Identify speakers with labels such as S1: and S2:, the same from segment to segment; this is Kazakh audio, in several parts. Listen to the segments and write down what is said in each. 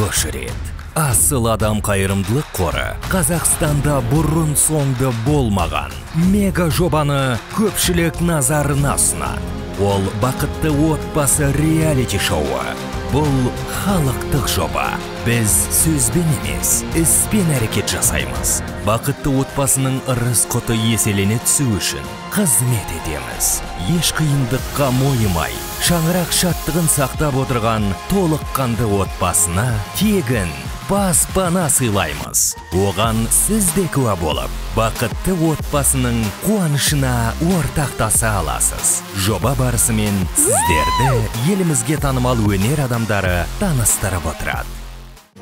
S1: Тұңғыш рет Асыл адам қайырымдылық қоры Қазақстанда бұрын соңды болмаған мега жобаны көпшілік назарына ұсынады. Ол бақытты отбасы реалити шоуы. Бұл халықтық жоба. Біз сөзбен емес, іспен әрекет жасаймыз. Бақытты отбасының ырыс-құты еселене түсу үшін қызмет етеміз. Еш қиындыққа мойымай, шаңырақ шаттығын сақтап отырған толыққанды отбасына тегін баспана сыйлаймыз. Оған сіз де куә болып, бақытты отбасының қуанышына ортақтаса аласыз. Жоба барысымен сіздерді елімізге танымал өнер адамдары таныстырып отырады.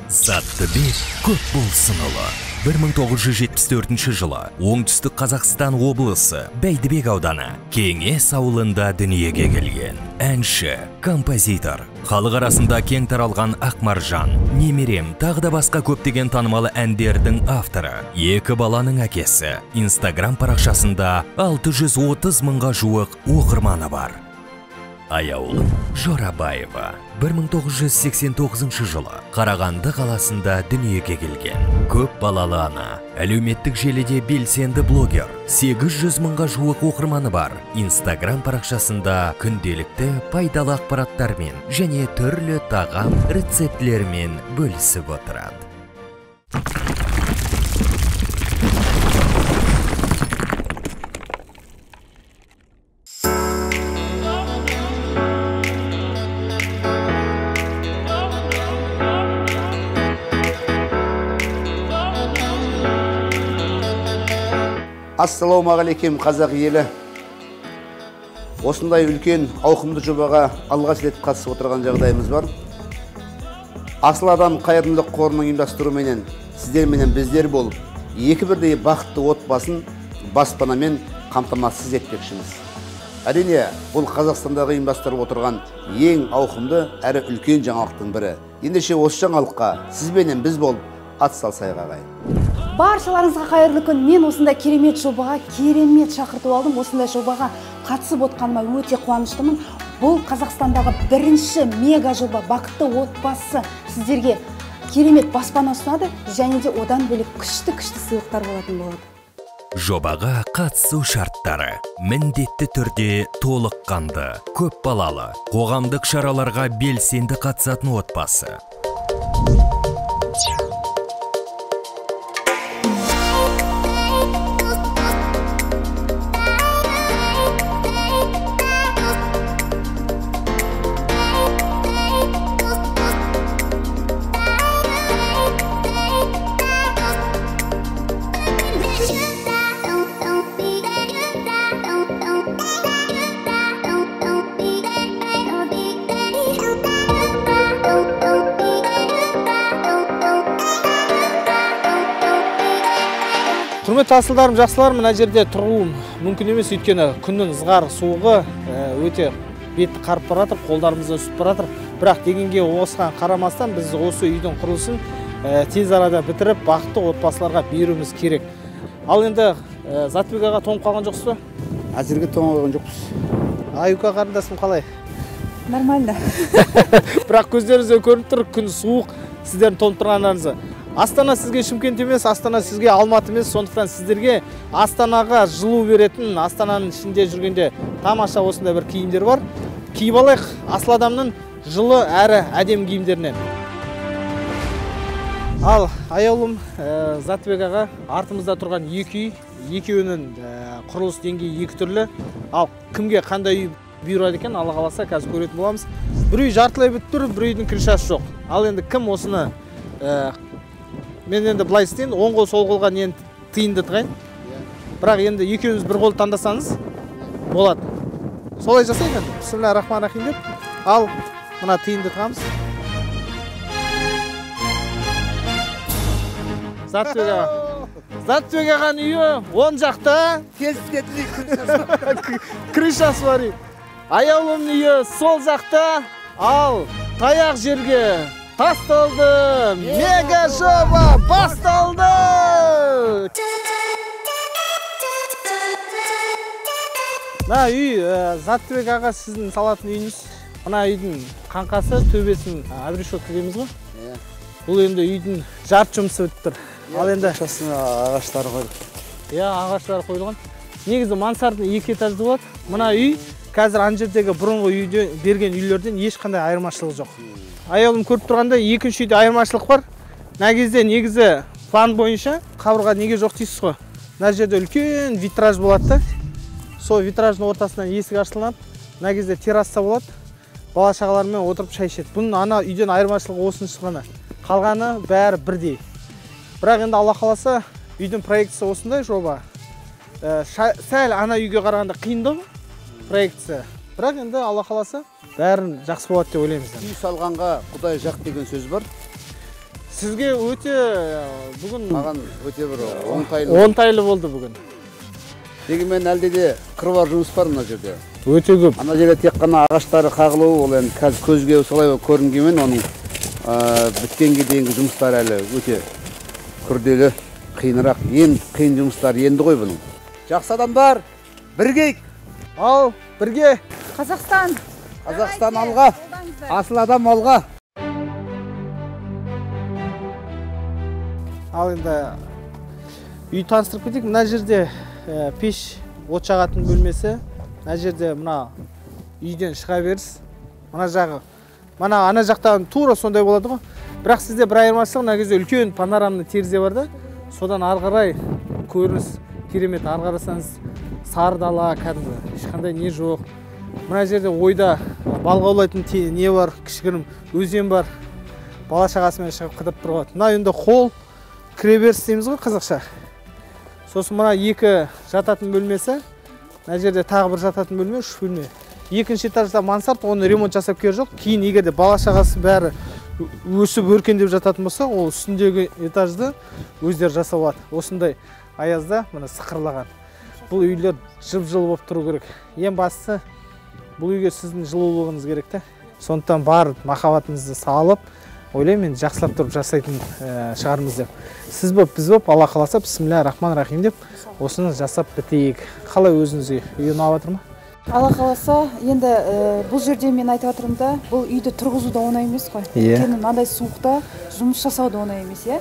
S1: Саттыбек Көпболсынұлы 1974 жылы Оңтүстік Қазақстан облысы Бәйдібек ауданы Кеңес ауылында дүниеге келген. Әнші, композитор, халық арасында кең таралған Ақмаржан, Немерем, тағы да басқа көптеген танымал әндердің авторы. Екі баланың әкесі. Инстаграм парақшасында 630 мыңға жуық оқырманы бар. Аяулым Жорабаева 1989 жылы Қарағанды қаласында дүниеге келген. Көп балалы ана, әлеуметтік желіде белсенді блогер, 800 мыңға жуық оқырманы бар. Инстаграм парақшасында күнделікті пайдалы ақпараттармен және түрлі тағам рецептлермен бөлісіп отырады.
S2: Ассалаумағалейкум қазақ елі. Осындай үлкен ауқымды жобаға алғаш рет қатысып отырған жағдайымыз бар. Асыл адам қайырымдылық қорының ұйымдастыруымен сіздер менен біздер болып, екі бірдей бақытты отбасын баспанамен қамтамасыз етпекшіміз. Әрине, бұл Қазақстандағы ұйымдастырып отырған ең ауқымды әрі үлкен жаңалықтың бірі. Ендеше осы жаңалыққа сіз менен біз болып атсалсайық ағайын.
S3: Баршаларыңызға қайырлы күн. Мен осындай керемет жобаға керемет шақыртып алдым. Осындай жобаға қатысып отқаныма өте қуаныштымын. Бұл Қазақстандағы бірінші мега жоба бақытты отбасы сіздерге керемет баспана ұсынады және де одан бөлек күшті сыйлықтар болатын болады.
S1: Жобаға қатысу шарттары: міндетті түрде толыққанды, көп балалы, қоғамдық шараларға белсенді қатысатын отбасы.
S4: Құрметті асылдарым, жақсыларым, мына жерде тұруым мүмкін емес, өйткені күннің ызғар суығы өте бетті қарып баратыр, қолдарымызды үсіп баратыр. Бірақ дегенге осыған қарамастан біз осы үйдің құрылысын тез арада бітіріп, бақытты отбасыларға беруіміз керек. Ал енді Заттыбек аға тоңып қалған жоқсыз ба?
S2: Әзірге тоңып қалған жоқпыз.
S4: Аюка қарындасым қалай?
S3: Нормально.
S4: Бірақ көздеріңізде көрініп тұр, күн суық, сіздердің тоңып тұрғандарыңызды. Астана сізге Шымкент емес, Астана сізге Алматы емес, сондықтан сіздерге Астанаға жылу беретін, Астананың ішінде жүргенде тамаша осындай бір киімдер бар. Киіп алайық асыл адамның жылы әрі әдем киімдерінен. Ал аяулым Заттыбек аға, артымызда тұрған екі үй, екеуінің құрылыс деңгейі екі түрлі. Ал кімге қандай үй бұйырады екен, Алла қаласа қазір көретін боламыз. Бір үй жартылай бітіп тұр, бір үйдің кіршасы жоқ. Ал енді кім осыны мен енді былай істейін, оң қол сол қолға нені тиынды тығайын. Бірақ енді екеуіңіз бір қол таңдасаңыз болады. Солай жасайын енді. Бисмиллахир-рахманир-рахим деп. Ал мына тиынды тығамыз. Заттыбек ағаның үйі оң жақта. Крышасы бар. Аяулымның үйі сол жақта. Ал таяқ жерге басталды! Мега жоба басталды! Мына үй Заттыбек аға сіздің салатын үйіңіз. Мына үйдің қаңқасы, төбесін обрешетка дейміз ғой. Бұл енді үйдің жарт жұмысы өтіп тұр. Ал енді
S2: ағаштары қойдық.
S4: ағаштар қойылған. Негізі мансардың 2 этажды болады. Мына үй қазір ана жердегі бұрынғы үйде берген үйлерден ешқандай айырмашылығы жоқ. Аяулым көріп тұрғанда екінші үйде айырмашылық бар. Негізі план бойынша қабырға неге жоқ дейсіз ғой. Мына жерде үлкен витраж болады. Сол витраждың ортасынан есік ашылып, мына кезде терраса болады. Бала шағалармен отырып шай ішеді. Бұның ана үйден айырмашылығы осыншы ғана. Қалғаны бәрі бірдей. Бірақ енді Алла қаласа, үйдің проектісі осындай жоба. Сәл ана үйге қарағанда қиындау проектісі. Бірақ енді Алла қаласа, бәрін жақсы болады деп ойлаймыз.
S2: Үй салғанға Құдай жақ деген сөз бар.
S4: Сізге өте бүгін
S2: Маған өте бір
S4: оңтайлы болды бүгін.
S2: Дегенмен әлде де қыруар жұмыс бар мына жерде.
S4: Өте көп.
S2: Ана жерде тек қана ағаштары қағылуы, ол енді қазір көзге солай көрінгенмен оның біткенге дейінгі жұмыстар әлі өте күрделі, қиынырақ. Ең қиын жұмыстар енді ғой бұның. Жақсы адамдар, біргейік.
S4: Ал, бірге.
S3: Қазақстан
S2: алға, асыл адам алға.
S4: Ал енді үй таныстырып кетейік. Мына жерде пеш от жағатын бөлмесі. Мына жерде мына үйден шыға беріс. Мына ана жақтан тура сондай болады ғой. Бірақ сізде бір айырмашылық, мына кезде үлкен панорамный терезе бар да. Содан ары қарай көрініс керемет. Ары қарасаңыз сары дала, кәдімгі ешқандай не жоқ. Мына жерде ойда балға аулайтын не бар, кішігірім өзен бар. Бала шағасымен шығып қыдырып тұрады. Мына енді холл, кіреберіс дейміз ғой қазақша. Сосын мына 2 жататын бөлмесі. Мына жерде тағы бір жататын бөлме, 3 бөлме. Екінші этажда мансард, оны ремонт жасап керегі жоқ. Кейін егерде бала шағасы бәрі өсіп өркендеп жататын болса, ол үстіндегі этажды өздері жасап алады. Осындай аязда мына сықырлаған. Бұл үйлер жып-жылы болып тұру керек. Ең бастысы бұл үйге сіздің жылулығыңыз керек та. Сондықтан бар махаббатыңызды салып, ойлаймын енді жақсылап тұрып жасайтын шығармыз деп. Сіз боп, біз боп, Алла қаласа, бисмилля-рахман-рахим деп осыны жасап бітейік. Қалай өзіңізге үй ұнап жатыр ма?
S3: Алла қаласа, енді бұл жерде мен айтып жатырмын да, бұл үйді тұрғызу да оңай емес қой. Өйткені мынандай суықта жұмыс жасау да оңай емес, иә.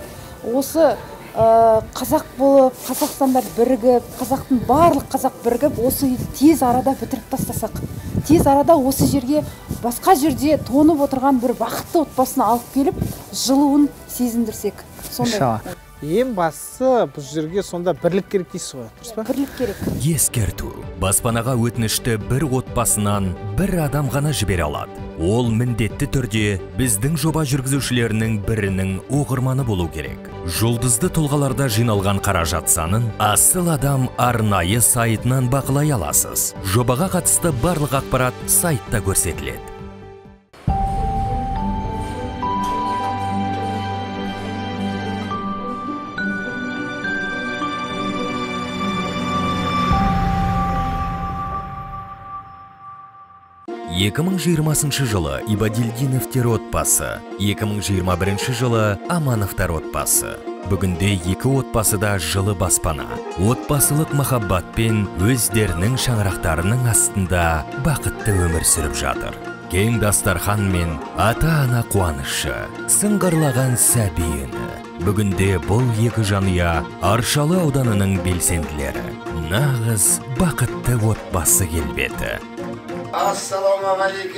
S3: Осы қазақ болып, Қазақстандар бірігіп, қазақтың барлық қазақ бірігіп, осы үйді тез арада бітіріп тастасақ. Тез арада осы жерге, басқа жерде тонып отырған бір бақытты отбасына алып келіп, жылуын сезіндірсек.
S4: Сондай. Ең бастысы бұл жерге сонда бірлік керек дейсіз ғой, дұрыс па?
S3: Бірлік керек.
S1: Ескерту. Баспанаға өтінішті бір отбасынан бір адам ғана жібере алады. Ол міндетті түрде біздің жоба жүргізушілерінің бірінің оқырманы болу керек. Жұлдызды тұлғаларда жиналған қаражат санын Асыл адам арнайы сайтынан бақылай аласыз. Жобаға қатысты барлық ақпарат сайтта көрсетіледі. жылы Ибадильдиновтер отбасы, 2021 жылы Амановтар отбасы. Бүгінде 2 отбасыда жылы баспана, отбасылық махаббатпен өздерінің шаңырақтарының астында бақытты өмір сүріп жатыр. Кең дастархан мен ата-ана қуанышы, сыңғырлаған сәби үні. Бүгінде бұл 2 жанұя Аршалы ауданының белсенділері. Нағыз бақытты отбасы келбеті.
S2: Ассалаумағалейкум.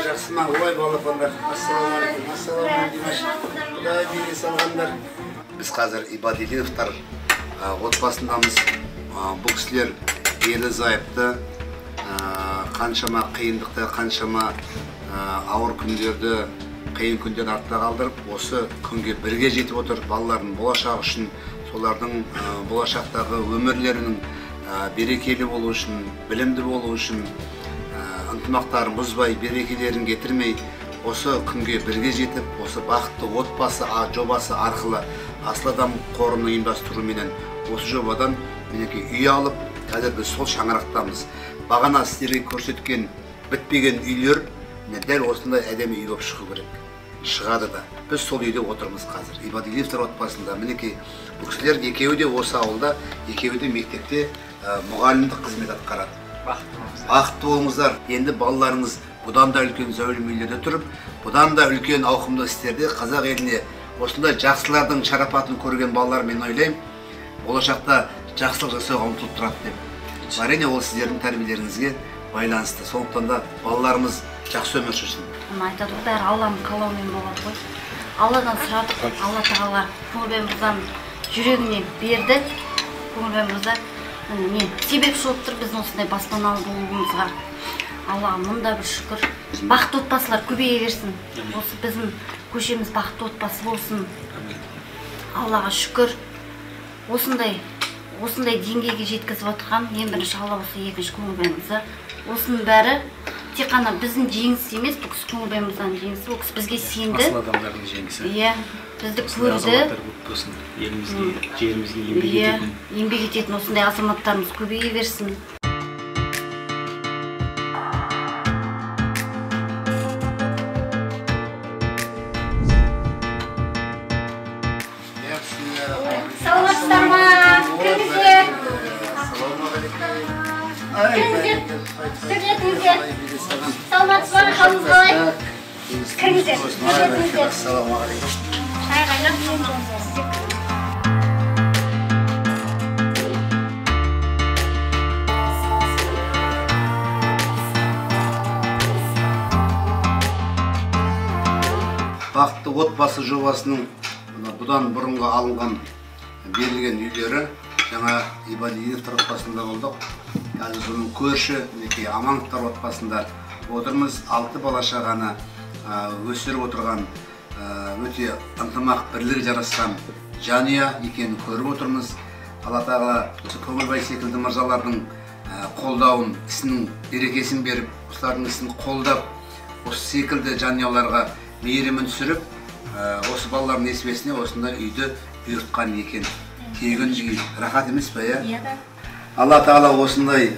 S2: Жақсыма, ой балапандар. Ассалаумағалейкум. Біз қазір Ибадильдиновтар отбасындамыз. Бұл кісілер ерлі зайыпты, қаншама қиындықты, қаншама ауыр күндерді, қиын күндерді артта қалдырып, осы күнге бірге жетіп отыр. Балалардың болашағы үшін, олардың болашақтағы өмірлерінің берекелі болу үшін, білімді болу үшін, ынтымақтарын бұзбай, берекелерін кетірмей, осы күнге бірге жетіп, осы бақытты отбасы жобасы арқылы Асыл адам қорының ұйымдастыруменен осы жобадан мінекей үй алып, қазір біз сол шаңырақтамыз. Бағана сіздерге көрсеткен бітпеген үйлер дәл осындай әдемі үй болып шығу керек. Шығады да. Біз сол үйде отырмыз қазір. Ибадильдиновтар отбасында. Мінекей бұл кісілер екеуі де осы ауылда, екеуі де мектепте мұғалімдік қызмет атқарады. Бақытты болыңыздар. Енді балаларыңыз бұдан да үлкен зәулім үйлерде тұрып, бұдан да үлкен ауқымды істерде қазақ еліне осындай жақсылардың шарапатын көрген балалар, мен ойлаймын, болашақта жақсылық жасауға ұмтылып тұрады деп. Әрине ол сіздердің тәрбиелеріңізге байланысты. Сондықтан да балаларымыз жақсы өмір сүрсін.
S5: Айтады, бәрі Алланың қалауымен болады ғой. Алладан сұрадық, Алла тағала Көңілбай мырзаның жүрегіне берді. Көңілбай мырза себепші болып тұр біздің осындай баспаналы болуымызға. Аллаға мұнда бір шүкір. Бақытты отбасылар көбейе берсін. Осы біздің көшеміз бақытты отбасы болсын. Аллаға шүкір. Осындай деңгейге жеткізіп отырған ең бірінші Алла, осы екінші Көңілбай мырза. Осының бәрі тек қана біздің жеңіс емес, бұл кісі Көңілбай мырзаның жеңісі, ол кісі бізге сенді.
S6: Асыл адамдардың жеңісі.
S5: Иә, бізді көрді.
S6: Елімізге, жерімізге
S5: еңбек ететін осындай азаматтарымыз көбейе берсін.
S7: Саламатсыздар ма? Кіріңіздер. Кіріңіздер. Саламатсыз ба? Қалыңыз қалай? Кіріңіздер. Шай қайнап.
S2: Бақытты отбасы жобасының бұдан бұрынғы алынған берілген үйлері жаңа Ибадиевтер отбасында болдық. Қазір соның көрші Амановтар отбасында отырмыз. 6 бала шағаны өсіріп отырған өте ынтымақ, бірлігі жарасқан жанұя екенін көріп отырмыз. Алла тағала Көңілбай секілді мырзалардың қолдауын, ісінің берекесін беріп, осылардың ісін қолдап, осы секілді жанұяларға мейірімін түсіріп, осы балалардың несібесіне осындай үйді бұйыртқан екен. Тегін үй, рахат емес пе, иә? Алла тағала осындай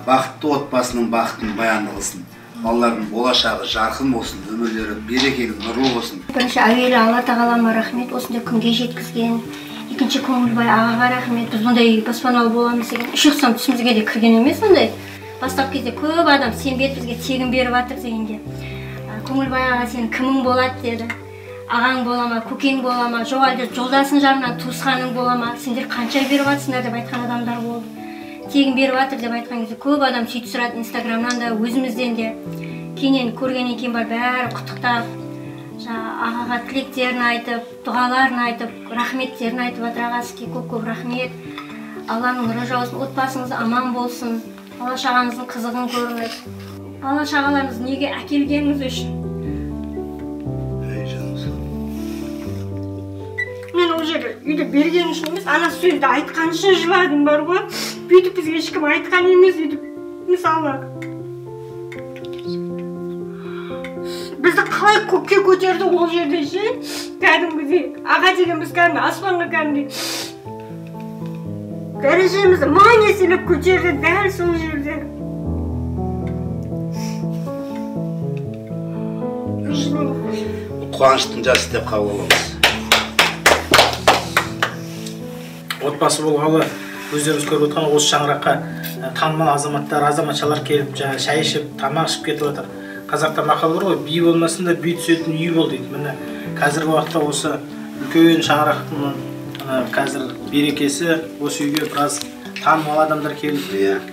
S2: бақытты отбасының бақытын баянды қылсын. Балалардың болашағы жарқын болсын, өмірлері берекелі, нұрлы болсын.
S7: Бірінші әуелі Алла тағалама рахмет, осындай күнге жеткізген. Екінші Көңілбай ағаға рахмет, біз бұндай баспаналы боламыз деген. Үш ұқсам түсімізге де кірген емес ондай. Бастап кезде көп адам сенбеді, бізге тегін беріп жатыр дегенде. Көңілбай аға, сен кімің болады деді. Ағаң бола ма, көкең бола ма, жоқ әлде жолдасың жағынан туысқаның бола ма, сендер қанша беріп жатсыңдар деп айтқан адамдар болды. Тегін беріп жатыр деп айтқан кезде көп адам сөйтіп сұрады, Инстаграмнан да, өзімізден де. Кейіннен көргеннен кейін бар бәрі құттықтап, ағаға тілектерін айтып, дұғаларын айтып, рахметтерін айтып жатыр. Аға, сізге көп-көп рахмет. Алланың нұры жаусын, отбасыңыз аман болсын, бала шағаңыздың қызығын көріңіз. Бала шағаларыңыз неге әкелгеніңіз үшін. Мен ол жерде үйді берген үшін емес, ана сөзді айтқан үшін жыладым бар ғой. Бүйтіп бізге ешкім айтқан емес, өйтіп мысалы. Бізді қалай көкке көтерді ол жерде ше? Кәдімгідей, аға деген біз кәдімгі аспанға кәдімгідей. Дәрежемізді мың еселеп көтерді дәл сол жерде.
S2: Қуаныштың жасы деп қабыл аламыз.
S6: Отбасы болғалы өздеріңіз көріп отырған осы шаңыраққа танымал азаматтар, азаматшалар келіп, шай ішіп, тамақ ішіп кетіп отыр. Қазақта мақал бар ғой, би болмасын да би түсетін үй бол дейді. Міне қазіргі уақытта осы үлкен шаңырақтың қазір берекесі осы үйге біраз танымал адамдар келіп,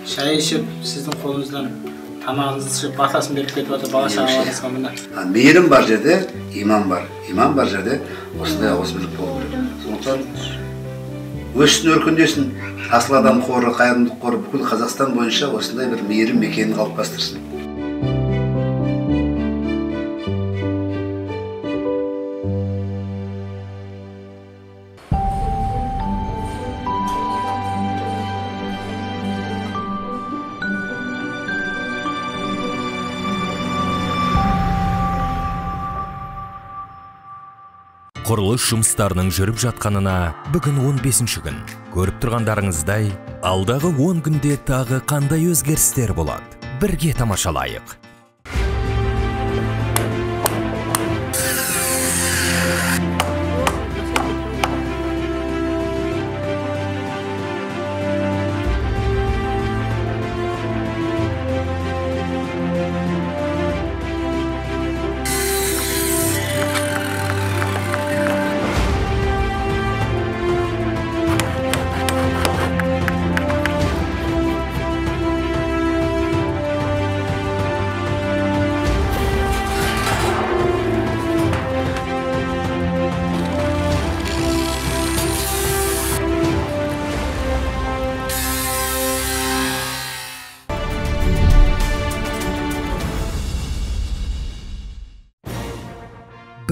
S6: шай ішіп, сіздің қолыңыздан тамағыңызды ішіп, батасын беріп кетіп отыр бала шағаларыңызға. Міне
S2: мейірім бар жерде иман бар. Иман бар жерде осындай ауызбірлік болу керек. Сондықтан өссін, өркендесін, Асыл адам қоры, қайырымдылық қоры бүкіл Қазақстан бойынша осындай бір мейірім мекенін қалыптастырсын.
S1: Құрылыс жұмыстарының жүріп жатқанына бүгін 15-ші күн. Көріп тұрғандарыңыздай, алдағы 10 күнде тағы қандай өзгерістер болады? Бірге тамашалайық.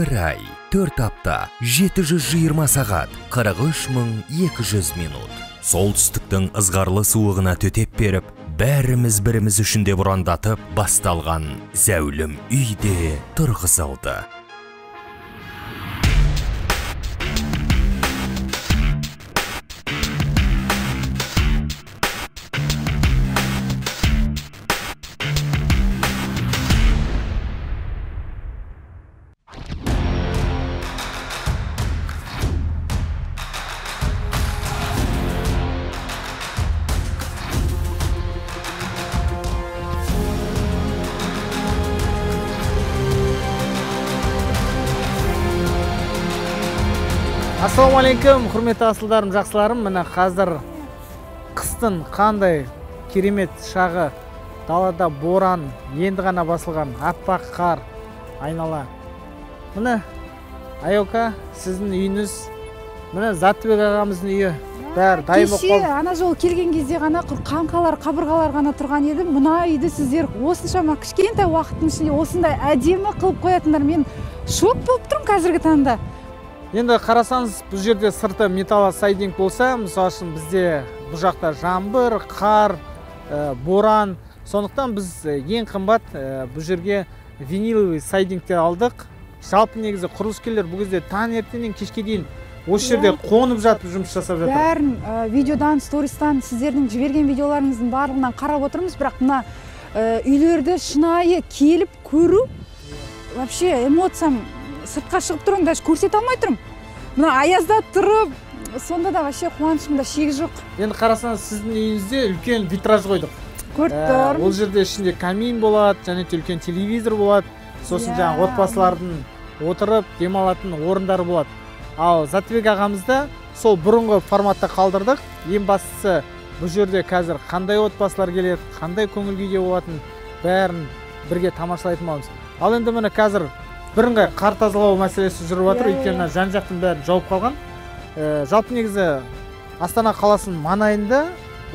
S1: 1 ай, 4 апта, 720 сағат, 43.200 минут. Солтүстіктің ызғарлы суығына төтеп беріп, бәріміз біріміз үшінде бұрандатып басталған зәулім үйде тұрғызылды.
S4: Ассалаумалейкум, құрметті асылдарым, жақсыларым. Міне қазір қыстың қандай керемет шағы, далада боран, енді ғана басылған аппақ қар айнала. Міне Айока, сіздің үйіңіз, міне Заттыбек ағамыздың үйі. Бәрі дайын болып қалды.
S3: Кеше ана жолы келген кезде ғана қаңқалар, қабырғалар ғана тұрған еді. Мына үйді сіздер осыншама кішкентай уақыттың ішінде осындай әдемі қылып қоятындар. Мен шок болып тұрмын қазіргі таңда.
S4: Енді қарасаңыз, бұл жерде сырты металлосайдинг болса, мысалы үшін бізде бұл жақта жаңбыр, қар, боран. Сондықтан біз ең қымбат бұл жерге виниловый сайдингтер алдық. Жалпы негізі құрылыскерлер бұл кезде таңертеңнен кешке дейін осы жерде қонып жатып жұмыс жасап жатыр.
S3: Бәрін видеодан, стористан, сіздердің жіберген видеоларыңыздың барлығынан қарап отырмыз, бірақ мына үйлерді шынайы келіп көру, вообще эмоциям сыртқа шығып тұрмын, даже көрсете алмай тұрмын. Мына аязда тұрып, сонда да вообще қуанышымда шегі жоқ.
S4: Енді қарасаңыз, сіздің үйіңізде үлкен витраж қойдық.
S3: Көріп тұрмын.
S4: Ол жерде ішінде камин болады, және үлкен телевизор болады. Сосын жаңа отбасылардың отырып демалатын орындары болады. Ал Заттыбек ағамызда сол бұрынғы форматта қалдырдық. Ең бастысы бұл жерде қазір қандай отбасылар келеді, қандай көңіл күйде болатын бәрін бірге тамашалайтын боламыз. Ал енді міне қазір бірыңғай қар тазалау мәселесі жүріп жатыр, өйткені жан-жақтың бәрі жауып қалған. Жалпы негізі Астана қаласының маңайында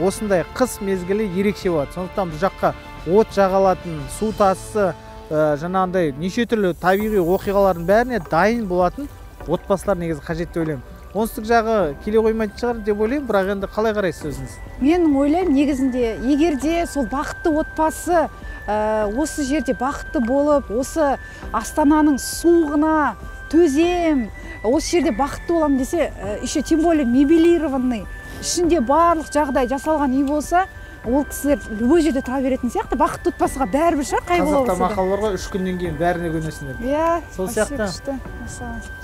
S4: осындай қыс мезгілі ерекше болады. Сондықтан бұл жаққа от жағалатын, су тасысы, жаңағындай неше түрлі табиғи оқиғалардың бәріне дайын болатын отбасылар негізі қажет деп ойлаймын. Оңтүстік жағы келе қоймайтын шығар деп ойлаймын, бірақ енді қалай қарайсыз өзіңіз?
S3: Мен ойлаймын, негізінде егерде сол бақытты отбасы осы жерде бақытты болып, осы Астананың суығына төзем, осы жерде бақытты болам десе, еще тем более мебелированный, ішінде барлық жағдай жасалған үй болса, ол кісілер любой жерде тұра беретін сияқты. Бақытты отбасыға бәрібір шығар, қай бола болса да.
S4: Қазақта мақал бар ғой, 3 күннен кейін бәріне көнесіңдер.
S3: Иә,
S4: сол сияқты.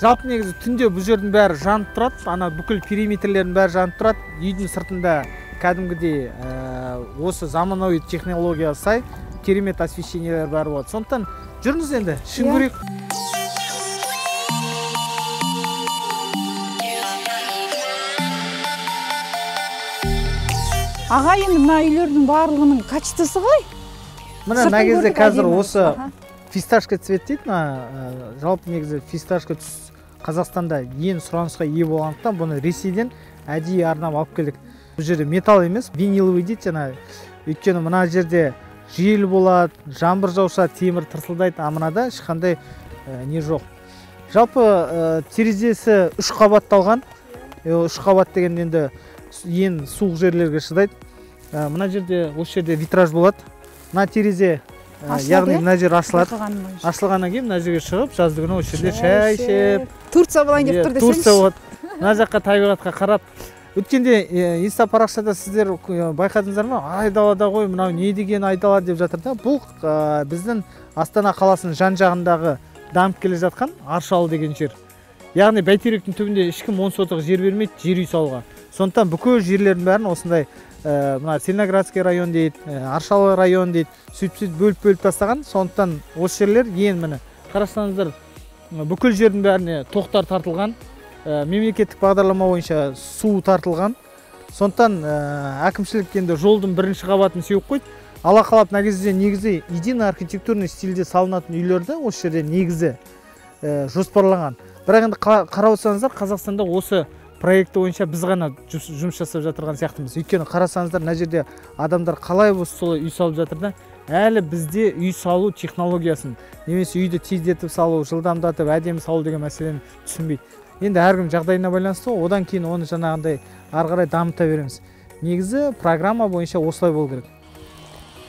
S4: Жалпы негізі түнде бұл жердің бәрі жанып тұрады, ана бүкіл периметрлердің бәрі жанып тұрады. Үйдің сыртында кәдімгідей осы заманауи технологияға сай керемет освещениелер бар болады. Сондықтан жүріңіз енді, шын көрейік.
S3: Аға, енді мына үйлердің барлығының качествосы қалай?
S4: Мына кезде қазір осы фисташка цвет дейді, жалпы негізі фисташка түс Қазақстанда ең сұранысқа ие болғандықтан бұны Ресейден әдейі арнап алып келдік. Бұл жерде металл емес, виниловый дейді, өйткені мына жерде жел болады, жаңбыр жауса темір тырсылдайды, а мынада ешқандай не жоқ. Жалпы терезесі 3 қабатталған. 3 қабат деген енді ең суық жерлерге шыдайды. Мына жерде, осы жерде витраж болады. Мына терезе, яғни мына жер ашылады. Ашылғаннан кейін мына жерге шығып, жазды күні осы жерде шай ішіп,
S3: Турция болайын деп тұр десеңізші.
S4: Турция болады. Мына жаққа табиғатқа қарап. Өткенде инста парақшада сіздер байқадыңыздар ма? Айдалада ғой, мынау не деген айдала деп жатыр да. Бұл біздің Астана қаласының жан-жағындағы дамып келе жатқан Аршалы деген жер. Яғни Бәйтеректің түбінде ешкім 10 сотық жер бермейді, жер үй салуға. Сондықтан бүкіл жерлердің бәрін осындай мына Целиноградский район дейді, Аршалы район дейді, сөйтіп бөліп тастаған. Сондықтан осы жерлер ең міне қарасаңыздар, бүкіл жердің бәріне тоқтар тартылған, мемлекеттік бағдарлама бойынша су тартылған. Сондықтан әкімшілік енді жолдың бірінші қабатын сеуіп қойды. Ала қалап негізі единый архитектурный стильде салынатын үйлерді осы жерде негізі жоспарланған. Бірақ енді қарап отырсаңыздар, Қазақстанда осы проекті бойынша біз ғана жұмыс жасап жатырған сияқтымыз. Өйткені қарасаңыздар, мына жерде адамдар қалай болса солай үй салып жатыр да, әлі бізде үй салу технологиясын, немесе үйді тездетіп салу, жылдамдатып, әдемі салу деген мәселені түсінбейді. Енді әркім жағдайына байланысты, одан кейін оны жаңағындай ары қарай дамыта береміз. Негізі программа бойынша осылай болу керек.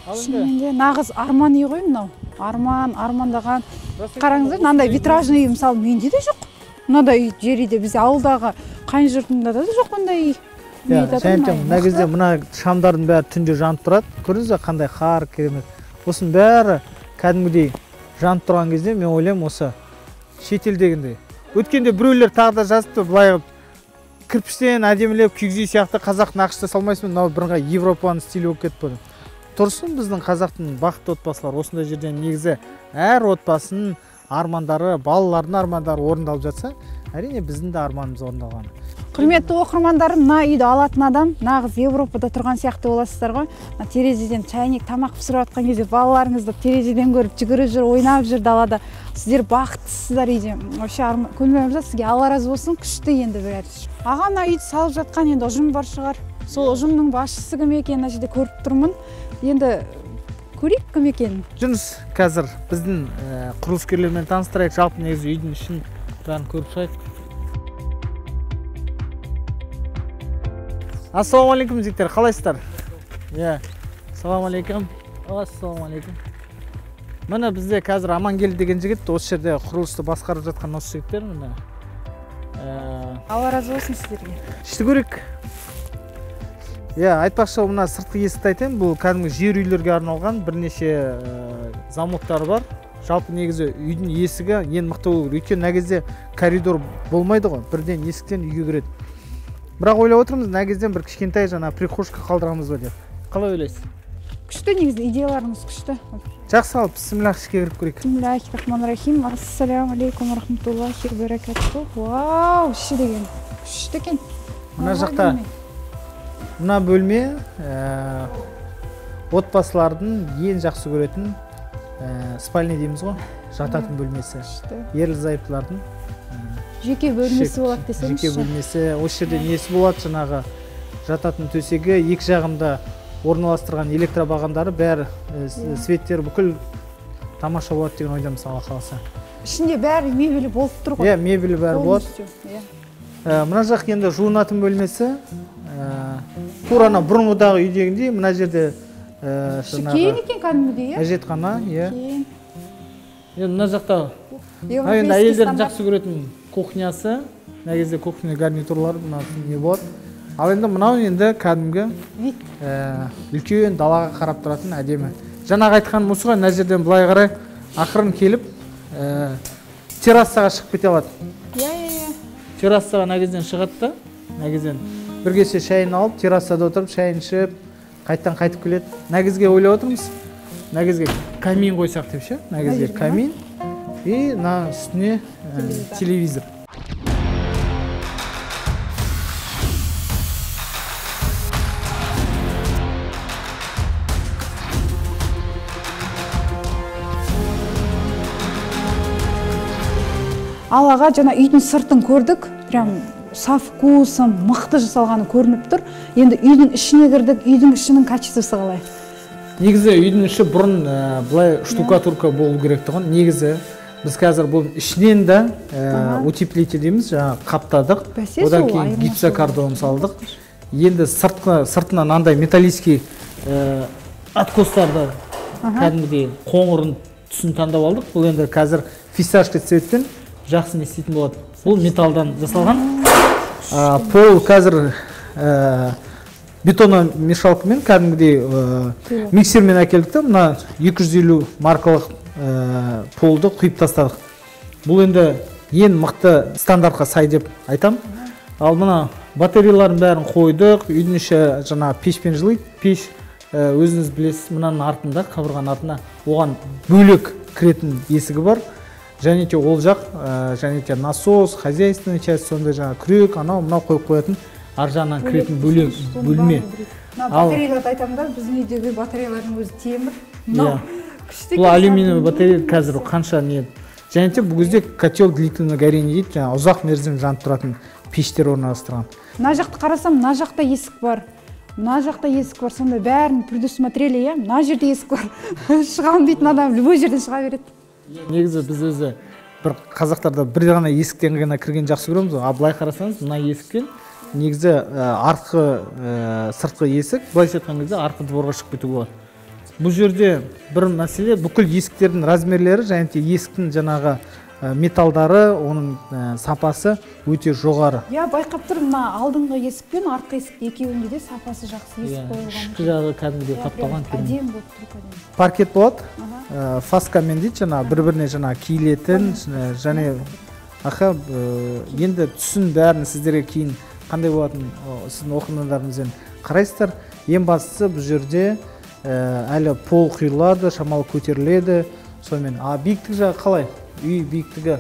S3: Шынымен нағыз арман үй ғой мынау. Армандаған. Қараңыздар, мынандай витражный үй мысалы менде де жоқ. Мынадай үй жер үйде бізде ауылдағы қайын жұртында да жоқ ондай үй.
S4: Мына кезде мына шамдардың бәрі түнде жанып тұрады. Көрдіңіз бе қандай қар керемет. Осының бәрі кәдімгідей жанып тұрған кезде мен ойлаймын осы шетелдегіндей. Өткенде біреулер тағы да жазыпты, былай кірпіштен әдемілеп кигіз үй сияқты қазақ нақышта салмайсың, мынау бірыңғай Европаның стилі болып кетіп қойды. Тұрсын біздің қазақтың бақытты отбасылар осындай жерден негізі әр отбасының армандары, балалардың армандары орындалып жатса, әрине біздің де арманымыз орындалған.
S3: Құрметті оқырмандарым, мына үйді алатын адам нағыз Европада тұрған сияқты боласыздар ғой. Терезеден чайник, тамақ пісіріп жатқан кезде балаларыңызды терезеден көріп жүгіріп жүр, ойнап жүр далада. Сіздер бақыттысыздар үйде. Вообще көңіліміз сізге Алла разы болсын, күшті енді бір әріш. Аға мына үйді салып жатқан енді ұжым бар шығар. Сол ұжымның басшысы кім екенін мына жерде көріп тұрмын. Енді көрейік кім екенін.
S4: Жүніс қазір біздің құрылыскерлермен таныстырайық, жалпы негізі үйдің ішін бәрін көріп шығайық. Ассалаумалейкум жігіттер, қалайсыздар? Ассалаумалейкум. Ассалаумалейкум. Міне бізде қазір Амангелді деген жігіт, осы жерде құрылысты басқарып жатқан осы жігіттер.
S3: Алла разы болсын сіздерге.
S4: Ішті көрейік. Айтпақшы, мына сыртқы есікті айтайын, бұл кәдімгі жер үйлерге арналған бірнеше замоттары бар. Жалпы негізі үйдің есігі ең мықты болу керек. Өйткені мына кезде коридор болмайды ғой, бірден есіктен үйге кіреді. Бірақ ойлап отырмыз, мына кезден бір кішкентай жаңа прихожка қалдырамыз ба деп. Қалай ойлайсыз?
S3: Күшті, негізі идеяларыңыз күшті.
S4: Жақсы, ал бисмиллах, ішке кіріп көрейік.
S3: Бисмиллахир-рахманир-рахим. Ассалаумалейкум рахматуллахи ва баракатуху. Вау, іші деген күшті екен.
S4: Мына жақта мына бөлме отбасылардың ең жақсы көретін спальня дейміз ғой, жататын бөлмесі. Ерлі-зайыптылардың
S3: жеке бөлмесі болады десеңізші.
S4: Жеке бөлмесі. Осы жерде несі болады, жаңағы жататын төсегі, екі жағында орналастырған электробағандары, бәрі светтері бүкіл тамаша болады деген ойдамыз, Алла қаласа.
S3: Ішінде бәрі мебелі болып тұр ғой.
S4: Мебелі бәрі болады. Мына жақ енді жуынатын бөлмесі. Турана бұрынғыдағы үйдегіндей, мына жерде
S3: кейін екен кәдімгідей,
S4: әжетхана. Мына жақта енді әйелдердің жақсы көретін кухнясы, мына кезде кухня гарнитурлар не болады. Ал енді мынау енді кәдімгі үлкен далаға қарап тұратын әдемі. Жаңағы айтқан осы ғой, мына жерден былай қарай ақырын келіп террасаға шығып кете алады. Террасаға мына кезден шығады да, мына кезден бір кесе шайын алып, террасада отырып, шайын ішіп, қайттан қайтып келеді. Мына кезге ойлап отырмыз, мына кезге камин қойсақ деп ше, мына кезге камин и мына үстіне телевизор.
S3: Аллаға жаңа үйдің сыртын көрдік, прям со вкусом, мықты жасалғаны көрініп тұр. Енді үйдің ішіне кірдік, үйдің ішінің качествосы қалай?
S4: Негізі үйдің іші бұрын бұлай штукатурка болу керек тұғын. Негізі біз қазір бұл ішінен де утеплитель дейміз, қаптадық. Одан кейін гипсокартон салдық. Енді сыртынан андай металлический откостарды кәдімгідей қоңырын түсін таңдап алдық. Бұл енді қазір фисташка цветтен жақсы не істейтін болады. Бұл металдан жасалған. Пол қазір бетономешалкамен кәдімгідей миксермен әкелдік. Мына 250 маркалық полды құйып тастадық. Бұл енді ең мықты стандартқа сай деп айтам. Ал мына батареяларын бәрін қойдық. Үйдің іші жаңа пешпен жылайды. Пеш өзіңіз білесіз, мынаның артында, қабырғаның артына оған бөлек кіретін есігі бар. Және те ол жақ, және те насос, хозяйственный часть, сондай жаңа күрек, анау мынау қойып қоятын ар жағынан кіретін бөлме.
S3: Батареяларды айтамдар, біздің үйдегі батареялардың өзі темір.
S4: Бұл алюминиевый батарея қазір қанша не. Және те бұл кезде котел длительного горения дейді, жаңа ұзақ мерзім жанып тұратын пештер орналастырған.
S3: Мына жақты қарасам, мына жақта есік бар. Мына жақта есік бар. Сонда бәрін предусмотрели, иә? Мына жерде есік бар. Шығамын дейтін адам любой жерден шыға береді.
S4: Негізі біз өзі бір қазақтарда бір ғана есіктен ғана кірген жақсы көреміз. А былай қарасаңыз, мына есіктен негізі артқы сыртқы есік, былайша айтқан кезде артқы дворға шығып кетуге болады. Бұл жерде бір мәселе, бүкіл есіктердің размерлері және де есіктің жаңағы металдары, оның сапасы өте жоғары.
S3: Я байқап тұрмын, мына алдыңғы есік пен артқы есік екеуінде де сапасы жақсы есік қойылған.
S4: Ішкі жағы кәдімгідей тапталған.
S3: Әдемі болып тұр кәдімгі.
S4: Паркет болады, фаскамен дейді, жаңа бір-біріне жаңа киілетін және енді түсін бәрін сіздерге кейін қандай болатын сіздің оқырмандарыңызбен қарайсыздар. Ең бастысы бұл жерде әлі пол құйылады, шамалы көтеріледі. Сонымен, биіктік жағы қалай? Үй биіктігі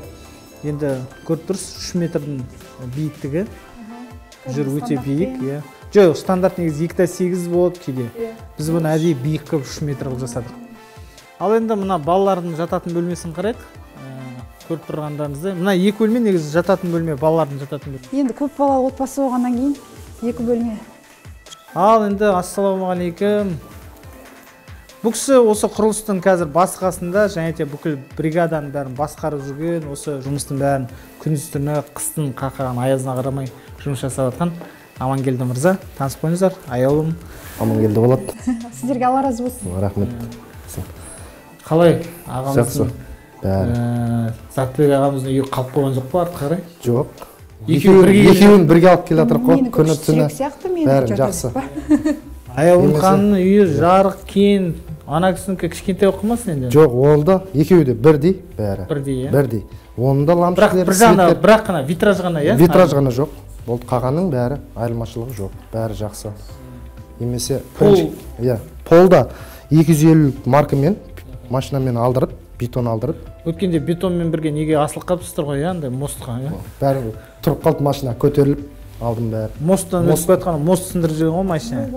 S4: енді көріп тұрсыз 3 метрдің биіктігі. Жер өте биік, иә. Жоқ, стандарт негізі 2,8 болады кейде. Біз бұны әдейі биік қылып 3 метр қылып жасадық. Ал енді мына балалардың жататын бөлмесін қарайық. Көріп тұрғандарыңызды. Мына 2 бөлме негізі жататын бөлме, балалардың жататын бөлме.
S3: Енді көп балалы отбасы болғаннан кейін 2 бөлме.
S4: Ал енді ассалаумағалейкум. Бұл кісі осы құрылыстың қазір басқасында, және де бүкіл бригаданың бәрін басқарып жүрген, осы жұмыстың бәрін күндіз-түні қыстың қақаған аязына қарамай жұмыс жасап жатқан Амангелді мырза. Танысып қойыңыздар, аяулым.
S2: Амангелді болады.
S3: Сіздерге Алла разы болсын.
S2: Рахмет.
S4: Қалай ағамыздың?
S2: Бәрі.
S4: Затбек ағамыздың үйі қалып қойған жоқ па артқа қарай?
S2: Жоқ.
S4: Екеуін
S2: бірге алып келе жатырық қой.
S3: Күні түні
S2: бәрі жақсы.
S4: Аяулым ханның үйі жарық, кең. Ана кісінікі кішкентай оқымасын енді?
S2: Жоқ, олда екеуі де бірдей бәрі.
S4: Бірдей, иә?
S2: Бірдей. Онда лампышылер,
S4: бірақ қана витраж ғана, иә?
S2: Витраж ғана жоқ. Болды, қағанның бәрі айырмашылығы жоқ. Бәрі жақсы. Емесе полда 250 маркамен машинамен алдырып, бетон алдырып.
S4: Өткенде бетонмен бірге неге асылып қалыпсыздар ғой, андай мостқа, иә?
S2: Бәрі тұрып қалды, машина көтеріліп алдым бәрі.
S4: Мосттан өтіп жатқан мост сындырып жүрген ғой машина.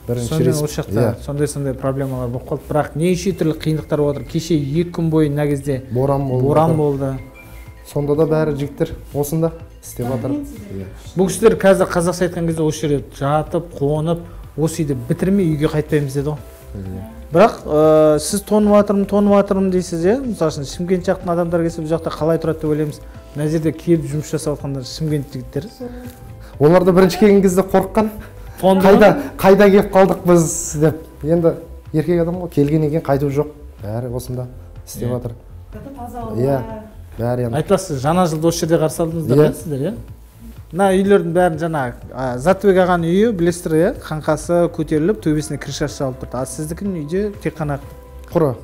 S4: Сонымен осы жақта сондай проблемалар болып қалды. Бірақ неше түрлі қиындықтар отыр. Кеше 2 күн бойы мына кезде боран болды.
S2: Сонда да бәрі жігіттер осында істеп жатыр.
S4: Бұл кісілер қазір қазақша айтқан кезде осы жерде жатып, қонып, осы үйді бітірмей үйге қайтпаймыз деді ғой. Бірақ сіз тонып жатырмын дейсіз, иә? Мысалы үшін Шымкент жақтың адамдар келсе бұл жақта қалай тұрады деп ойлаймыз. Мына жерде келіп жұмыс жасап жатқандар Шымкент жігіттері.
S2: Олар да бірінші келген кезде қорыққан. Қайда келіп қалдық біз деп. Енді еркек адам ғой, келгеннен кейін қайту жоқ. Бәрі осында істеп жатыр. Иә, бәрі енді.
S4: Айтасыз, жаңа жылды осы жерде қарсы алдыңыздар, сіздер, иә? Мына үйлердің бәрін жаңа Затбек ағаның үйі, білесіздер, иә? Қаңқасы көтеріліп, төбесіне кіршаш салып тұрды. А сіздікінің үйде тек қана
S2: құры,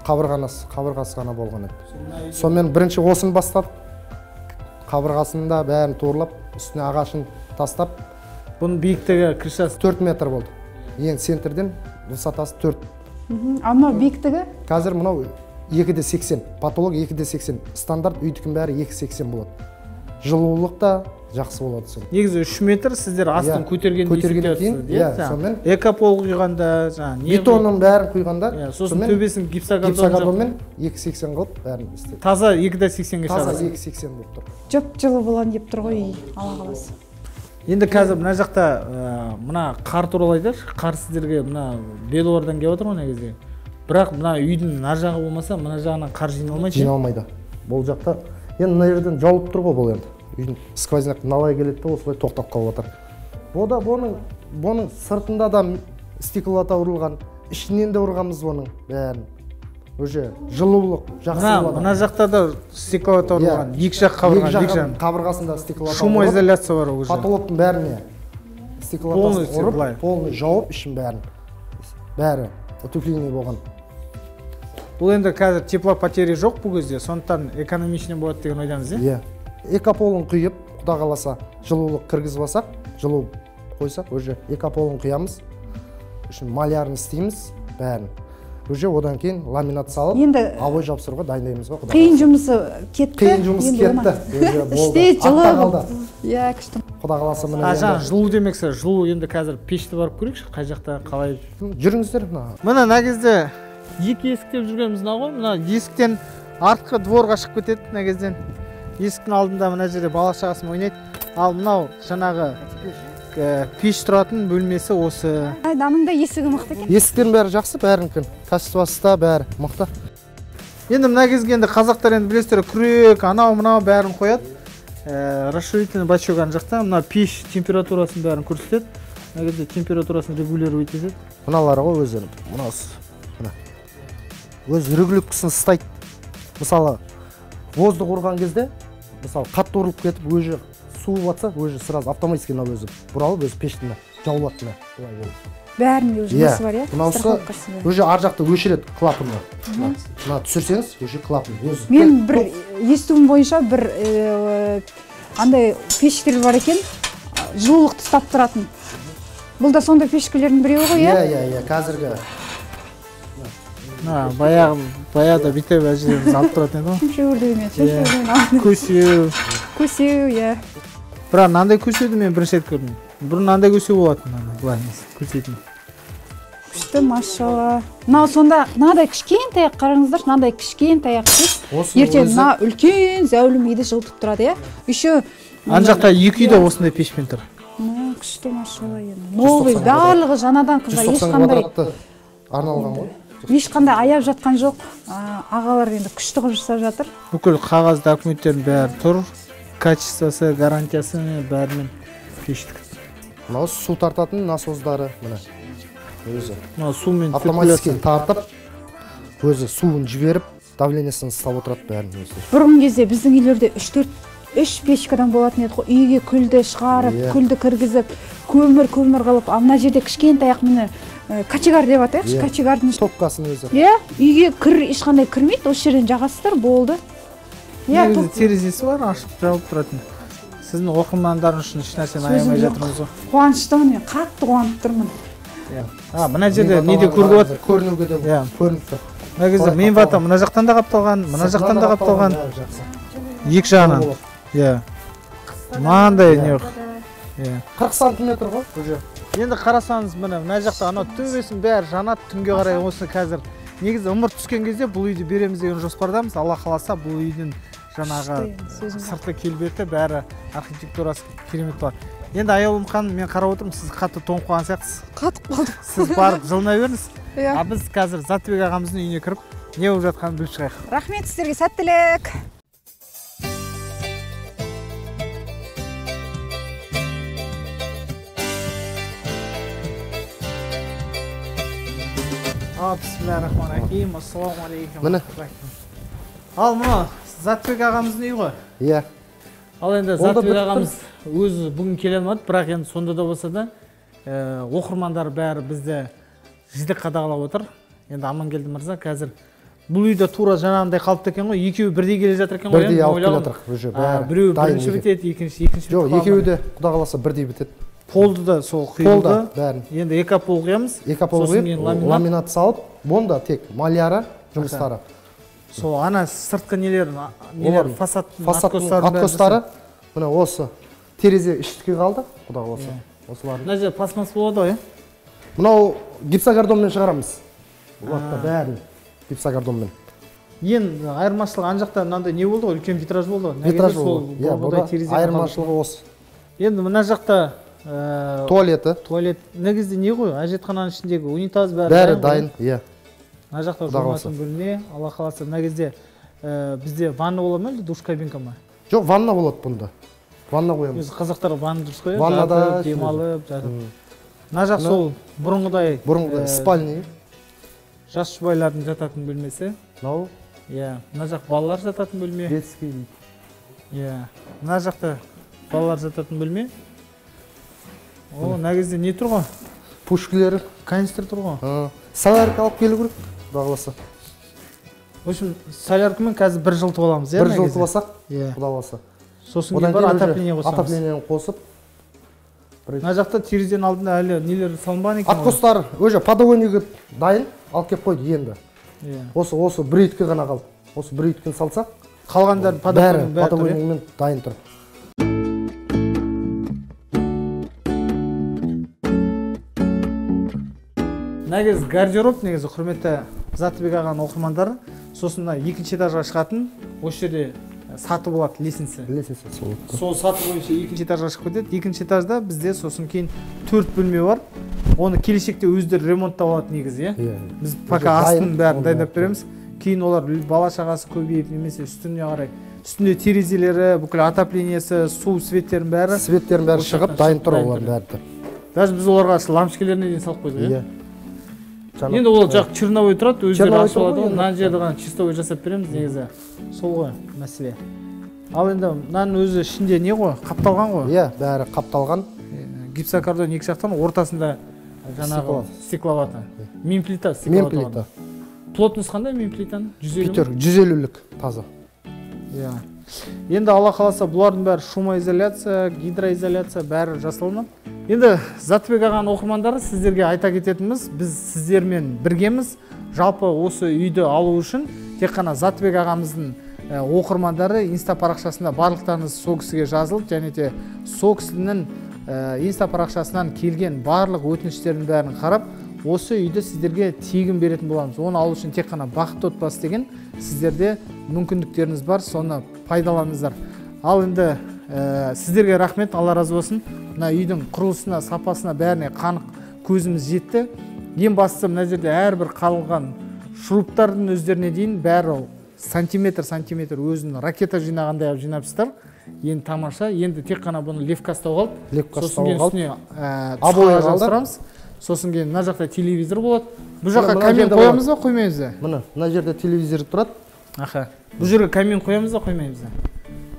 S2: қабырғасы ғана болған еді. Сонымен бірінші осыны бастап, қабырғасында бәрін торлап, үстіне ағашын тастап,
S4: бұның биіктігі кіршасы
S2: 4 метр болды. Ең центрден высотасы 4.
S3: Ана биіктігі?
S2: Қазір мынау 2,80. Потолок 2,80. Стандарт үйдікін бәрі 2,80 болады. Жылулық та жақсы болады.
S4: Негізі 3 метр сіздер астын көтерген дейсіздер. Экопол құйғанда,
S2: бетонның бәрін құйғанда,
S4: сосын төбесін
S2: гипсокартонмен 2,80 қылып бәрін істеді.
S4: Таза 2,80-ге
S2: шығады. Таза 2,80 болып тұр.
S3: Жып-жылы болайын деп тұр ғой, Алла қаласа.
S4: Енді қазір мына жақта мына қар туралы айтайық. Қар сіздерге мына Белуардан келіп отыр ғой негізі. Бірақ мына үйдің нар жағы болмаса, мына жағынан қар жиналмайды.
S2: Жиналмайды. Бұл жақта енді мына жерден жауып тұр ғой бұл енді. Үйдің сквозняк налай келеді де осылай тоқтап қалып отыр. Ода бұның сыртында да стеклота ұрылған, ішінен де ұрғанбыз бұның бәрін. Уже жылулық жақсы болады.
S4: Мына жақта да стеклота ұрылған, екі жақ
S2: қабырғасында стеклота ұрылған.
S4: Шумоизоляция бар уже.
S2: Потолоктың бәріне стеклотасын ұрып, полный жауып ішін бәрін. Бәрі утепление болған.
S4: Бұл енді қазір теплопотери жоқ бұл кезде, сондықтан экономичный болады деген ойдамыз,
S2: иә? Экополын құйып, құда қаласа жылулық кіргізіп алсақ, жылу қойсақ, уже экополын құямыз. Үшін малярын істейміз, бәрін. Уже одан кейін ламинат салып, обой жабыстыруға дайындаймыз ғой.
S3: Қиын жұмысы кетті.
S2: Қиын жұмысы кетті.
S3: Іште жылы. Иә, күшті.
S2: Құда қаласа мына
S4: енді. Жылу демексіз, жылу енді қазір пешті барып көрейікші, қай жақта қалай.
S2: Жүріңіздер.
S4: Мына кезде екі есік деп жүргеніміз мына ғой. Мына есіктен артқы дворға шығып кетеді мына кезден. Есіктің алдында мына жерде бала шағасымен ойнайды. Ал мынау жаңағы пеш тұратын бөлмесі осы.
S3: Ананың да есігі мықты екен.
S8: Есіктердің бәрі жақсы, бәрінікін. Качествосы да бәрі мықты.
S4: Енді мына кезге енді қазақтар енді білесіздер, күрек, анау мынау бәрін қояды. Расширительный бачок ана жақта, мына пеш температурасын бәрін көрсетеді. Мына кезде температурасын регулировать етеді.
S8: Мыналары ғой өздері. Мынасы. Мына. Өз регулировкасын ұстайды. Мысалы, воздух ұрған кезде, мысалы, қатты ұрылып кетіп, өзі су батса, өзі сразу автоматически мына өзі бұралып, өзі пештің жауылады мына. Былай болып.
S3: Бәрінде өзі несі бар, иә?
S8: Мынаусы өзі ар жақта өшіреді клапанды. Мына түсірсеңіз, өзі клапан.
S3: Мен бір естуім бойынша бір андай пештер бар екен, жылулықты ұстап тұратын. Бұл да сондай пешкелердің біреуі ғой, иә?
S8: Иә, қазіргі.
S4: Баяғыда бүйтіп әжелеріміз алып тұратын еді ғой.
S3: Шөшеуірді көсеу, иә.
S4: Бірақ мынандай көсеуді мен бірінші рет көрдім. Бұрын мынандай көсеу болатын, былай көсейтін.
S3: Күшті, машалла. Мынау сонда мынадай кішкентай қараңыздар, мынадай кішкентай аяқ. Ертең мына үлкен зәулім үйді жылытып тұрады, иә? Еще
S4: ана жақта екі үйде осындай пешпен тұр.
S3: Күшті, машалла енді. Новый, барлығы жаңадан қыздар, ешқандай аяп жатқан жоқ. Ағалар енді күшті қылып жасап жатыр.
S4: Бүкіл қағаз документтердің бәрі тұр. Качествосы, гарантиясы бәрімен пештік.
S8: Мынау су тартатын насоздары мына. Өзі.
S4: Мынау сумен
S8: автоматически тартып, өзі суын жіберіп, давлениесін ұстап отырады бәрін өзі.
S3: Бұрын кезде біздің үйлерде 3 печкадан болатын еді ғой. Үйге күлді шығарып, күлді кіргізіп, көмір қылып, мына жерде кішкентай ақ міне качегар деп атайықшы, качегардың
S8: топкасын өзі.
S3: Иә, үйге ешқандай кірмейді, осы жерден жағасыздар, болды.
S4: Негізі терезесі бар, ашып жауып тұратын. Сіздің оқырмандарыңыз үшін еш нәрсені аямай жатырмыз ғой.
S3: Қуаныштымын, мен қатты қуанып тұрмын.
S4: Мына жерде неде көріп отыр?
S8: Көрінуге де көрініп тұр.
S4: Мына кезде мен вата мына жақтан да қапталған, мына жақтан да қапталған. Екі жағынан. Иә. Мынандай не жоқ.
S8: 40 сантиметр ғой уже.
S4: Енді қарасаңыз мына жақта анау төбесін бәрі жанат, түнге қарай осы қазір. Негізі ымырт түскен кезде бұл үйді береміз деген жоспардамыз. Алла қаласа бұл үйдің жаңағы сыртқы келбеті бәрі архитектурасы керемет бар. Енді Аяулым ханым, мен қарап отырмын, сіз қатты тоңып қалған сияқтысыз.
S3: Қатып қалдым.
S4: Сіз барып жылына беріңіз. Біз қазір Затбек ағамыздың үйіне кіріп, не болып жатқанын біліп шығайық.
S3: Рахмет сіздерге, сәттілік.
S4: Бисмиллахиррахманиррахим. Ассалаумағалейкум.
S8: Міне.
S4: Ал мұны Затбек ағамыздың үйі ғой.
S8: Иә.
S4: Ал енді Затбек ағамыз өзі бүгін келе алмады, бірақ енді сонда да болса да оқырмандар бәрі бізді жіті қадағалап отыр. Енді Амангелді мырза қазір бұл үйде тура жаңағындай қалыпты екен ғой, екеуі бірдей келе жатыр екен ғой.
S8: Бірдей алып келе жатыр уже бәрі.
S4: Біреуі бірінші бітеді, екінші бітеді.
S8: Жоқ, екеуі де құда қаласа бірдей бітеді.
S4: Полды да сол құйылды.
S8: Бәрін.
S4: Енді экопол құямыз.
S8: Экопол құйып, ламинат салып, бұнда тек маляра жұмыстары.
S4: Сол ана сыртқы нелер, фасадтың
S8: откостары. Мына осы терезе іштіке қалды, құда қаласа. Осылардың.
S4: Мына жерде пластмасс болады ғой,
S8: Мынау гипсокартонмен шығарамыз. Бұлақта бәрін гипсокартонмен.
S4: Ең айырмашылығы ана жақта мынандай не болды ғой, үлкен витраж болды ғой.
S8: Витраж болды. Айырмашылығы осы.
S4: Енді мына жақта
S8: туалеті.
S4: Туалет. Негізде не ғой? Әжетхананың ішіндегі унитаз
S8: бәрі дайын. Иә.
S4: Мына жақта жуынатын бөлме, Алла қаласа. Мына кезде бізде ванна болады ма, душ кабинка ма?
S8: Жоқ, ванна болады бұнда. Ванна қоямыз.
S4: Өзі қазақтар ванна дұрыс қояды.
S8: Ваннада
S4: демалып жатып. Мына жақ сол бұрынғыдай
S8: спальный.
S4: Жас жұбайлардың жататын бөлмесі.
S8: Мынау?
S4: Иә. Мына жақ балалар жататын бөлме.
S8: Детский дейді.
S4: Иә. Мына жақта балалар жататын бөлме. О, мына кезде не тұр ғой?
S8: Пушкілер.
S4: Канистр тұр ғой.
S8: Солярка алып келу керек, құда қаласа.
S4: В общем, соляркамен қазір бір жылтып аламыз, иә?
S8: Бір жылтып алсақ, құда қаласа.
S4: Сосын кейін бар отопление қосамыз.
S8: Отоплениені қосып.
S4: Мына жақта терезенің алдында әлі нелер салынбаған екен.
S8: Откостар уже подогоннигі дайын, алып келіп қойды енді. Осы бір үйітке ғана қалды. Осы бір үйіткен салсақ,
S4: қалғандар
S8: подогоннигімен дайын тұр.
S4: Негізі гардероб, негізі құрметті Затбек ағаның оқырмандары, сосын екінші этажға шығатын, осы жерде саты болады, лестница.
S8: Лестницасы болады.
S4: Сол саты бойынша екінші этажға шығып кетеді. Екінші этажда бізде сосын кейін 4 бөлме бар. Оны келешекте өздері ремонттап алады негізі, иә. Біз пока астын бәрін дайындап береміз. Кейін олар бала шағасы көбейіп немесе үстіне қарай. Үстінде терезелері, бүкіл отоплениясы, су, светтердің бәрі
S8: шығып, дайын тұр олар бәрі.
S4: Даже біз оларға лампочкалеріне дейін салып қойдық, иә. Енді ол жақ черновой тұрады, өздері ашып алады ғой. Мына жерді ғана чистовой жасап береміз негізі. Сол ғой мәселе. Ал енді мынаның өзі ішінде не ғой? Қапталған ғой?
S8: Иә, бәрі қапталған.
S4: Гипсокартон екі жақтан, ортасында жаңағы стекловата. Мемплита стекловата. Плотность қандай мемплитаның?
S8: 150-лік таза.
S4: Енді Алла қаласа бұлардың бәрі шумоизоляция, гидроизоляция бәрі жасалынады. Енді Заттыбек ағаның оқырмандары, сіздерге айта кететініміз, біз сіздермен біргеміз. Жалпы осы үйді алу үшін тек қана Заттыбек ағамыздың оқырмандары инста парақшасында барлықтарыңыз сол кісіге жазылып, және де сол кісінің инста парақшасынан келген барлық өтініштердің бәрін қарап, осы үйді сіздерге тегін беретін боламыз. Оны алу үшін тек қана бақытты отбасы деген сіздерде мүмкіндіктеріңіз бар, соны пайдаланыңыздар. Ал енді сіздерге рахмет, Алла разы болсын. Мына үйдің құрылысына, сапасына бәріне қанық көзіміз жетті. Ең бастысы мына жерде әрбір қалған шуруптардың өздеріне дейін бәрі сантиметр өзінің ракета жинағандай жинапсыздар. Енді тамаша. Енді тек қана бұны левкастау қалды. Сосын кейін үстіне тұсқа жауыстырамыз. Сосын кейін мына жақта телевизор болады. Бұл жаққа камин қоямыз ба, қоймаймыз ба?
S8: Мына жерде телевизор тұрады.
S4: Бұл жерге камин қоямыз ба, қоймаймыз ба?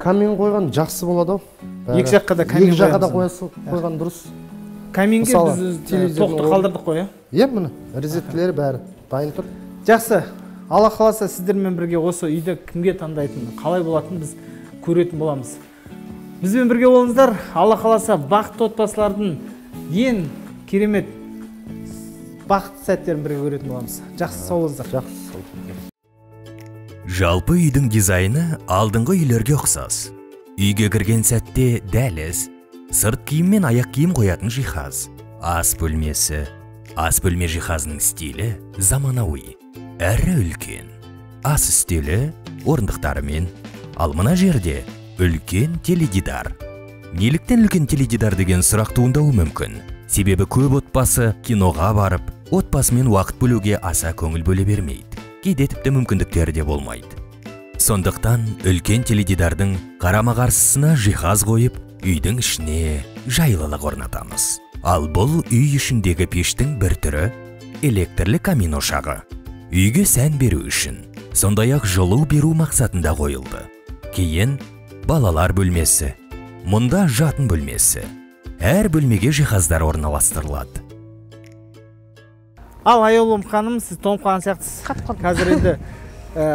S8: Камин қойған жақсы болады ау.
S4: Екі жаққа да камин қоямыз.
S8: Екі жаққа да қойған дұрыс.
S4: Каминге біз тоқты қалдырдық қой,
S8: иә? Міне, розеткілері бәрі дайын тұр.
S4: Жақсы. Алла қаласа сіздермен бірге осы үйді кімге таңдайтын, қалай болатын біз көретін боламыз. Бізбен бірге болыңыздар. Алла қаласа бақытты отбасылардың ең керемет бақытты сәттерін бірге көретін боламыз. Жақсы, сау болыңыздар.
S1: Жалпы үйдің дизайны алдыңғы үйлерге ұқсас. Үйге кірген сәтте дәліз, сырт киім мен аяқ киім қоятын жиһаз, ас бөлмесі. Ас бөлме жиһазының стилі заманауи, әрі үлкен. Ас үстелі орындықтарымен, ал мына жерде үлкен теледидар. Неліктен үлкен теледидар деген сұрақ туындауы мүмкін. Себебі көп отбасы киноға барып, отбасымен уақыт бөлуге аса көңіл бөле бермейді. Кейде тіпті мүмкіндіктері де болмайды. Сондықтан үлкен теледидардың қарама-қарсысына жиһаз қойып, үйдің ішіне жайлылық орнатамыз. Ал бұл үй ішіндегі пештің бір түрі электрлі камин ошағы. Үйге сән беру үшін, сондай-ақ жылу беру мақсатында қойылды. Кейін балалар бөлмесі, мұнда жатын бөлмесі. Әр бөлмеге жиһаздар орналастырылады.
S4: Ал аяулым ханым, сіз тоңып қалған сияқтысыз. Қазір енді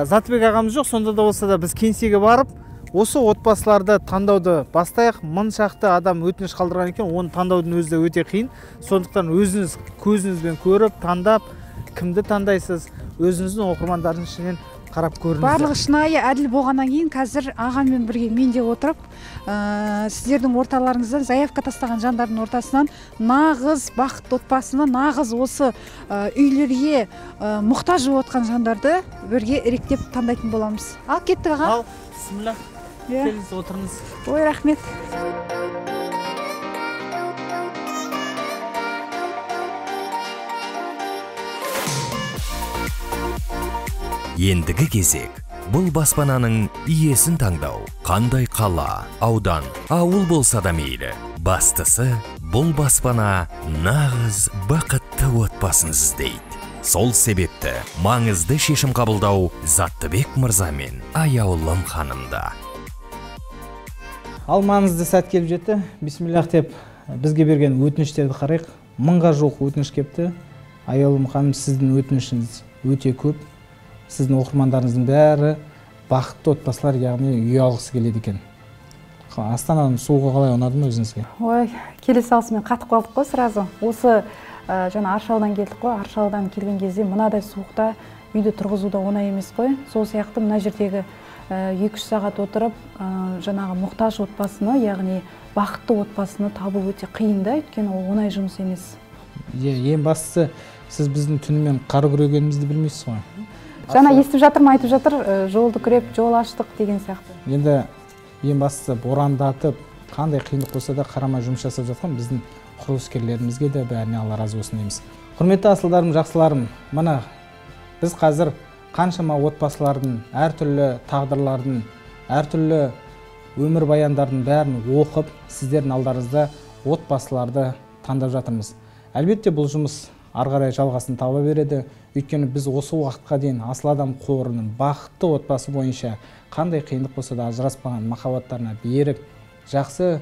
S4: Заттыбек ағамыз жоқ, сонда да болса да біз кеңсеге барып, осы отбасыларды таңдауды бастайық. Мың шақты адам өтініш қалдырған екен, оны таңдаудың өзі өте қиын. Сондықтан өзіңіз көзіңізбен көріп, таңдап, кімді таңдайсыз, өзіңіздің оқырмандарының ішінен қарап көріңіздер.
S3: Барлығы шынайы әділ болғаннан кейін қазір ағаммен бірге мен де отырып, сіздердің орталарыңыздан заявка тастаған жандардың ортасынан нағыз бақытты отбасыны, нағыз осы үйлерге мұқтаж болып отқан жандарды бірге іріктеп таңдайтын боламыз. Ал кеттік аға.
S4: Ал, бисмилlah. Келіңіз, отырыңыз.
S3: Ой, рахмет.
S1: Ендігі кезек. Бұл баспананың иесін таңдау. Қандай қала, аудан, ауыл болса да мейлі. Бастысы, бұл баспана нағыз бақытты отбасын іздейді. Сол себепті маңызды шешім қабылдау Заттыбек мырза мен аяулым ханымда.
S4: Ал маңызды сәт келіп жетті. Бисмиллах деп бізге берген өтініштерді қарайық. 1000-ға жуық өтініш кепті. Аяулым ханым, сіздің өтінішіңіз өте көп. Сіздің оқырмандарыңыздың бәрі бақытты отбасылар, яғни үй алғысы келеді екен. Астананың суығы қалай ұнады ма өзіңізге?
S3: Ой, келе салысымен қатып қалдық қой сразу. Осы жаңа Аршалыдан келдік қой. Аршалыдан келген кезде мынадай суықта үйді тұрғызуда оңай емес қой. Сол сияқты мына жердегі 2-3 сағат отырып, жаңағы мұқтаж отбасыны, яғни бақытты отбасыны табу өте қиын да, өйткені ол оңай жұмыс емес.
S4: Ең бастысы, сіз біздің түнімен қар күрегенімізді білмейсіз ғой.
S3: Жана естіп жатырмын, айтып жатыр, жолды күреп, жол аштық деген сияқты.
S4: Енді ең бастысы борандатып, қандай қиындық болса да қарамай жұмыс жасап жатқан біздің құрылыскерлерімізге де бәріне Алла разы болсын дейміз. Құрметті асылдарым, жақсыларым, мына біз қазір қаншама отбасылардың, әртүрлі тағдырлардың, әртүрлі өмір баяндардың бәрін оқып, сіздердің алдарыңызда отбасыларды таңдап жатырмыз. Әлбетте бұл жұмыс ары қарай жалғасын таба береді. Өйткені біз осы уақытқа дейін Асыл Адам қорының бақытты отбасы бойынша қандай қиындық болса да ажыраспаған махаббаттарына беріп, жақсы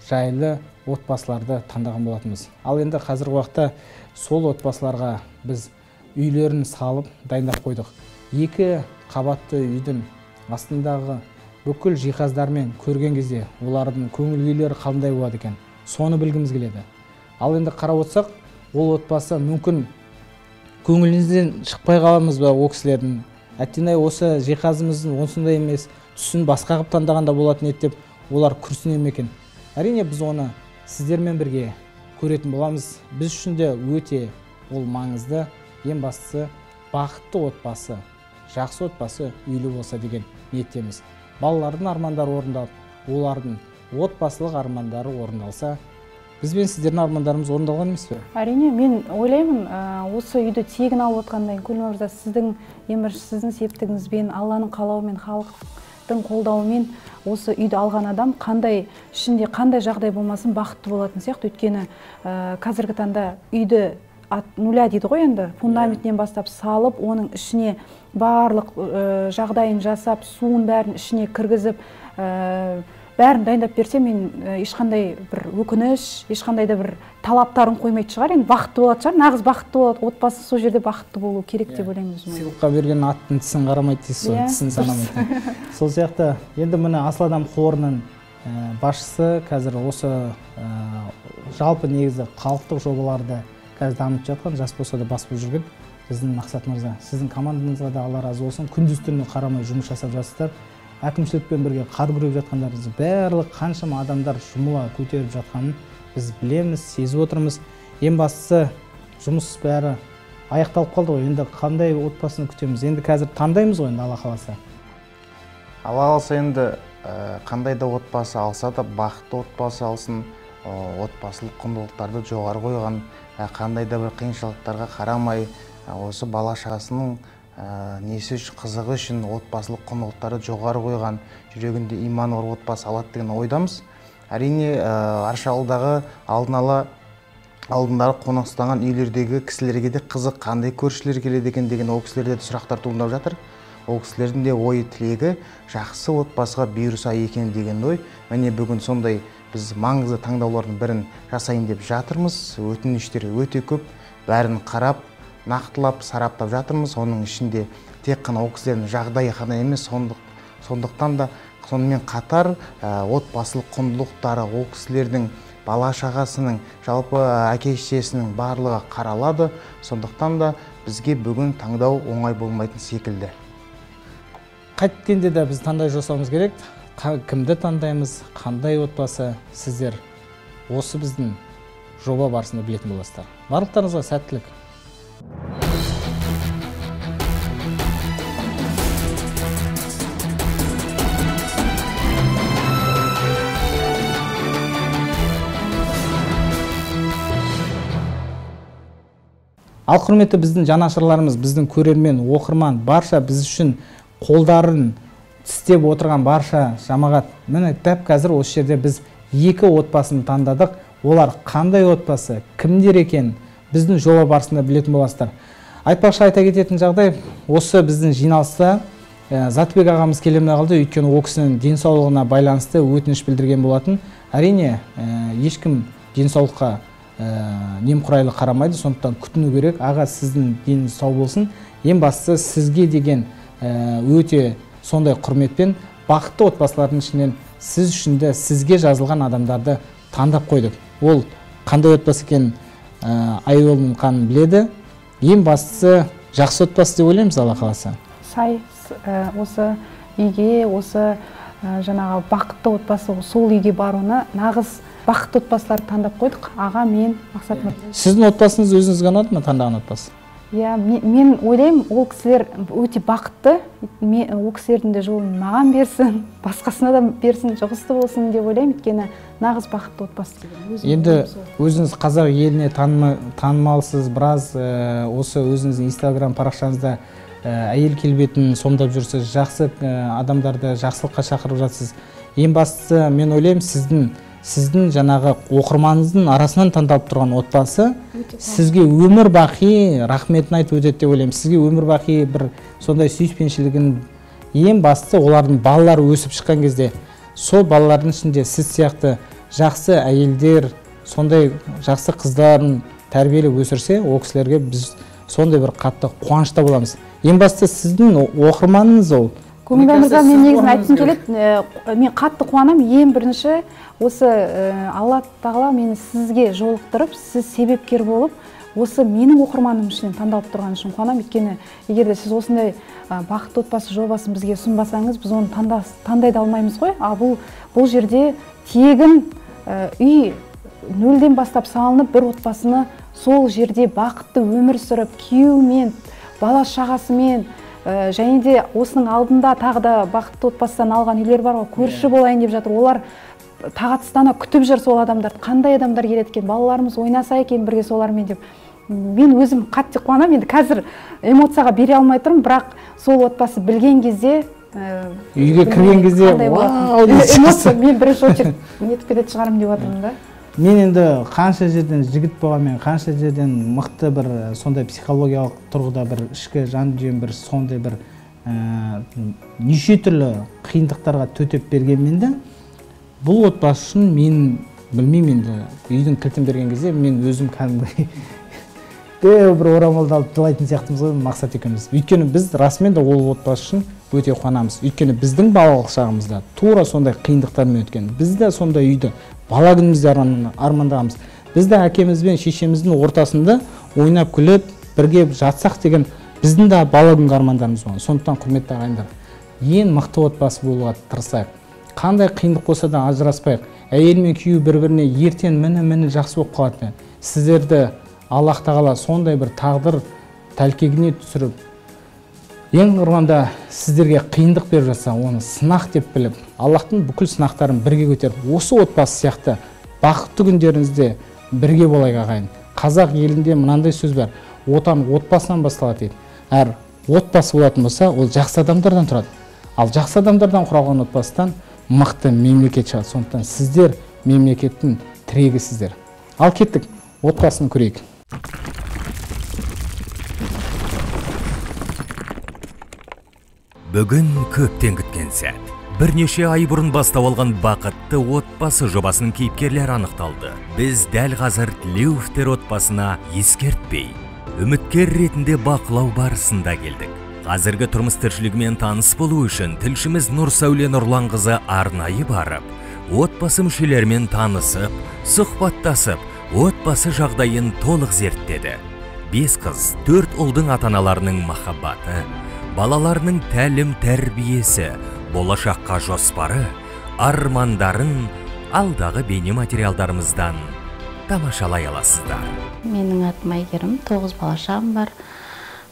S4: жайлы отбасыларды таңдаған болатынбыз. Ал енді қазіргі уақытта сол отбасыларға біз үйлерін салып дайындап қойдық. 2 қабатты үйдің астындағы бүкіл жиһаздармен көрген кезде олардың көңіл күйлері қандай болады екен, соны білгіміз келеді. Ал енді қарап отырсақ, ол отбасы мүмкін көңіліңізден шықпай қаламыз ба ол кісілердің, әттең-ай осы жиһазымыздың осындай емес, түсін басқа қылып таңдағанда болатын еді деп олар күрсіне ме екен. Әрине біз оны сіздермен бірге көретін боламыз. Біз үшін де өте ол маңызды. Ең бастысы бақытты отбасы, жақсы отбасы үйлі болса деген ниеттеміз. Балалардың армандары орындалып, олардың отбасылық армандары орындалса, біз бен сіздердің армандарымыз орындалған емес пе?
S3: Әрине, мен ойлаймын, осы үйді тегін алып отқандай, Күлім мырза, сіздің сіздің септігіңізбен, Алланың қалауымен, халықтың қолдауымен осы үйді алған адам қандай ішінде қандай жағдай болмасын бақытты болатын сияқты. Өйткені қазіргі таңда үйді нуля дейді ғой, енді фундаментінен бастап салып, оның ішіне барлық жағдайын жасап, суын бәрін ішіне кіргізіп, бәрін дайындап берсе, мен ешқандай бір өкініш, ешқандай да бір талаптарын қоймайды шығар. Енді бақытты болады шығар, нағыз бақытты болады, отбасы сол жерде бақытты болу керек деп ойлаймын.
S4: Сыйлыққа берген аттың тісін қарамайды дейсіз ғой, тісін санамайды. Сол сияқты, енді міне Асыл Адам қорының басшысы қазір осы жалпы негізі халықтық жобаларды қазір дамытып жатқан, жас болса да бас болып жүрген біздің Мақсат мырза. Сіздің командаңызға да Алла разы болсын. Күндіз-түні қарамай жұмыс жасап жатсыздар. Әкімшілікпен бірге қар күреп жатқандарыңыз, барлық қаншама адамдар жұмыла көтеріп жатқанын біз білеміз, сезіп отырмыз. Ең бастысы жұмыс бәрі аяқталып қалды ғой. Енді қандай отбасыны күтеміз? Енді қазір таңдаймыз ғой, енді Алла қаласа.
S9: Алла қаласа енді қандай да отбасы алса да бақытты отбасы алсын, отбасылық құндылықтарды жоғары қойған, қандай да бір қиыншылықтарға қарамай, осы бала шағасының несі үшін, қызығы үшін отбасылық құндылықтарды жоғары қойған, жүрегінде иманы бар отбасы алады деген ойдамыз. Әрине Аршалыдағы алдындары қонақстанған үйлердегі кісілерге де қызық, қандай көршілер келеді екен деген ол кісілерде де сұрақтар туындап жатыр. Ол кісілердің де ой тілегі жақсы отбасыға бұйырса екен деген ой. Міне бүгін сондай біз маңызды таңдаулардың бірін жасайын деп жатырмыз. Өтініштер өте көп, бәрін қарап, нақтылап, сараптап жатырмыз. Оның ішінде тек қана ол кісілердің жағдайы ғана емес, сондықтан да сонымен қатар отбасылық құндылықтары, ол кісілердің бала шағасының, жалпы әке-шешесінің барлығы қаралады. Сондықтан да бізге бүгін таңдау оңай болмайтын секілді.
S4: Қайткенде де біз таңдау жасауымыз керек. Кімді таңдаймыз, қандай отбасы, сіздер осы біздің жоба барысында білетін боласыздар. Барлықтарыңызға сәттілік. Ал құрметті біздің жанашырларымыз, біздің көрермен, оқырман, барша біз үшін қолдарын тістеп отырған барша жамағат. Міне дәп қазір осы жерде біз 2 отбасын таңдадық. Олар қандай отбасы, кімдер екен, біздің жоба барысында білетін боласыздар. Айтпақшы айта кететін жағдай, осы біздің жиналыста Затбек ағамыз келемей қалды, өйткені ол кісінің денсаулығына байланысты өтініш білдірген болатын. Әрине, ешкім денсаулыққа немқұрайлы қарамайды, сондықтан күтіну керек. Аға, сіздің деніңіз сау болсын. Ең бастысы сізге деген өте сондай құрметпен бақытты отбасылардың ішінен сіз үшін де сізге жазылған адамдарды таңдап қойдық. Ол қандай отбасы екен айолының қанын біледі. Ең бастысы жақсы отбасы деп ойлаймыз, Алла қаласа.
S3: Сай осы үйге, осы жаңағы бақытты отбасы, сол үйге баруына нағыз бақытты отбасыларды таңдап қойдық. Аға, мен, Мақсат мырза.
S4: Сіздің отбасыңыз өзіңізге ұнады ма, таңдаған отбасы?
S3: Иә, мен ойлаймын, ол кісілер өте бақытты. Ол кісілердің де жолын маған берсін, басқасына да берсін, жұғысты болсын деп ойлаймын. Өйткені нағыз бақытты отбасы.
S10: Енді өзіңіз қазақ еліне танымалсыз, біраз осы өзіңіздің Instagram парақшаңызда әйел келбетін сомдап жүрсіз, жақсы адамдарды жақсылыққа шақырып жатсыз. Ең бастысы мен ойлаймын, сіздің жаңағы оқырманыңыздың арасынан таңдалып тұрған отбасы сізге өмір бақи рахметін айтып өтеді деп ойлаймын. Сізге өмір бақи бір сондай сүйіспеншілігін, ең бастысы олардың балалары өсіп шыққан кезде сол балалардың ішінде сіз сияқты жақсы әйелдер, сондай жақсы қыздарын тәрбиелеп өсірсе, ол кісілерге біз сондай бір қатты қуанышта боламыз. Ең бастысы сіздің оқырманыңыз ол.
S3: Көңіл мырза, мен негізін айтқым келеді. Мен қатты қуанам. Ең бірінші осы Алла тағала мені сізге жолықтырып, сіз себепкер болып, осы менің оқырманым ішінен таңдалып тұрған үшін қуанам. Өйткені егер де сіз осындай бақытты отбасы жобасын бізге ұсынбасаңыз, біз оны таңдай да алмаймыз ғой. Ал бұл жерде тегін үй нөлден бастап салынып, бір отбасыны сол жерде бақытты өмір сүріп, күйеуімен, бала шағасымен, және де осының алдында тағы да бақытты отбасыдан алған үйлер бар ғой, көрші болайын деп жатыр. Олар тағатсыздана күтіп жүр сол адамдарды. Қандай адамдар келеді екен, балаларымыз ойнаса екен бірге солармен деп. Мен өзім қатты қуанамын. Енді қазір эмоцияға бере алмай тұрмын, бірақ сол отбасы білген кезде,
S10: үйге кірген кезде,
S3: эмоция мен бірінші очередь нетіп кететін шығармын деп отырмын да.
S10: Мен енді қанша жерден жігіт болғанмен, қанша жерден мықты бір сондай психологиялық тұрғыда бір ішкі жан дүнием бір сондай бір неше түрлі қиындықтарға төтеп бергенмен де бұл отбасы үшін мен білмеймін, енді үйдің кілтін берген кезде мен өзім кәдімгідей бір орамалды алып жылайтын сияқтымыз ғой, Мақсат екеуміз. Өйткені біз расымен де ол отбасы үшін өте қуанамыз. Өйткені біздің балалық шағымызда тура сондай қиындықтармен өткен. Біз де сондай үйді бала күнімізде армандағанбыз. Біз де әкеміз бен шешеміздің ортасында ойнап күліп бірге жатсақ деген біздің де бала күнгі армандарымыз болған. Сондықтан құрметті ағайындар, ең мықты отбасы болуға тырысайық. Қандай қиындық болса да ажыраспайық. Әйел мен күйеу бір-біріне ертең міне жақсы болып қалады. Сіздерді Аллах тағала сондай бір тағдыр тәлкегіне түсіріп, ең құрғанда сіздерге қиындық беріп жатса, оны сынақ деп біліп, Аллахтың бүкіл сынақтарын бірге көтеріп, осы отбасы сияқты бақытты күндеріңізде бірге болайық ағайын. Қазақ елінде мынандай сөз бар: отан отбасынан басталады дейді. Әр отбасы болатын болса, ол жақсы адамдардан тұрады. Ал жақсы адамдардан құралған отбасыдан мықты мемлекет шығады. Сондықтан сіздер мемлекеттің тірегісіздер. Ал кеттік, отбасын көрейік.
S1: Бүгін көптен күткен сәт. Бірнеше ай бұрын бастап алған бақытты отбасы жобасының кейіпкерлері анықталды. Біз дәл қазір Тілеуовтер отбасына ескертпей, үміткер ретінде бақылау барысында келдік. Қазіргі тұрмыс тіршілігімен таныс болу үшін тілшіміз Нұрсәуле Нұрланқызы арнайы барып, отбасы мүшелерімен танысып, сұхбаттасып, отбасы жағдайын толық зерттеді. 5 қыз, 4 ұлдың ата-аналарының махаббаты, балаларының тәлім тәрбиесі, болашаққа жоспары, армандарын алдағы бейне материалдарымыздан тамашалай аласыздар.
S5: Менің атым Айгерім, 9 бала-шағам бар.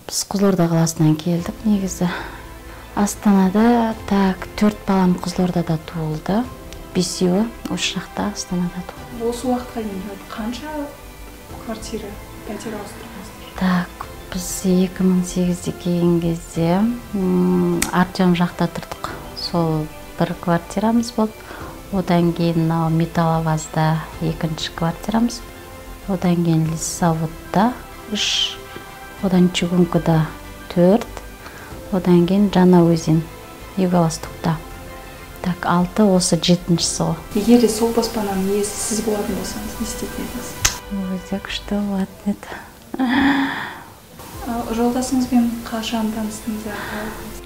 S5: Біз Қызылорда қаласынан келдік. Негізі Астанада 4 балам Қызылордада туылды. 5-еуі осы жақта Астанада туылды.
S11: Осы уақытқа дейін қанша квартира, пәтер ауыстырдыңыздар?
S5: Біз 2008-де келген кезде Артем жақта тұрдық. Сол бір квартирамыз болды. Одан кейін Металловазда 2-ші квартирамыз. Одан кейін Лиссаводда 3, одан Чугункада 4, одан кейін Жаңаөзен, Юго-Востокта. 6, осы 7-шісі ғой.
S11: Егер де сол баспананың иесі сіз болатын болсаңыз, не істейтін едіңіз?
S5: Өте күшті болатын еді.
S11: Жолдасыңызбен қашан таныстыңыздар?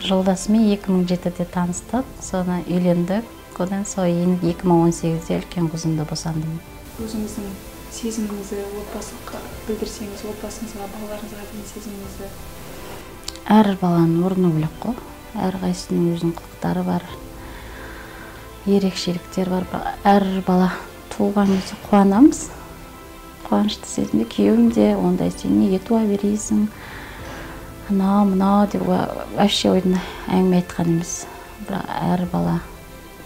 S5: Жолдасымен 2007-де таныстық, соны үйлендік. Одан кейін 2018-де үлкен қызымды босандым.
S11: Өзіңіздің сезіміңізді отбасыға білдірсеңіз, отбасыңызға, балаларыңызға деген сезіміңізді?
S5: Әр баланың орны бөлек қой. Әр қайсының өзінің қылықтары бар, ерекшеліктер бар. Әр бала туылған кезде қуанамыз. Қуанышты сезімде, күйеуім де ондай, сен неге туа бересің, анау мынау деп вообще ойдан әңгіме айтқан емес. Бірақ әр бала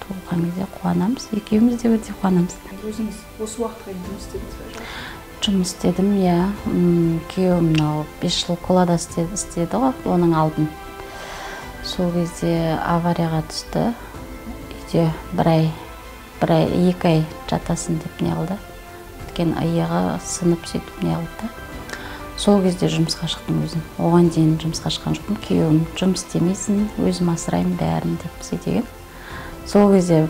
S5: туылған кезде қуанамыз, екеуміз де өте қуанамыз.
S11: Өзіңіз осы уақытқа дейін жұмыс істедіңіз бе?
S5: Жұмыс істедім, иә. Күйеуім мынау 5 жыл колада істеді ғой, оның алдын. Сол кезде аварияға түсті. Үйде бір ай, 2 ай жатасын деп не қылды. Өткен аяғы сынып сөйтіп не қылды. Сол кезде жұмысқа шықтым өзім. Оған дейін жұмысқа шыққан жоқпын. Күйеуім жұмыс істемейсің, өзім асыраймын бәрін деп сөйтеген. Сол кезде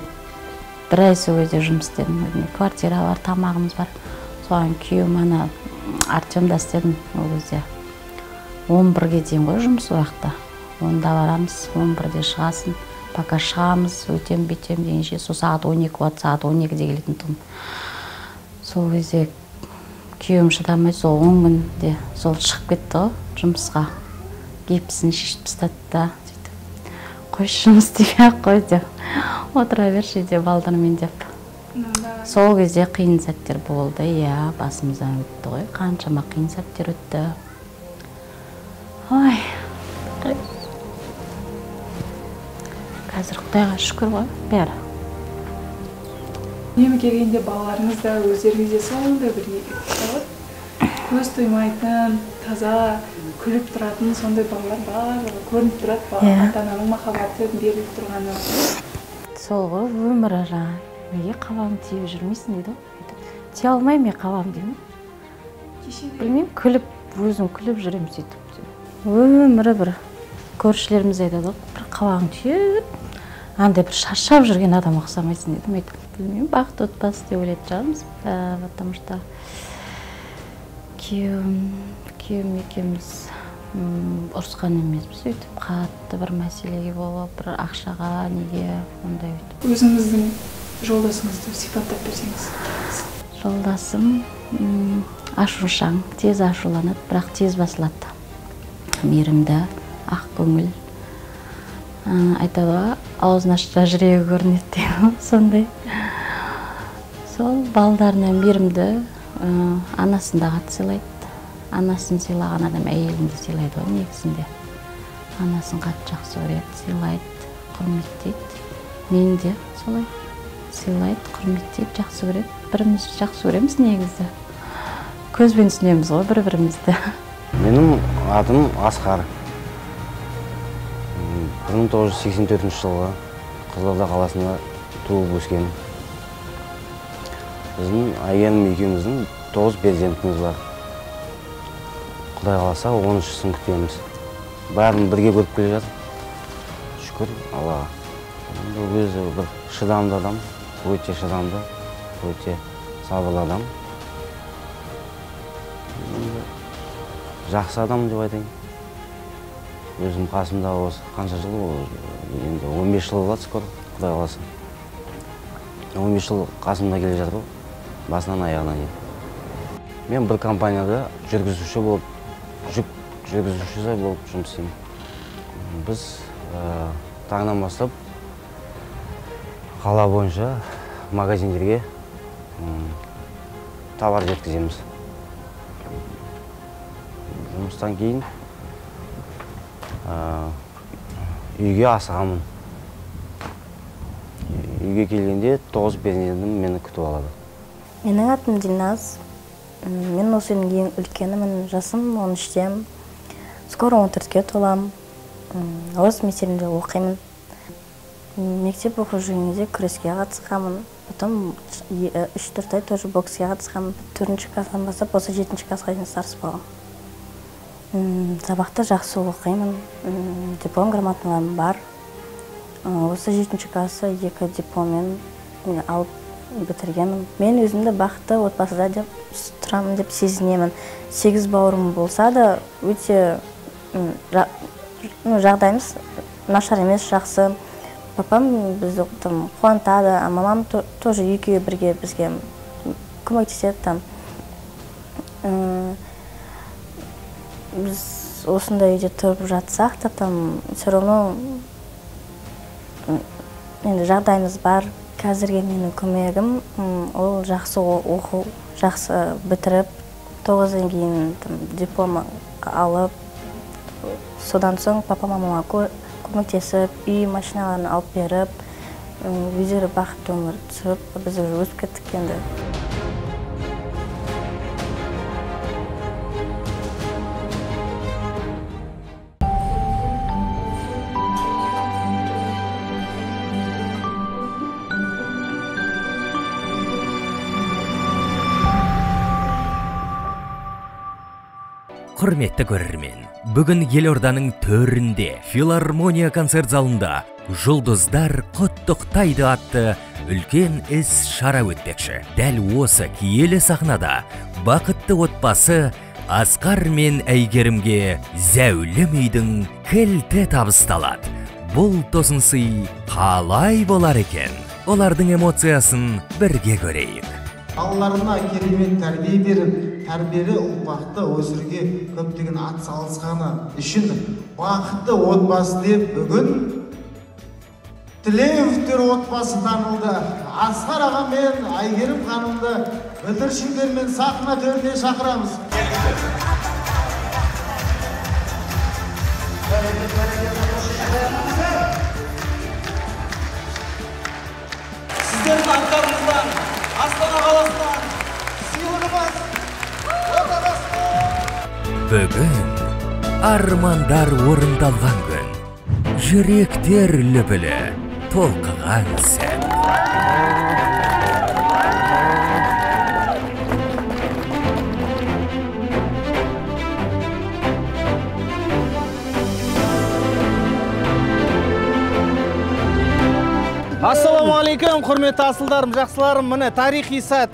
S5: бір ай сол кезде жұмыс істедім. Квартира бар, тамағымыз бар. Соған күйеуім ана Артемда істедім ол кезде. 11-ге дейін ғой жұмыс уақытта. Онда барамыз, 11-де шығасың. Пока шығамыз, өтем бетем дегенше, сол сағат 12 болады, сағат 12-де келетін тұғым. Сол кезде күйеуім шыдамай, сол 10 күнде сол шығып кетті ғой жұмысқа. Гипсін шешіп тастады да, қойшы жұмыс істемей-ақ қой деп, отыра берші деп балдармен деп. Сол кезде қиын сәттер болды, иә, басымыздан өтті ғой, қаншама қиын сәттер өтті. Ой, қазір Құдайға шүкір ғой, бәрі.
S11: Үнемі келгенде балаларыңыз да өздеріңізде сондай бір көз тоймайтын, таза, күліп тұратын сондай балалар барлығы көрініп тұрады. Ата-ананың махаббаты беріліп тұрғаны.
S5: Сол ғой өмірі жаңа. Неге қабағың тиіп жүрмейсің дейді ғой. Тие алмаймын мен қабағым деймін. Білмеймін, өзім күліп жүремін сөйтіп. Өмірі бір көршілеріміз айтады ғой, бір қабағың тиіп, андай бір шаршап жүрген адам ұқсамайсың дейді. Білмеймін, бақытты отбасы деп ойлайтын шығармыз. Потому что күйеуім екеуміз ұрысқан емеспіз, сөйтіп қатты бір мәселеге болып, бір ақшаға неге ондай өйтіп.
S11: Өзіңіздің жолдасыңызды сипаттап берсеңіз.
S5: Жолдасым ашушаң, тез ашуланады, бірақ тез басылады. Мейірімді, ақ көңіл. Айтады ғой, аузын ашса жүрегі көрінеді дейді, сондай. Сол балдарына мейірімді, анасын да қатты сыйлайды. Анасын сыйлаған адам әйелін де сыйлайды ғой негізінде. Анасын қатты жақсы көреді, сыйлайды, құрметтейді. Мен де солай. Сыйлайды, құрметтейді, жақсы көреді. Бірімізді жақсы көреміз негізі. Көзбен түсінеміз ғой бір-бірімізді.
S12: Менің атым Асқар. 1984 жылғы Қызылорда қаласында туып өскен. Біздің әйелім екеуміздің 9 перзентіміз бар. Құдай қаласа 13-сін күтеміз. Бәрін бірге көріп келе жатыр. Шүкір Аллаға. Өзі бір шыдамды адам, өте шыдамды, өте сабырлы адам. Жақсы адам деп айтайын. Өзім қасымда осы қанша жыл, енді 15 жыл болады скоро, Құдай қаласа. 15 жыл қасымда келе жатыр, басынан аяғына дейін. Мен бір компанияда жүргізуші болып, жүк жүргізушісі болып жұмыс істеймін. Біз таңнан бастап қала бойынша магазиндерге товар жеткіземіз. Жұмыстан кейін үйге асығамын. Үйге келгенде 9 перзентім мені күтіп алады.
S13: Менің атым Дильназ. Мен осы ең үлкенімін, жасым 13-тем. Скоро 14-ке толам. Орыс мектебінде оқимын. Мектеп оқу жүргенде күреске қатысқанмын. Потом 3-4 ай тоже бокске қатысқанмын. 4-ші класстан бастап осы 7-ші классқа дейін старспағым. Сабақта жақсы оқимын. Диплом грамоталарым бар. Осы 7-ші классы 2 дипломмен алып бітіргенмін. Мен өзімді бақытты отбасыда деп тұрамын деп сезінемін. 8 бауырым болса да өте жағдайымыз нашар емес, жақсы. Папам бізді қуантады, а мамам тоже екеуі бірге бізге көмектеседі. Біз осындай үйде тұрып жатсақ та, все равно жағдайымыз бар. Қазірге менің көмегім, ол жақсы оқу, жақсы бітіріп, 9-ден кейін диплом алып, содан соң папа мамама көмектесіп, үй машиналарын алып беріп, өздері бақытты өмір сүріп, біз уже өсіп кеттік енді.
S1: Құрметті көрермен, бүгін Елорданың төрінде филармония концерт залында «Жұлдыздар құттықтайды» атты үлкен іс шара өтпекші. Дәл осы киелі сахнада бақытты отбасы Асқар мен Әйгерімге зәулім үйдің кілті табысталады. Бұл тосын сый қалай болар екен? Олардың эмоциясын бірге көрейік.
S14: Балаларына керемет тәрбие беріп, тәрбиелі ұрпақты өсіруге көптеген ат салысқаны үшін бақытты отбасы деп бүгін Тілеуовтер отбасы танылды. Асқар аға мен Әйгерім ханымды бүлдіршіндермен сахна төріне шақырамыз.
S4: Сіздердің аттарыңыздан Астана қаласынан сыйлығымыз
S1: Бүгін армандар орындалған күн, жүректер лүпілі толқыған сәт.
S4: Ассалаумағалейкум, құрметті асылдарым, жақсыларым, міне тарихи сәт.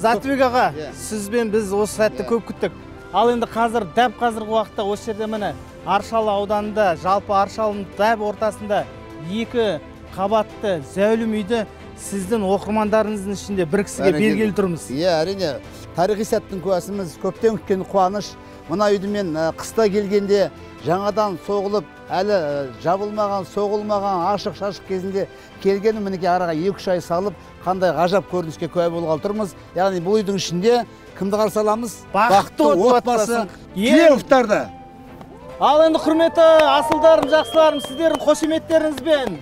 S4: Затыбек аға, сізбен біз осы сәтті көп күттік. Ал енді қазір, дәп қазіргі уақытта осы жерде міне Аршалы ауданында, жалпы Аршалының дәп ортасында екі қабатты зәулім үйді сіздің оқырмандарыңыздың ішінде бір кісіге белгілі тұрмыз.
S2: Әрине, тарихи сәттің куәсіміз, көптен күткен қуаныш. Мына үйді мен қыста келгенде жаңадан соғылып, әлі жабылмаған, соғылмаған, ашық-шашық кезінде келгені мінеке араға 2-3 ай салып, қандай ғажап көрініске куә болғалы тұрмыз. Яғни бұл үйдің ішінде кімді қарсы аламыз?
S4: Бақытты отбасы
S2: Тілеуовтарды.
S4: Ал енді құрметті асылдарым, жақсыларым, сіздердің қошеметтеріңізбен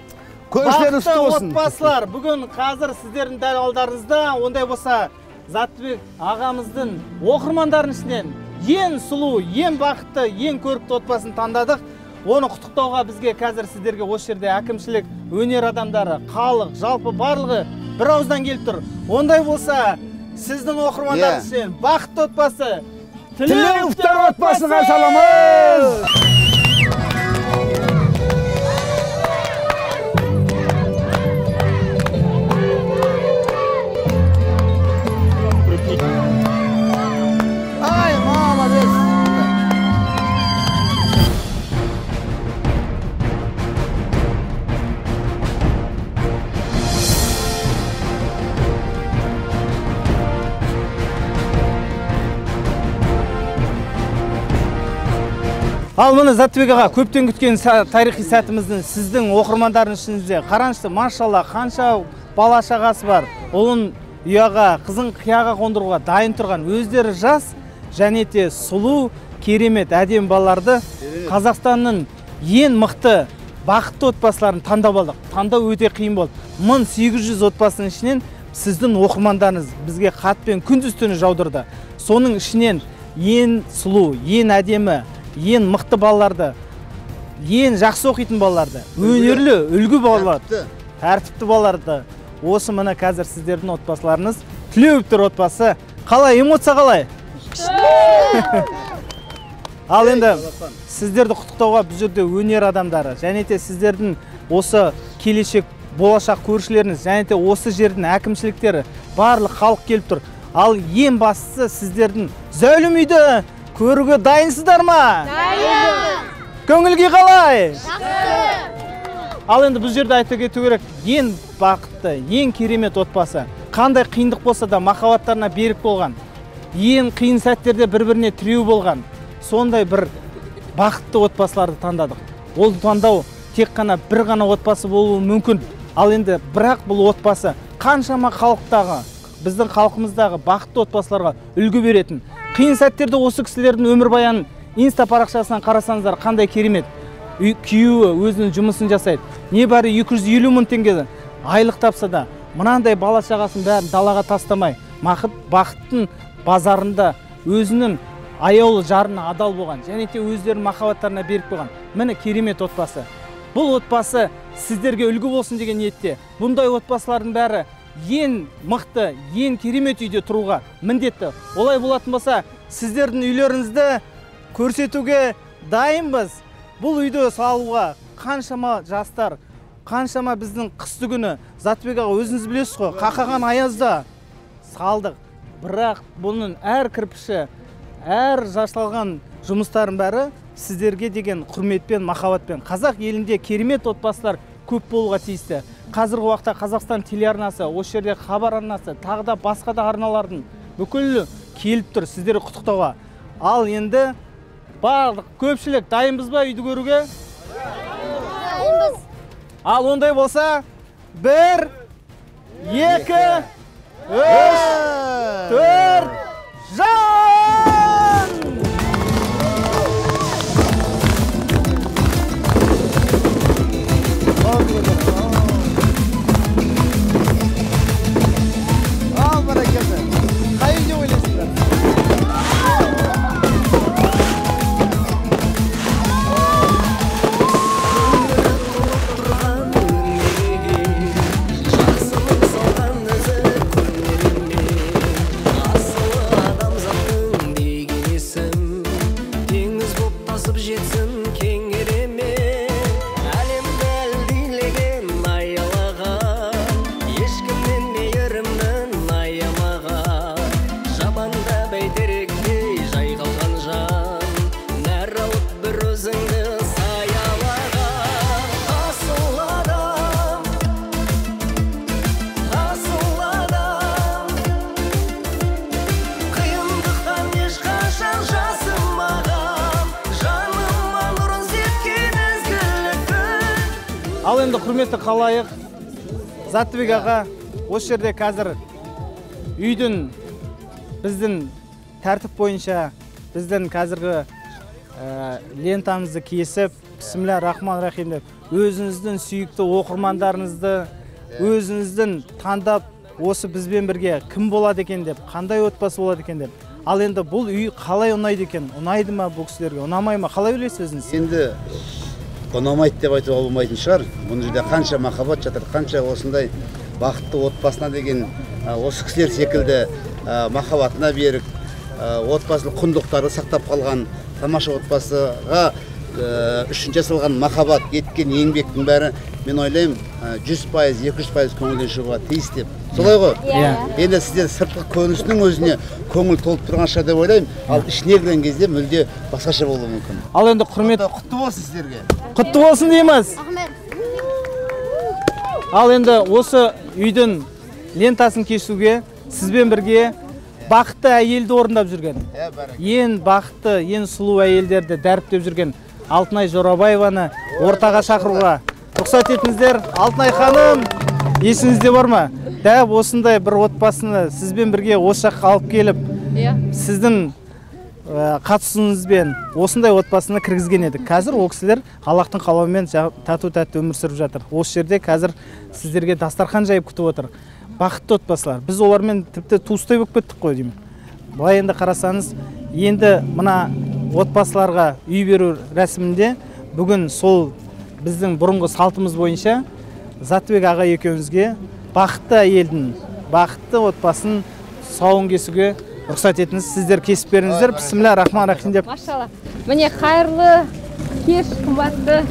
S4: бақытты отбасылар. Бүгін қазір сіздердің дәл алдарыңызда, ондай болса Затыбек ағамыздың оқырмандарының ішінен ең сұлу, ең бақытты, ең көрікті отбасын таңдадық. Оны құттықтауға бізге қазір сіздерге осы жерде әкімшілік, өнер адамдары, халық, жалпы барлығы бір ауыздан келіп тұр. Ондай болса, сіздің оқырмандарыңыз үшін бақытты отбасы
S2: Тілеуовтер отбасыға саламыз!
S4: Ал міне Затыбек аға, көптен күткен тарихи сәтіміздің сіздің оқырмандарының ішінде қараңызшы, машалла, қанша бала шағасы бар. Ұлын ұяға, қызын қияға қондыруға дайын тұрған өздері жас және де сұлу, керемет, әдемі балаларды Қазақстанның ең мықты бақытты отбасыларын таңдап алдық. Таңдау өте қиын болды. 1800 отбасының ішінен сіздің оқырмандарыңыз бізге хатпен күндіз-түні жаудырды. Соның ішінен ең сұлу, ең әдемі, ең мықты балаларды, ең жақсы оқитын балаларды, өнерлі, үлгі балаларды, тәртіпті балаларды, осы мына қазір сіздердің отбасыларыңыз, Тілеуовтер отбасы. Қалай, эмоция қалай? Ал енді сіздерді құттықтауға бұл жерде өнер адамдары, және де сіздердің осы келешек болашақ көршілеріңіз, және де осы жердің әкімшіліктері, барлық халық келіп тұр. Ал ең бастысы сіздердің зәулім үйді көруге дайынсыздар ма? Дайын! Көңілге қалай? Жақсы! Ал енді бұл жерде айта кету керек, ең бақытты, ең керемет отбасы. Қандай қиындық болса да махаббаттарына берік болған. Ең қиын сәттерде бір-біріне тіреу болған. Сондай бір бақытты отбасыларды таңдадық. Ол таңдау тек қана бір ғана отбасы болуы мүмкін. Ал енді бірақ бұл отбасы қаншама халықтағы, біздің халқымыздағы бақытты отбасыларға үлгі беретін. Қиын сәттерде осы кісілердің өмірбаянын инста парақшасынан қарасаңыздар қандай керемет. Күйеуі өзінің жұмысын жасайды. Небәрі 250 мың теңге айлық тапса да, мынандай бала шағасын бәрін далаға тастамай, бақыттың базарында өзінің аяулы жарына адал болған, және де өздерінің махаббаттарына беріп қойған. Міне керемет отбасы. Бұл отбасы сіздерге үлгі болсын деген ниетте. Бұндай отбасылардың бәрі ең мықты, ең керемет үйде тұруға міндетті. Олай болатын болса, сіздердің үйлеріңізді көрсетуге дайынбыз. Бұл үйді салуға қаншама жастар, қаншама біздің қысты күні Затбек аға өзіңіз білесіз ғой, қақаған аязда салдық. Бірақ бұның әр кірпіші, әр жасалған жұмыстардың бәрі сіздерге деген құрметпен, махаббатпен. Қазақ елінде керемет отбасылар көп болуға тиісті. Қазіргі уақытта Қазақстан телеарнасы, осы жерде хабар арнасы, тағы да басқа да арналардың бүкіл келіп тұр сіздерді құттықтауға. Ал енді барлық көпшілік дайынбыз ба үйді көруге? Дайынбыз. Ал ондай болса, 1, 2, 3, 4, жан! Ал баракелді. Қай үйде ойлайсыңдар? Ал енді құрметті қалайық, Затбек аға, осы жерде қазір үйдің біздің тәртіп бойынша біздің қазіргі лентамызды кесіп, бисмилля рахман рахим деп, өзіңіздің сүйікті оқырмандарыңызды, өзіңіздің таңдап, осы бізбен бірге кім болады екен деп, қандай отбасы болады екен деп. Ал енді бұл үй қалай ұнайды екен? Ұнайды ма бұл кісілерге? Ұнамай ма? Қалай ойлайсыз өзіңіз?
S2: Енді ұнамайды деп айтуға болмайтын шығар. Бұл жерде қанша махаббат жатыр, қанша осындай бақытты отбасына деген осы кісілер секілді махаббатына берік, отбасылық құндылықтарды сақтап қалған тамаша отбасыға үшін жасалған махаббат, еткен еңбектің бәрі, мен ойлаймын, 100%, 200% көңілден шығуға тиіс деп. Солай ғой? Енді сіздер сыртқы көрінісінің өзіне көңіл толып тұрған шығар деп ойлаймын, ал ішіне кірген кезде мүлде басқаша болуы мүмкін.
S4: Ал енді құрмет,
S2: құтты болсын сіздерге.
S4: Құтты болсын дейміз. Ал енді осы үйдің лентасын кесуге сізбен бірге бақытты әйелді орындап жүрген, ең бақытты, ең сұлу әйелдерді дәріптеп жүрген Алтынай Жорабаеваны ортаға шақыруға рұқсат етіңіздер. Алтынай ханым, есіңізде бар ма? Дәп осындай бір отбасыны сізбен бірге осы жаққа алып келіп, сіздің қатысуыңызбен осындай отбасыны кіргізген едік. Қазір ол кісілер Аллахтың қалауымен тату-тәтті өмір сүріп жатыр. Осы жерде қазір сіздерге дастархан жайып күтіп отыр. Бақытты отбасылар. Біз олармен тіпті туыстай болып кеттік қой деймін. Былай енді қарасаңыз, енді мына отбасыларға үй беру рәсімінде бүгін сол біздің бұрынғы салтымыз бойынша Затбек аға екеумізге бақытты әйелдің, бақытты отбасын сауын кесуге рұқсат етіңіз. Сіздер кесіп беріңіздер. Бисмилля рахман рахим деп.
S15: Машалла. Міне қайырлы кеш, қымбатты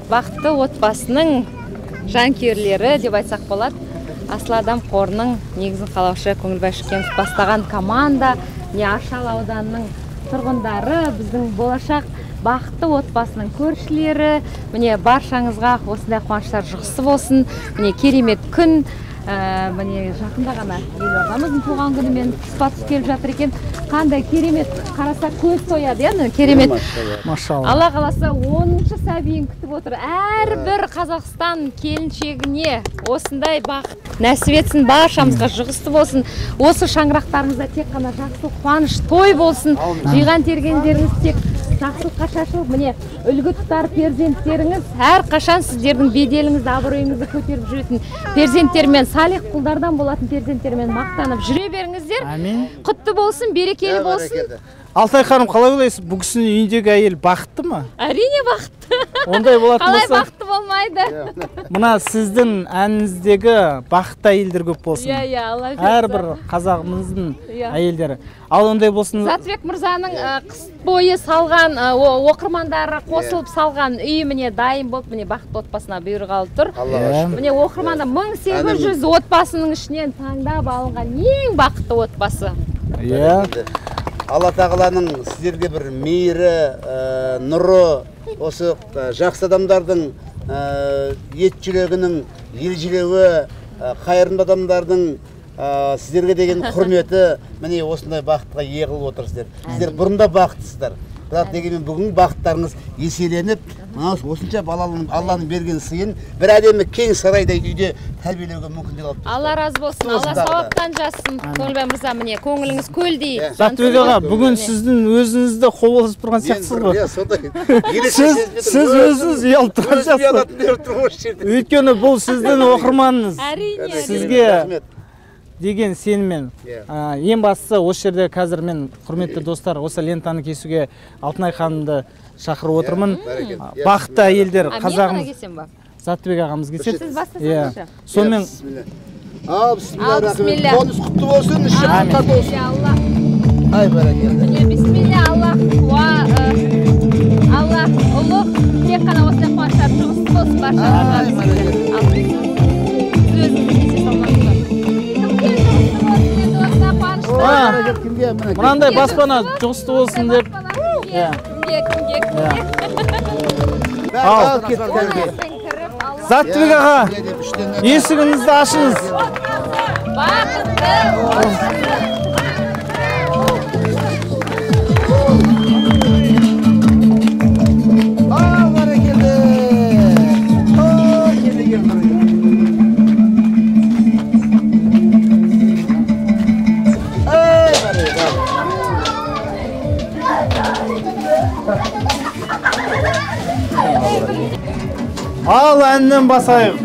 S15: бақытты отбасының жанкүйерлері деп айтсақ болады. Асыл адам қорының негізін қалаушы Көңілбай Шүкенов бастаған команда, Аршалы ауданының тұрғындары, біздің болашақ бақытты отбасының көршілері, міне баршаңызға осындай қуаныштар жұғысы болсын. Міне керемет күн, міне жақында ғана елордамыздың туған күнімен тұспа-тұс келіп жатыр екен. Қандай керемет, қараса көз тояды, керемет. Алла қаласа 10-шы сәбиін күтіп отыр. Әрбір Қазақстан келіншегіне осындай бақыт нәсіп етсін, баршамызға жұғысты болсын. Осы шаңырақтарыңызда тек қана жақсы қуаныш, той болсын. Жиған тергендеріңіз тек жақсылыққа шашылып, міне үлгі тұтар перзенттеріңіз әрқашан сіздердің беделіңізді, абыройыңызды көтеріп жүретін перзенттермен, салих құлдардан болатын перзенттермен мақтанып жүре беріңіздер.
S10: Әмин.
S15: Құтты болсын, берекелі болсын.
S10: Алтай ханым, қалай ойлайсыз? Бұл кісінің үйіндегі әйел бақытты ма?
S15: Әрине бақытты.
S10: Ондай болатын болса.
S15: Қалай бақытты болмайды?
S10: Мына сіздің әніңіздегі бақытты әйелдер көп болсын.
S15: Иә, Алла жазса.
S10: Әрбір қазағымыздың әйелдері. Ал ондай болсын.
S15: Затбек мырзаның қыс бойы салған, оқырмандары қосылып салған үй міне дайын болып, міне бақытты отбасына бұйырғалы тұр. Міне оқырманда 1800 отбасының ішінен таңдап алынған ең бақытты отбасы.
S10: Иә.
S2: Алла тағаланың сіздерге бір мейірі, нұры, осы жақсы адамдардың ет жүрегінің елжіреуі, қайырымды адамдардың сіздерге деген құрметі, міне осындай бақытқа ие қылып отырсыздар. Сіздер бұрында бақыттысыздар. Бірақ дегенмен бүгін бақыттарыңыз еселеніп, осынша Алланың берген сыйын бір әдемі кең сарайдай үйде тәрбиелеуге мүмкіндік алып тұрсыздар.
S15: Алла разы болсын, Алла сауаптан жазсын. Көңілбай мырза, міне көңіліңіз көлдей.
S10: Затбек аға, бүгін сіздің өзіңізді қобалжып тұрған сияқтысыз ғой. Сіз өзіңіз ұялып тұрған сияқтысыз. Өйткені бұл сіздің оқырманыңыз.
S15: Әрине.
S10: Сізге деген сеніммен. Ең бастысы осы жерде қазір мен құрметті достар, осы лентаны кесуге Алтынай ханымды шақырып отырмын. Бақытты әйелдер қазағымыз. Затбек ағамыз келсе.
S15: Сіз бастасаңызшы.
S10: Сонымен
S2: бисмилля. Қоныс құтты болсын, іші қымқат болсын. Ай, бәрекелді.
S15: Бисмилля, Аллах ұлық, тек қана осындай қуаныштар жұмыс болсын баршаңызға.
S10: Мынандай баспана жұмысты болсын деп. Затбек аға, есігіңізді ашыңыз. Ал әннен басайық.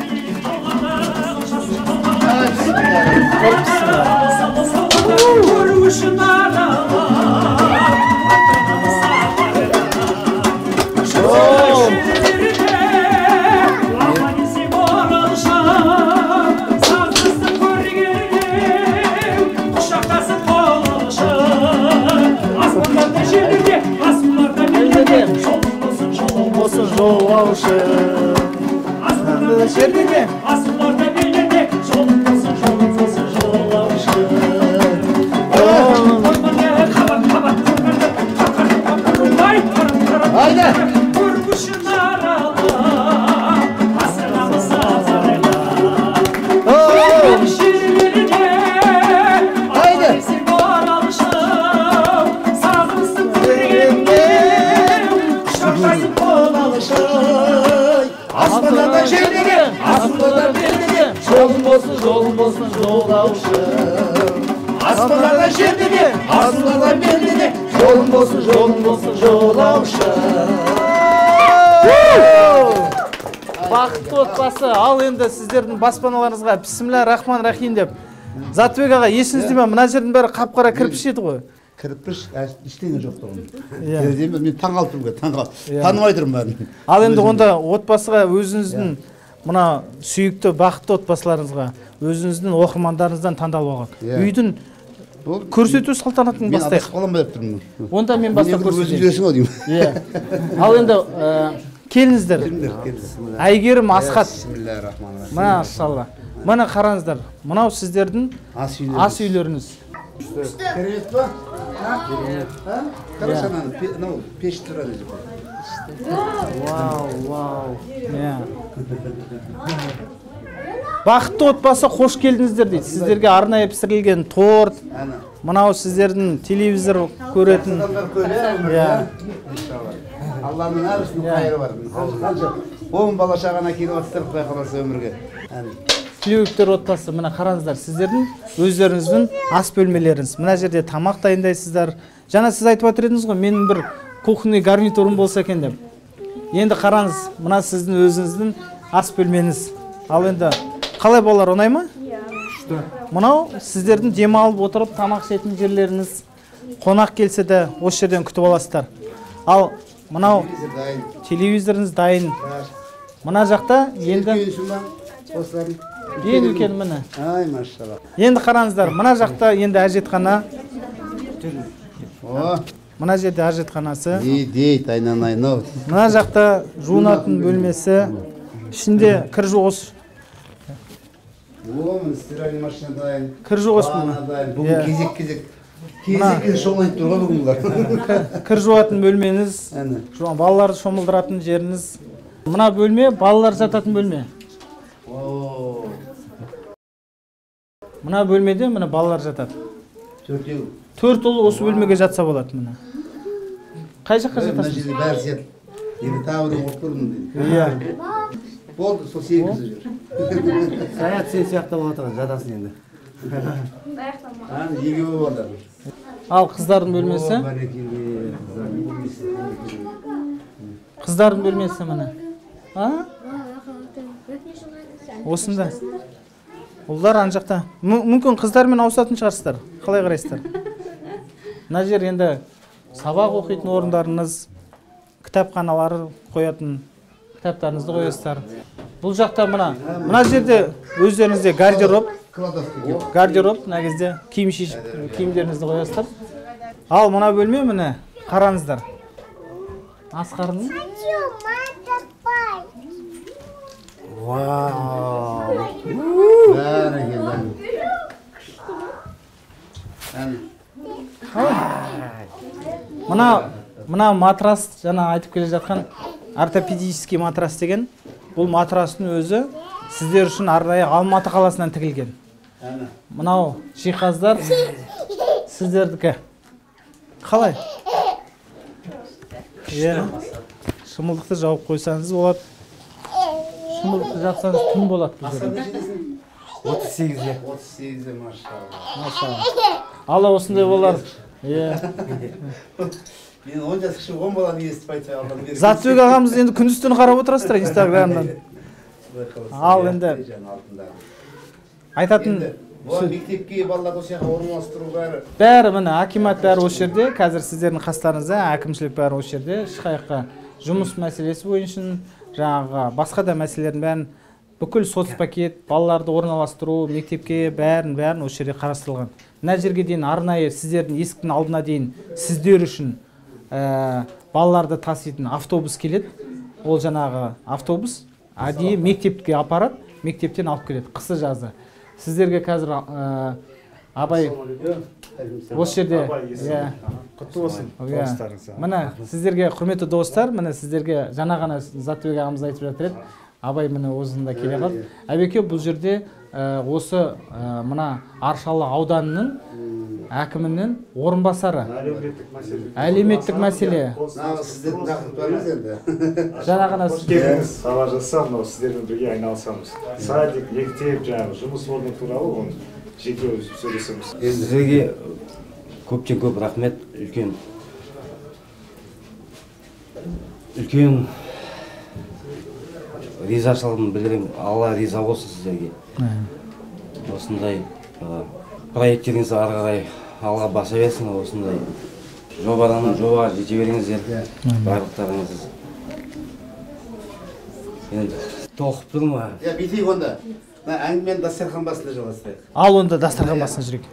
S10: Бақытты отбасы, ал енді сіздердің баспаналарыңызға бисмилля рахман рахим деп. Затбек аға, есіңізде ме, мына жердің бәрі қап-қара кірпіш еді ғой.
S2: Кірпіш, ештеңе жоқ тұғын. Мен таң қалып тұрмын, танымай тұрмын бәрін.
S10: Ал енді онда отбасыға өзіңіздің мына сүйікті бақытты отбасыларыңызға өзіңіздің оқырмандарыңыздан таңдалып алған үйдің көрсету салтанатын бастайық.
S2: Мен адасып қаламын деп тұрмын.
S10: Онда мен бастап
S2: көрсетейін.
S10: Ал енді келіңіздер. Әйгерім, Асхат. Машалла. Мына қараңыздар. Мынау сіздердің ас үйлеріңіз.
S2: Керемет па? Қарашы ананы, пеш тұрады.
S10: Вау. Бақытты отбасы, қош келдіңіздер дейді. Сіздерге арнайы пісірілген торт. Мынау сіздердің телевизор көретін.
S2: Алланың әрісінің қайыры бар. 10 бала шағана келіп атыстыр, Құдай қаласа өмірге.
S10: Тілеуіктер отбасы, мына қараңыздар, сіздердің өздеріңіздің ас бөлмелеріңіз. Мына жерде тамақ дайындайсыздар. Жаңа сіз айтып отыр едіңіз ғой, менің бір
S4: кухонный гарнитурым болса екен деп. Енді қараңыз, мына сіздің өзіңіздің ас бөлмеңіз. Ал енді қалай болар, оңай ма? Мынау сіздердің демалып отырып тамақ ішетін жерлеріңіз. Қонақ келсе де осы жерден күтіп аласыздар. Ал мынау телевизорыңыз дайын. Мына жақта енді ең үлкен міне.
S2: Ай, машалла.
S4: Енді қараңыздар, мына жақта енді әжетхана. Мына жерде әжетханасы.
S2: Дейт, айнан.
S4: Мына жақта жуынатын бөлмесі. Ішінде кір жуғыш.
S2: Стиральный машина дайын.
S4: Кір жуғыш
S2: мұны. Бүгін кезек-кезек. Кезек-кезек шомылайын тұрға бүгінлар.
S4: Кір жуатын бөлмеңіз. Балаларды шомылдыратын жеріңіз. Мына бөлме балалар жататын бөлме. Мына бөлмеде мына балалар жатады. 4 ұл осы бөлмеге жатса болады мына. Қай жаққа жатасыз?
S2: Бәрі сет. Енді тағырын оқып тұрмын дейді. Болды, сол 8 жүр.
S12: Саят сен сияқты болып отырған, жатасың енді.
S2: Егеуі болар.
S4: Ал қыздардың бөлмесі? Қыздардың бөлмесі міне. Осында. Ұлдар ана жақта. Мүмкін қыздармен ауысатын шығарсыздар. Қалай қарайсыздар? Мына жер енді сабақ оқитын орындарыңыз, кітапханалар қоятын, кітаптарыңызды қоясыздар. Бұл жақта мына жерде өздеріңізде гардероб, мына кезде киімдеріңізді қоясыздар. Ал мына бөлме міне, қараңыздар. Асқардың.
S2: Вау!
S4: Мына матрас, жаңа айтып келе жатқан ортопедический матрас деген. Бұл матрастың өзі сіздер үшін арнайы Алматы қаласынан тігілген. Мынау жиһаздар сіздердікі. Қалай? Шымылдықты жауып қойсаңыз болады. Шымылдықты жапсаңыз түн болады біздерде.
S2: 38-де. 38-де, машалла.
S4: Алла осындай болар.
S2: Мен 10 жас кіші 10 баланы естіп айтпай алған.
S4: Затбек ағамыз енді күндіз-түні қарап отырасыздар Инстаграмнан. Ал енді айтатын
S2: мектепке балаларды осы жаққа орналастыру
S4: бәрі міне акимат бәрі осы жерде. Қазір сіздердің қастарыңызда әкімшілік бәрі осы жерде. Ешқайыққа жұмыс мәселесі бойынша жаңағы басқа да мәселелердің бәрін бүкіл соцпакет, балаларды орналастыру, мектепке бәрін осы жерде қарастырылған. Мына жерге дейін арнайы сіздердің есіктің алдына дейін сіздер үшін балаларды таситын автобус келеді. Ол жаңағы автобус әдейі мектепке апарады, мектептен алып келеді қысы жазы. Сіздерге қазір абай осы жерде
S16: құтты болсын достарыңыз.
S4: Міне сіздерге құрметті достар, міне сіздерге жаңа ғана Затбек ағамыз айтып жатыр еді. Абай міне осында келе қалды. Әбеке бұл жерде осы мына Аршалы ауданының әкімінің орынбасары. Әлеуметтік мәселе.
S2: Сіздердің тақырыптарыңыз енді.
S4: Жаңа ғана
S16: сала жазса, мынау сіздермен бірге айналысамыз. Садик, мектеп, жаңағы жұмыс орны туралы оны жеке сөйлесеміз.
S12: Сіздерге көптен көп рахмет, үлкен ризашылығымды білдіремін. Алла риза болсын сіздерге. Осындай проекттеріңізді ары қарай алға баса берсін, осындай жобаға жете беріңіздер, барлықтарыңыз. Енді тоқып тұрмын ба?
S2: Бүйтейік онда. Әңгімені дастархан басында жалғастырайық.
S4: Ал онда дастархан басына жүрейік.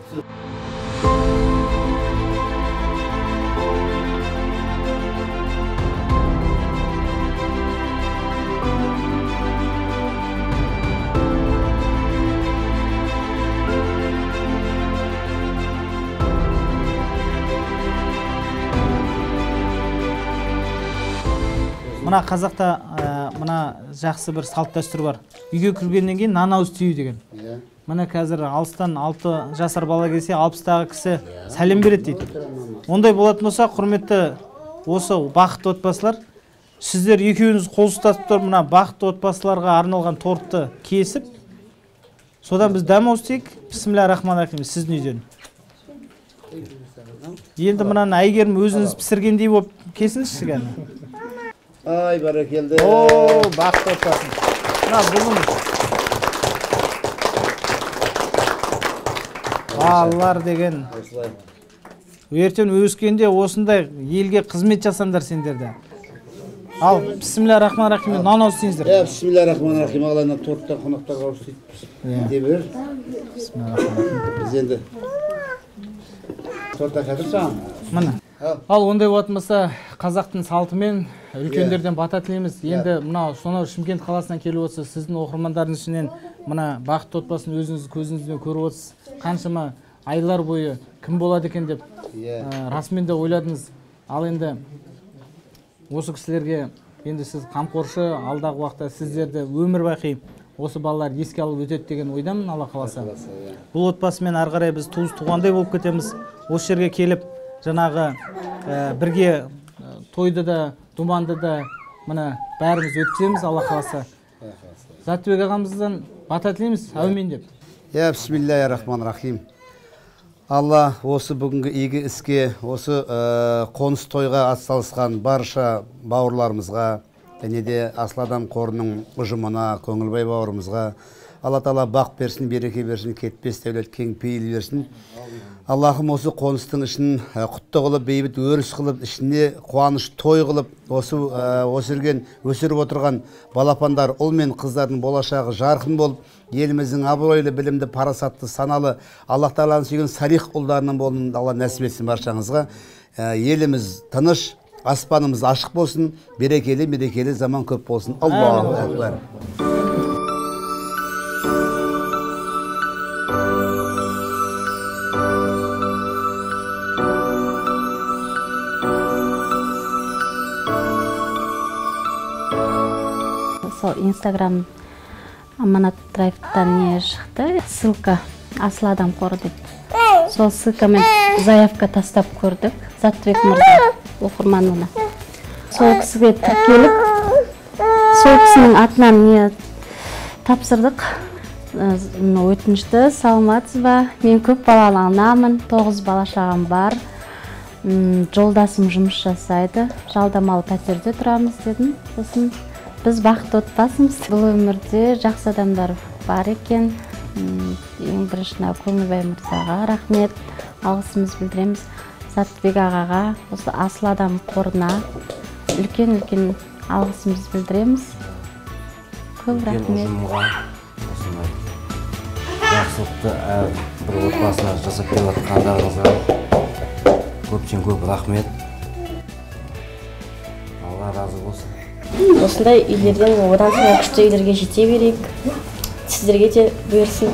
S4: Мына қазақта мына жақсы бір салт дәстүр бар. Үйге кіргеннен кейін нан ауыз тию деген. Міне қазір алыстан 6 жасар бала келсе 60-тағы кісі сәлем береді дейді. Ондай болатын болса, құрметті осы бақытты отбасылар, сіздер екеуіңіз қол ұстасып тұрып мына бақытты отбасыларға арналған тортты кесіп, содан біз дәм ауыз тиік. Бисмиллахир-рахманир-рахим, сіздің үйден.
S10: Енді мынаны Әйгерім өзіңіз пісіргендей болып кесіңізші кәне.
S2: Ай, бәрекелді.
S10: О, бақытты отбасын. Мына бұның балалар деген. Ертең өскенде осындай елге қызмет жасаңдар сендерде. Ал, бисмиллахир-рахманир-рахим, нан ауыстыңыздар.
S2: Бисмиллахир-рахманир-рахим. Ағалайынан торттан қонақтарға ауыстырып. Де бер. Бисмиллахир-рахманир-рахим. Біз енді торт ашатыр саған.
S10: Мына. Ал, ондай болмаса қазақтың салтымен үлкендерден бата тілейміз. Енді мына сонау Шымкент қаласынан келіп отырсыз, сіздің оқырмандарыңыз ішінен мына бақытты отбасын өзіңіз көзіңізбен көріп отырсыз. Қаншама айлар бойы кім болады екен деп расымен де ойладыңыз. Ал енді осы кісілерге енді сіз қамқоршы, алдағы уақытта сіздерді өмір бақи осы балалар еске алып өтеді деген ойдамын, Алла қаласа. Бұл отбасымен ары қарай біз туыс туғандай болып кетеміз. Осы жерге келіп жаңағы бірге тойды да, думанды да мына бәріміз өткіземіз, Алла қаласа. Заттыбек ағамыздан бата тілейміз, әумин деп.
S2: Бисмиллахир-рахманир-рахим. Алла осы бүгінгі игі іске, осы қоныс тойға атсалысқан барша бауырларымызға, және де Асыл Адам қорының ұжымына, Көңілбай бауырымызға Алла Тағала бақ берсін, береке берсін, кетпес дәулет кең пейіл берсін. Аллахым осы қоныстың ішін құтты қылып, бейбіт өріс қылып, ішіне қуаныш той қылып, өсіріп отырған балапандар, ұл мен қыздардың болашағы жарқын болып, еліміздің абыройлы, білімді, парасатты, саналы, Аллах Тағаланың сүйген салих ұлдарының болуын Алла нәсіп етсін баршаңызға. Еліміз тыныш, аспанымыз ашық болсын, берекелі, мерекелі заман көп болсын. Аллаху акбар.
S17: Инстаграм Аманат драйвтан не шықты, ссылка Асыл Адам қоры деп. Сол ссылкамен заявка тастап көрдік, Заттыбек мырза оқырманына. Сол кісіге тіркеліп, сол кісінің атынан не тапсырдық. Өтінішті, саламатсыз ба? Мен көп балалы анамын, 9 бала шағам бар. Жолдасым жұмыс жасайды, жалдамалы пәтерде тұрамыз дедім. Сосын біз бақытты отбасымыз. Бұл өмірде жақсы адамдар бар екен. Ең бірінші Көңілбай мырзаға рахмет, алғысымыз білдіреміз. Заттыбек ағаға, осы Асыл Адам қорына үлкен алғысымыз білдіреміз. Көп рахмет.
S12: Жақсылықты бір отбасына жасап келіп жатқандарыңызға көп рахмет. Алла разы болсын.
S17: Осындай үйлерден одан сайын күшті үйлерге жете берейік. Сіздерге де бұйырсын.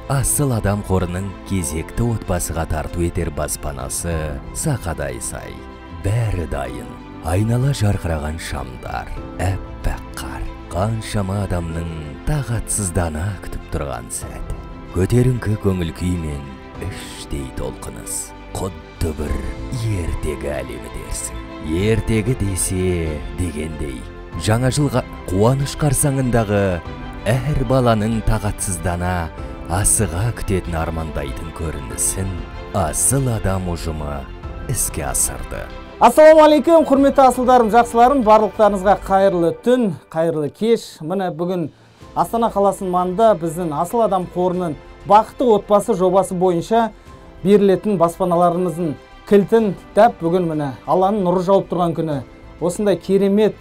S1: Асыл адам қорының кезекті отбасыға тарту етер баспанасы сақадай сай. Бәрі дайын. Айнала жарқыраған шамдар, әппақ қар. Қаншама адамның тағатсыздана күтіп тұрған сәт. Көтеріңкі көңіл күймен іштей толқыныз. Құдды бір ертегі әлемі дерсің. Ертегі десе дегендей. Жаңа жылға қуаныш қарсаңындағы әр баланың тағатсыздана асыға күтетін армандайтын көрінісін Асыл адам ұжымы іске асырды.
S4: Ассалаумағалейкум, құрметті асылдарым, жақсыларым, барлықтарыңызға қайырлы түн, қайырлы кеш. Міне бүгін Астана қаласының маңында біздің Асыл адам қорының бақытты отбасы жобасы бойынша берілетін баспаналарымыздың кілтін дәп бүгін міне Алланың нұры жауып тұрған күні. Осындай керемет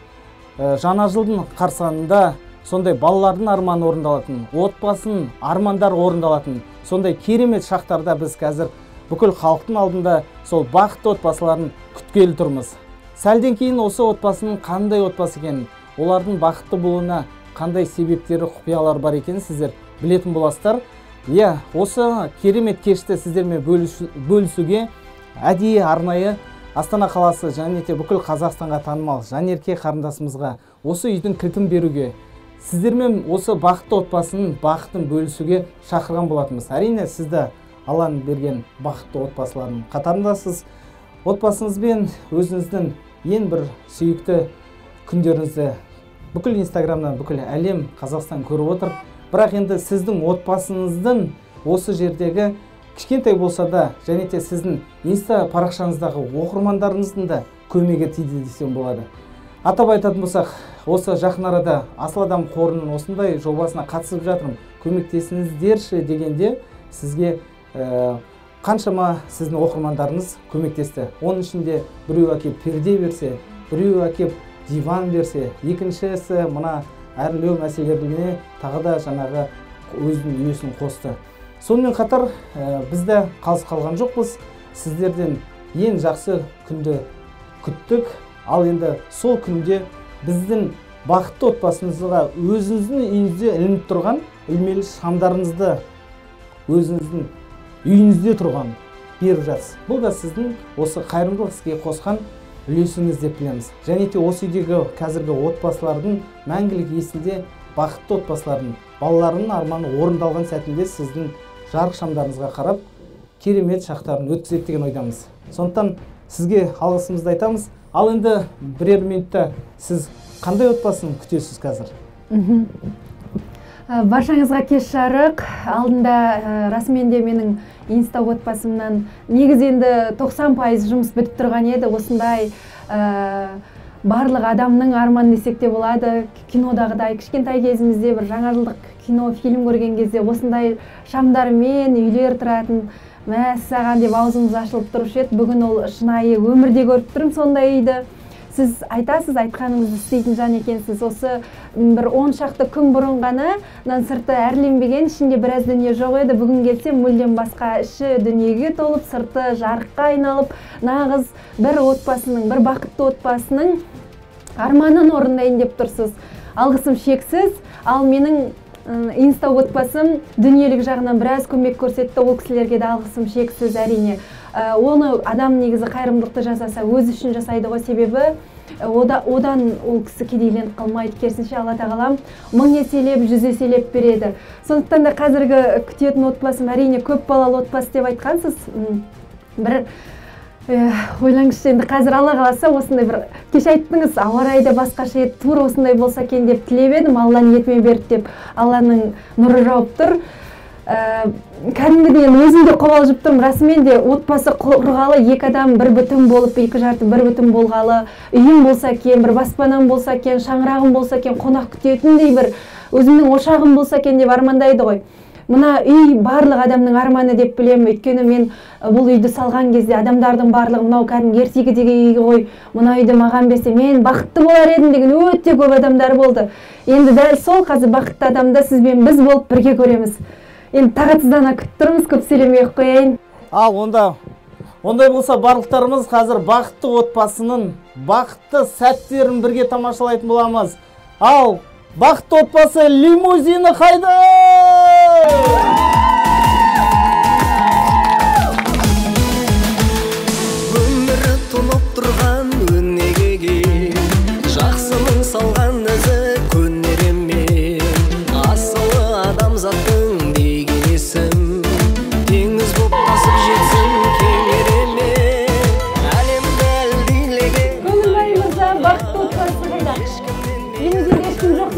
S4: жаңа жылдың қарсаңында сондай балалардың арманы орындалатын, отбасының армандары орындалатын, сондай керемет шақтарда біз қазір бүкіл халықтың алдында сол бақытты отбасыларын күткелі тұрмыз. Сәлден кейін осы отбасының қандай отбасы екенін, олардың бақытты болуына қандай себептері, құпиялар бар екенін сіздер білетін боласыздар. Осы керемет кешті сіздермен бөлісуге әдейі арнайы Астана қаласы және де бүкіл Қазақстанға танымал Жанерке қарындасымызға осы үйдің кілтін беруге, сіздермен осы бақытты отбасының бақытын бөлісуге шақырған болатынбыз. Әрине сізді Алланың берген бақытты отбасылардың қатарындасыз. Отбасыңызбен өзіңіздің ең бір сүйікті күндеріңізді бүкіл Инстаграмнан бүкіл әлем Қазақстан көріп отыр. Бірақ енді сіздің отбасыңыздың осы жердегі кішкентай болса да, және де сіздің инста парақшаңыздағы оқырмандарыңыздың да көмегі тиді десем болады. Атап айтатын болсақ, осы жақын арада Асыл адам қорының осындай жобасына қатысып жатырмын, көмектесіңіздерші дегенде сізге қаншама сіздің оқырмандарыңыз көмектесті. Оның ішінде біреу әкеп перде берсе, біреу әкеп диван берсе, екіншісі мына әрлеу мәселелеріне тағы да жаңағы өзінің үлесін қосты. Сонымен қатар бізді қалыс қалған жоқпыз. Сіздерден ең жақсы күнді күттік. Ал енді сол күнде біздің бақытты отбасымызға өзіңіздің үйіңізде ілініп тұрған үймелі шамдарыңызды өзіңіздің үйіңізде тұрған беріп жатсыз. Бұл да сіздің осы қайырымдылық іске қосқан үлесіңіз деп білеміз. Және де осы үйдегі қазіргі отбасылардың мәңгілік есінде бақытты отбасылардың балаларының арманы орындалған сәтінде сіздің жарық шамдарыңызға қарап керемет шақтарын өткізеді деген ойдамыз. Сондықтан сізге алғысымызды айтамыз. Ал енді бірер минутта сіз қандай отбасын күтесіз қазір?
S18: Баршаңызға кеш жарық. Алдында расымен де менің инста отбасымнан негізі енді 90% жұмыс бітіп тұрған еді. Осындай барлық адамның арманы десек те болады. Кинодағыдай кішкентай кезімізде бір жаңа жылдық кино, фильм көрген кезде осындай шамдармен үйлер тұратын, мәссаған деп аузымыз ашылып тұрушы еді. Бүгін ол шынайы өмірде көріп тұрмын сондай үйді. Сіз айтасыз, айтқаныңызды істейтін жан екенсіз. Осы бір 10 шақты күн бұрын ғана сырты әрленбеген, ішінде біраз дүние жоқ еді. Бүгін келсем мүлдем басқа, іші дүниеге толып, сырты жарыққа айналып, нағыз бір отбасының, бір бақытты отбасының арманын орындайын деп тұрсыз. Алғысым шексіз. Ал менің инста отбасым дүниелік жағынан біраз көмек көрсетті. Ол кісілерге де алғысым шексіз әрине. Оны адам негізі қайырымдылықты жасаса өзі үшін жасайды ғой, себебі одан ол кісі кедейленіп қалмайды. Керісінше Алла тағалам 1000 еселеп, 100 еселеп береді. Сондықтан да қазіргі күтетін отбасым әрине көп балалы отбасы деп айтқансыз. Бір ойлаңызшы, енді қазір Алла қаласа осындай бір кеш айттыңыз, ауа райы да басқаша еді, тура осындай болса екен деп тілеп едім, Алла ниетіме берді деп Алланың нұры жауып тұр. Кәдімгідей өзімде қобалжып тұрмын. Расымен де отбасы құрғалы, екі адам бір бүтін болып, екі жарты бір бүтін болғалы, үйім болса екен, бір баспанам болса екен, шаңырағым болса екен, қонақ күтетіндей бір өзімнің ошағым болса екен деп армандайды ғой. Мына үй барлық адамның арманы деп білемін. Өйткені мен бұл үйді салған кезде адамдардың барлығы мынау кәдімгі ертегідегі үй ғой, мына үйді маған берсе мен бақытты болар едім деген өте көп адамдар болды. Енді дәл сол қазір бақытты адамды сізбен біз болып бірге көреміз. Енді тағатсыздана күтіп тұрмыз, көп сөйлемей қояйын.
S4: Ал ондай болса барлықтарымыз қазір бақытты отбасының бақытты сәттерін бірге тамашалайтын боламыз. Ал бақытты отбасы лимузині қайда?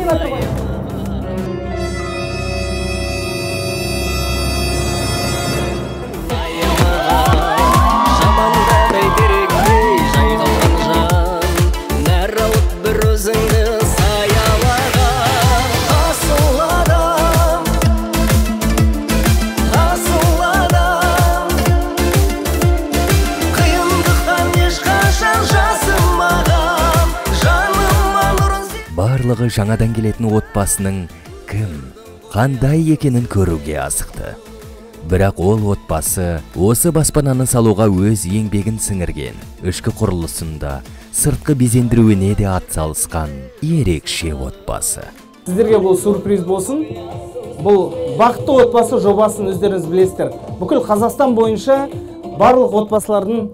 S18: айтып жатыр ғой.
S1: Барлығы жаңадан келетін отбасының кім, қандай екенін көруге асықты. Бірақ ол отбасы осы баспананы салуға өз еңбегін сіңірген, ішкі құрылысында, сыртқы безендіруіне де атсалысқан ерекше отбасы.
S4: Сіздерге бұл сюрприз болсын. Бұл бақытты отбасы жобасын өздеріңіз білесіздер. Бүкіл Қазақстан бойынша барлық отбасылардың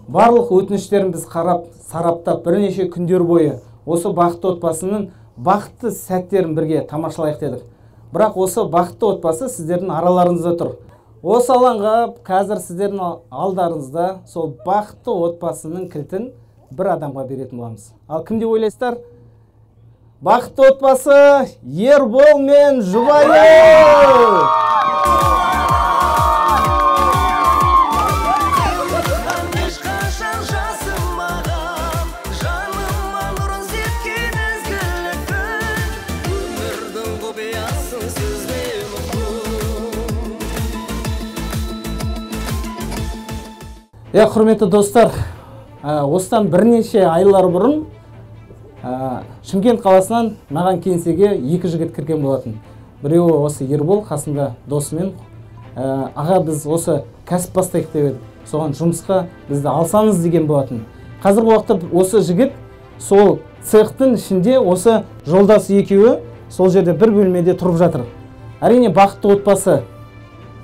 S4: барлық өтініштерін біз қарап, сараптап, бірнеше күндер бойы осы бақытты отбасының бақытты сәттерін бірге тамашалайық дедік. Бірақ осы бақытты отбасы сіздердің араларыңызда тұр. Осы алаңға қазір сіздердің алдарыңызда сол бақытты отбасының кілтін бір адамға беретін боламыз. Ал кім деп ойлайсыздар? Бақытты отбасы Ербол мен жұбайы! Құрметті достар, осыдан бірнеше айлар бұрын Шымкент қаласынан маған кеңсеге екі жігіт кірген болатын. Біреуі осы Ербол, қасында досымен. Аға, біз осы кәсіп бастайық деп едік. Соған жұмысқа бізді алсаңыз деген болатын. Қазіргі уақытта осы жігіт сол цехтың ішінде осы жолдасы екеуі сол жерде бір бөлмеде тұрып жатыр. Әрине бақытты отбасы,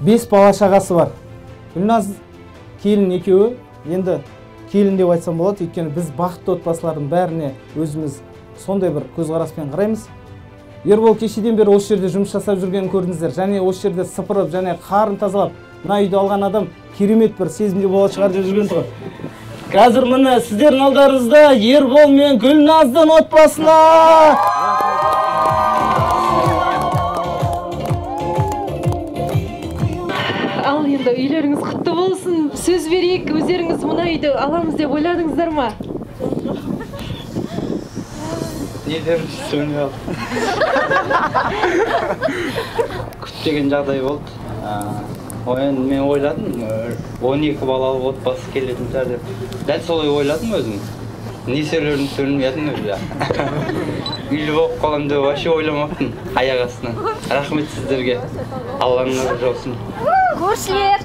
S4: 5 бала шағасы бар. Гүлназ келін екеуі, енді келін деп айтсам болады, өйткені біз бақытты отбасылардың бәріне өзіміз сондай бір көзқараспен қараймыз. Ербол кешеден бері осы жерде жұмыс жасап жүргенін көрдіңіздер, және осы жерде сыпырып, және қарын тазалап, мына үйді алған адам керемет бір сезімде болады шығар деп жүрген тұғыр. Қазір міне сіздердің алдарыңызда Ербол мен Гүлназдың отбасына!
S18: Ал енді үйлеріңіз құтты болсын. Сөз берейік, өздеріңіз мына үйді аламыз деп ойладыңыздар ма?
S19: Не деріміз сөне алды. Күтпеген жағдай болды. Мен ойладым, 12 балалы отбасы келетін шығар деп. Дәл солай ойладым өзім. Не сөйлерін сөйлемедім өзі. Үйлі болып қалам деп вообще ойламаппын аяқ астынан. Рахмет сіздерге. Алланың нұры жаусын.
S20: Көршілер!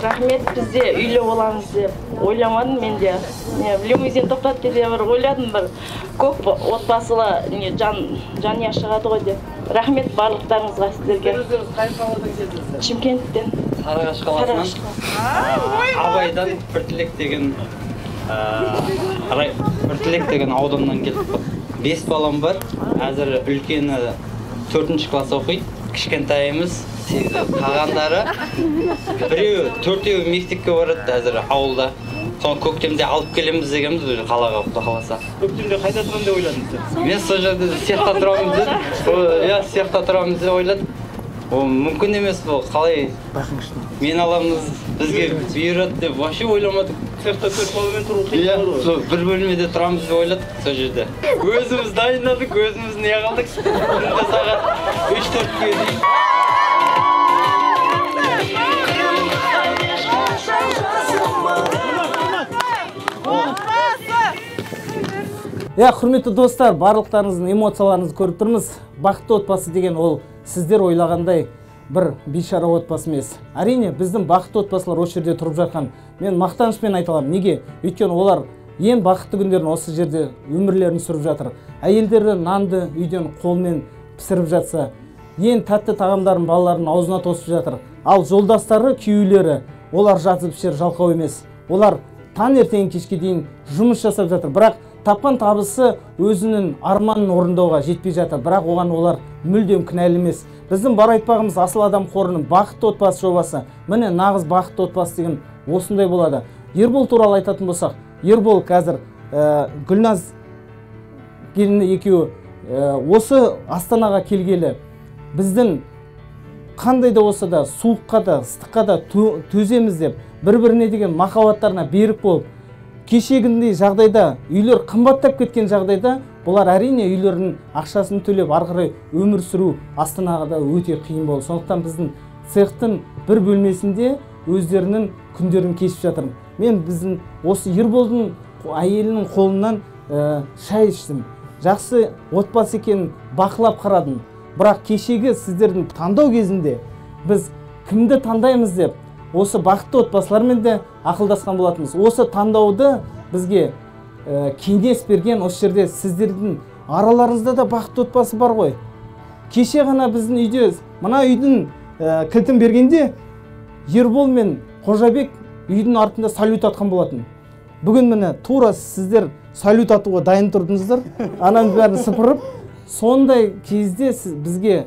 S20: Рахмет, бізде үйлі боламыз деп ойламадым мен де. Лимузин тоқтатты деп ойладым, бір көп отбасылы жанұя шығады ғой деп. Рахмет барлықтарыңызға сіздерге. Шымкенттен.
S19: Сарыағаш қаласынан. Абайдан Біртілек деген ауданнан келіп. 5 балам бар. Әзір үлкені 4-ші класс оқиды. Кішкентайымыз қалғандары. Біреуі 4-еуі мектепке барады әзір ауылда. Соны көктемде алып келеміз дегенбіз қалаға қаласа.
S6: Көктемде қайда тұрамын деп ойладыңыз?
S19: Мен сол жерде цехта тұрамыз деп. Цехта тұрамыз деп ойладым. Ол мүмкін емес бұл, қалай мен аламыз, бізге бұйырады деп вообще ойламадық.
S6: Цехта 4 баламен тұру қиын болды ғой.
S19: Бір бөлмеде тұрамыз деп ойладық сол жерде. Өзіміз дайындадық, өзіміз не қалдық. Күнде сағат 3-4-ге дейін.
S4: Құрметті достар, барлықтарыңыздың эмоцияларыңызды көріп тұрмыз. Бақытты отбасы деген ол сіздер ойлағандай бір бейшара отбасы емес. Әрине, біздің бақытты отбасылар осы жерде тұрып жатқан. Мен мақтанышпен айта аламын. Неге? Өйткені олар ең бақытты күндерін осы жерде өмірлерін сүріп жатыр. Әйелдері нанды үйден қолмен пісіріп жатса, ең тәтті тағамдарын балалардың аузына тосып жатыр. Ал жолдастары, күйеулері, олар жатып ішер жалқау емес. Олар таңертең кешке дейін жұмыс жасап жатыр. Бірақ тапқан табысы өзінің арманын орындауға жетпей жатыр. Бірақ оған олар мүлдем кінәлі емес. Біздің бар айтпағымыз Асыл Адам қорының бақытты отбасы жобасы. Міне нағыз бақытты отбасы деген осындай болады. Ербол туралы айтатын болсақ, Ербол қазір Гүлназ келіні екеуі осы Астанаға келгелі біздің қандай да болса да суыққа да ыстыққа да төземіз деп бір-біріне деген махаббаттарына берік болып кешегіндей жағдайда үйлер қымбаттап кеткен жағдайда бұлар әрине үйлерінің ақшасын төлеп ары қарай өмір сүру Астанада өте қиын болды. Сондықтан біздің цехтың бір бөлмесінде өздерінің күндерін кешіп жатырмын. Мен біздің осы Ерболдың әйелінің қолынан шай іштім. Жақсы отбасы екенін бақылап қарадым. Бірақ кешегі сіздердің таңдау кезінде біз кімді таңдаймыз деп осы бақытты отбасылармен де ақылдасқан болатынбыз. Осы таңдауды бізге кеңес берген осы жерде сіздердің араларыңызда да бақытты отбасы бар ғой. Кеше ғана біздің үйде мына үйдің кілтін бергенде Ербол мен Қожабек үйдің артында салют атқан болатын. Бүгін міне тура сіздер салют атуға дайын тұрдыңыздар. Ананың бәрін сыпырып, сондай кезде бізге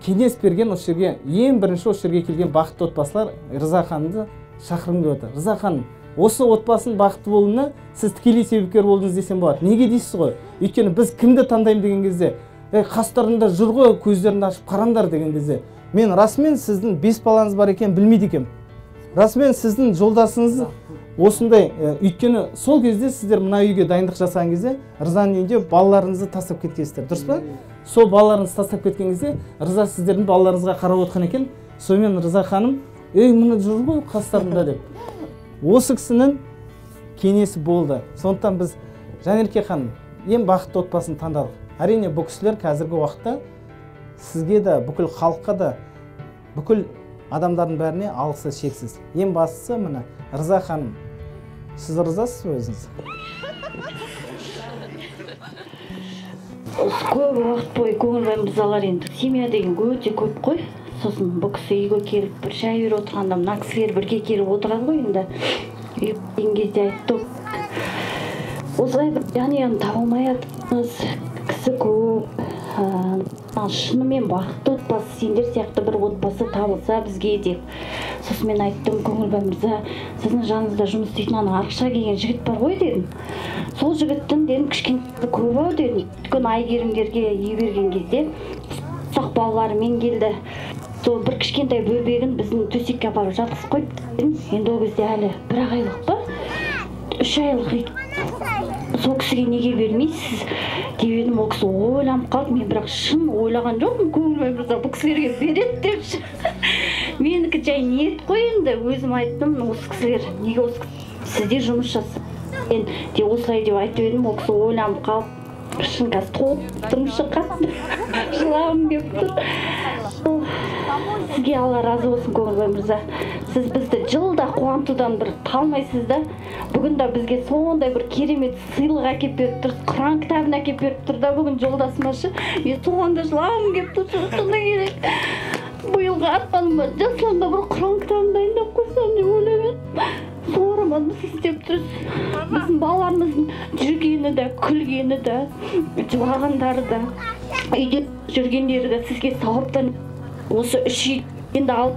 S4: кеңес берген осы жерге ең бірінші осы жерге келген бақытты отбасылар Риза ханымды шақырғым келіп отыр. Риза ханым, осы отбасының бақытты болуына сіз тікелей себепкер болдыңыз десем болады. Неге дейсіз ғой? Өйткені біз кімді таңдаймын деген кезде, қастарында жүр ғой, көздерін ашып қараңдар деген кезде, мен расымен сіздің 5 балаңыз бар екен білмейді екенмін. Расымен сіздің жолдасыңыз осындай, өйткені сол кезде сіздер мына үйге дайындық жасаған кезде Ризаның үйінде балаларыңызды тастап кеткенсіздер, дұрыс па? Сол балаларыңызды тастап кеткен кезде Риза сіздердің балаларыңызға қарап отқан екен. Сонымен Риза ханым, мына жүр ғой қастарында деп. Осы кісінің кеңесі болды. Сондықтан біз Жанерке ханым ең бақытты отбасын таңдадық. Әрине бұл кісілер қазіргі уақытта сізге де, бүкіл халыққа да, бүкіл адамдардың бәріне алғысы шексіз. Ең бастысы міне Риза ханым, сіз ризасыз ба өзіңіз?
S20: Көп уақыт бойы көңіл мырзалар енді семья деген өте көп қой. Сосын бұл кісі үйге келіп бір шай беріп отырғанда мына кісілер бірге келіп отырады ғой енді. Үйге келген кезде айтты, осылай бір жанұяны таба алмай жатырмыз, кісі көп, шынымен бақытты отбасы, сендер сияқты бір отбасы табылса бізге деп. Сосын мен айттым, Көңілбай мырза, сіздің жаныңызда жұмыс істейтін ана Арықша деген жігіт бар ғой дедім. Сол жігіттің дедім кішкентай көп-ау дедім. Өйткені Айгерімдерге үй берген кезде ұсақ балаларымен келді. Сол бір кішкентай бөбегін біздің төсекке апарып жатқызып қойды дедім. Енді ол кезде әлі 1 айлық па, 3 айлық. Сол кісіге неге бермейсіз деп едім. Ол кісі ойланып қалды. Мен бірақ шын ойлаған жоқпын, Көңілбай мырза бұл кісілерге береді депші. Менікі жай ниет қой енді. Өзім айттым, осы кісілер неге осы сізде жұмыс жасап. Мен де осылай деп айтып едім. Ол кісі ойланып қалып, шын қазір толып тұрмышы қатты. Жылағым келіп тұр. Сізге Алла разы болсын, Көңілбай мырза. Сіз бізді жылда қуантудан бір талмайсыз да. Бүгін де бізге сондай бір керемет сыйлық әкеп беріп тұр, Құран кітабын әкеп беріп тұр да бүгін жолдасымашы. Мен соған да жылағым келіп тұр, сондай керек. Биылғы арманыма жасұланда бір Құран кітабын дайындап қойсам деп ойлап едім. Сол арманды сіз істеп тұрсыз. Біздің балаларымыздың жүргені де, күлгені де, жылағандары да, үйде жүргендері де сізге сауаптан. Осы 3 үй енді алып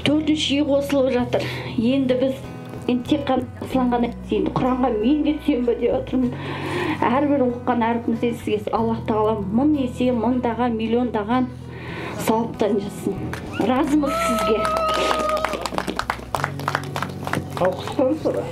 S20: 4-ші үй қосылып жатыр. Енді біз тек қана ысыланған енді Құранға мен кетсем бе деп отырмын. Әрбір оқыған әрпімізде сізге Аллах тағала 1000 есе, 1000-даған, миллиондаған сауаптан жассын. Разымыз сізге. Алқыстан сұра.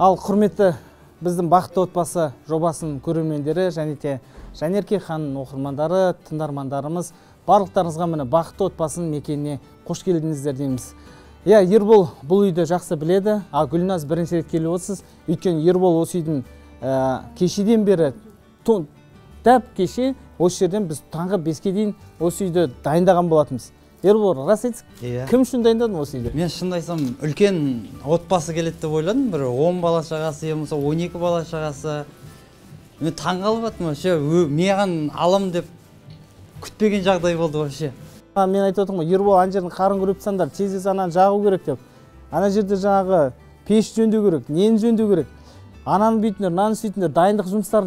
S4: Ал құрметті біздің бақытты отбасы жобасының көрермендері және де Жанерке ханым оқырмандары, тыңдармандарымыз, барлықтарыңызға міне бақытты отбасының мекеніне қош келдіңіздер дейміз. Иә, Ербол бұл үйді жақсы біледі, ал Гүлназ бірінші рет келіп отырсыз. Өйткені Ербол осы үйдің кешеден бері, дәп кеше осы жерден біз таңғы 5-ке дейін осы үйді дайындаған болатынбыз. Ербол, рас айтсың? Кім үшін дайындадың осы үйді?
S19: Мен шынымды айтсам, үлкен отбасы келеді деп ойладым. Бір 10 бала шағасы, 12 бала шағасы. Мен таңғалып жатырмын вообще, маған алам деп күтпеген жағдай болды вообще.
S4: Мен айтып отырмын ғой, Ербол ана жердің қарын көріп тұрсаңдар, тез ананы жағу керек деп. Ана жерде жаңағы пеш жөндеу керек, нені жөндеу керек. Ананы бүйтіңдер, мынаны сөйтіңдер, дайындық жұмыстары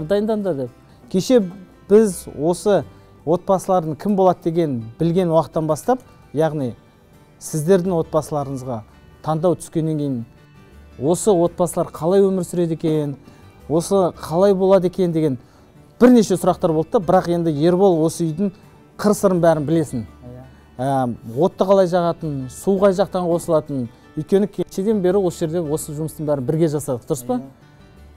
S4: дайындандар деп. Кеше біз осы отбасылардың кім болады деген білген уақыттан бастап, яғни сіздердің отбасыларыңызға таңдау түскеннен кейін осы отбасылар қалай өмір сүреді екен, осы қалай болады екен деген бірнеше сұрақтар болды да, бірақ енді Ербол осы үйдің қыр-сырын бәрін білесің. Отты қалай жағатын, су қай жақтан қосылатын. Өйткені кешеден бері осы жерде осы жұмыстың бәрін бірге жасадық, дұрыс па?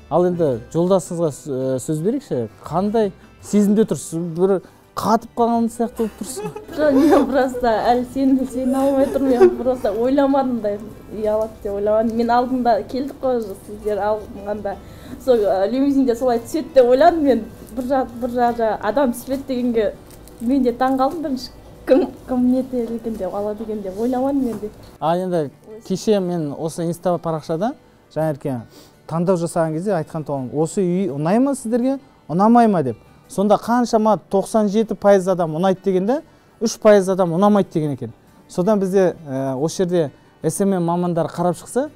S4: Ал енді жолдасыңызға сөз берейікші, қандай сезімде тұрсыз? Бір қатып қалған сияқты болып тұрсыз?
S20: Жоқ, мен просто әлі сені алмай тұрмын, мен просто ойламадым да, ұялады деп ойламадым. Мен алдында келдік қой, сіздер алғанда, сол лимузинде солай түседі деп ойладым. Мен бір жағы адам түспеді дегенге мен де таң қалдым. Бірінші кім не етеді екен деп, алады екен деп ойламадым мен де.
S4: Енді кеше мен осы инста парақшада Жанерке таңдау жасаған кезде айтқан тоғым, осы үй ұнай ма сіздерге, ұнамай ма деп. Сонда қаншама 97% адам ұнайды дегенде, 3% адам ұнамайды деген екен. Содан бізде осы жерде SMM мамандар қарап шықса,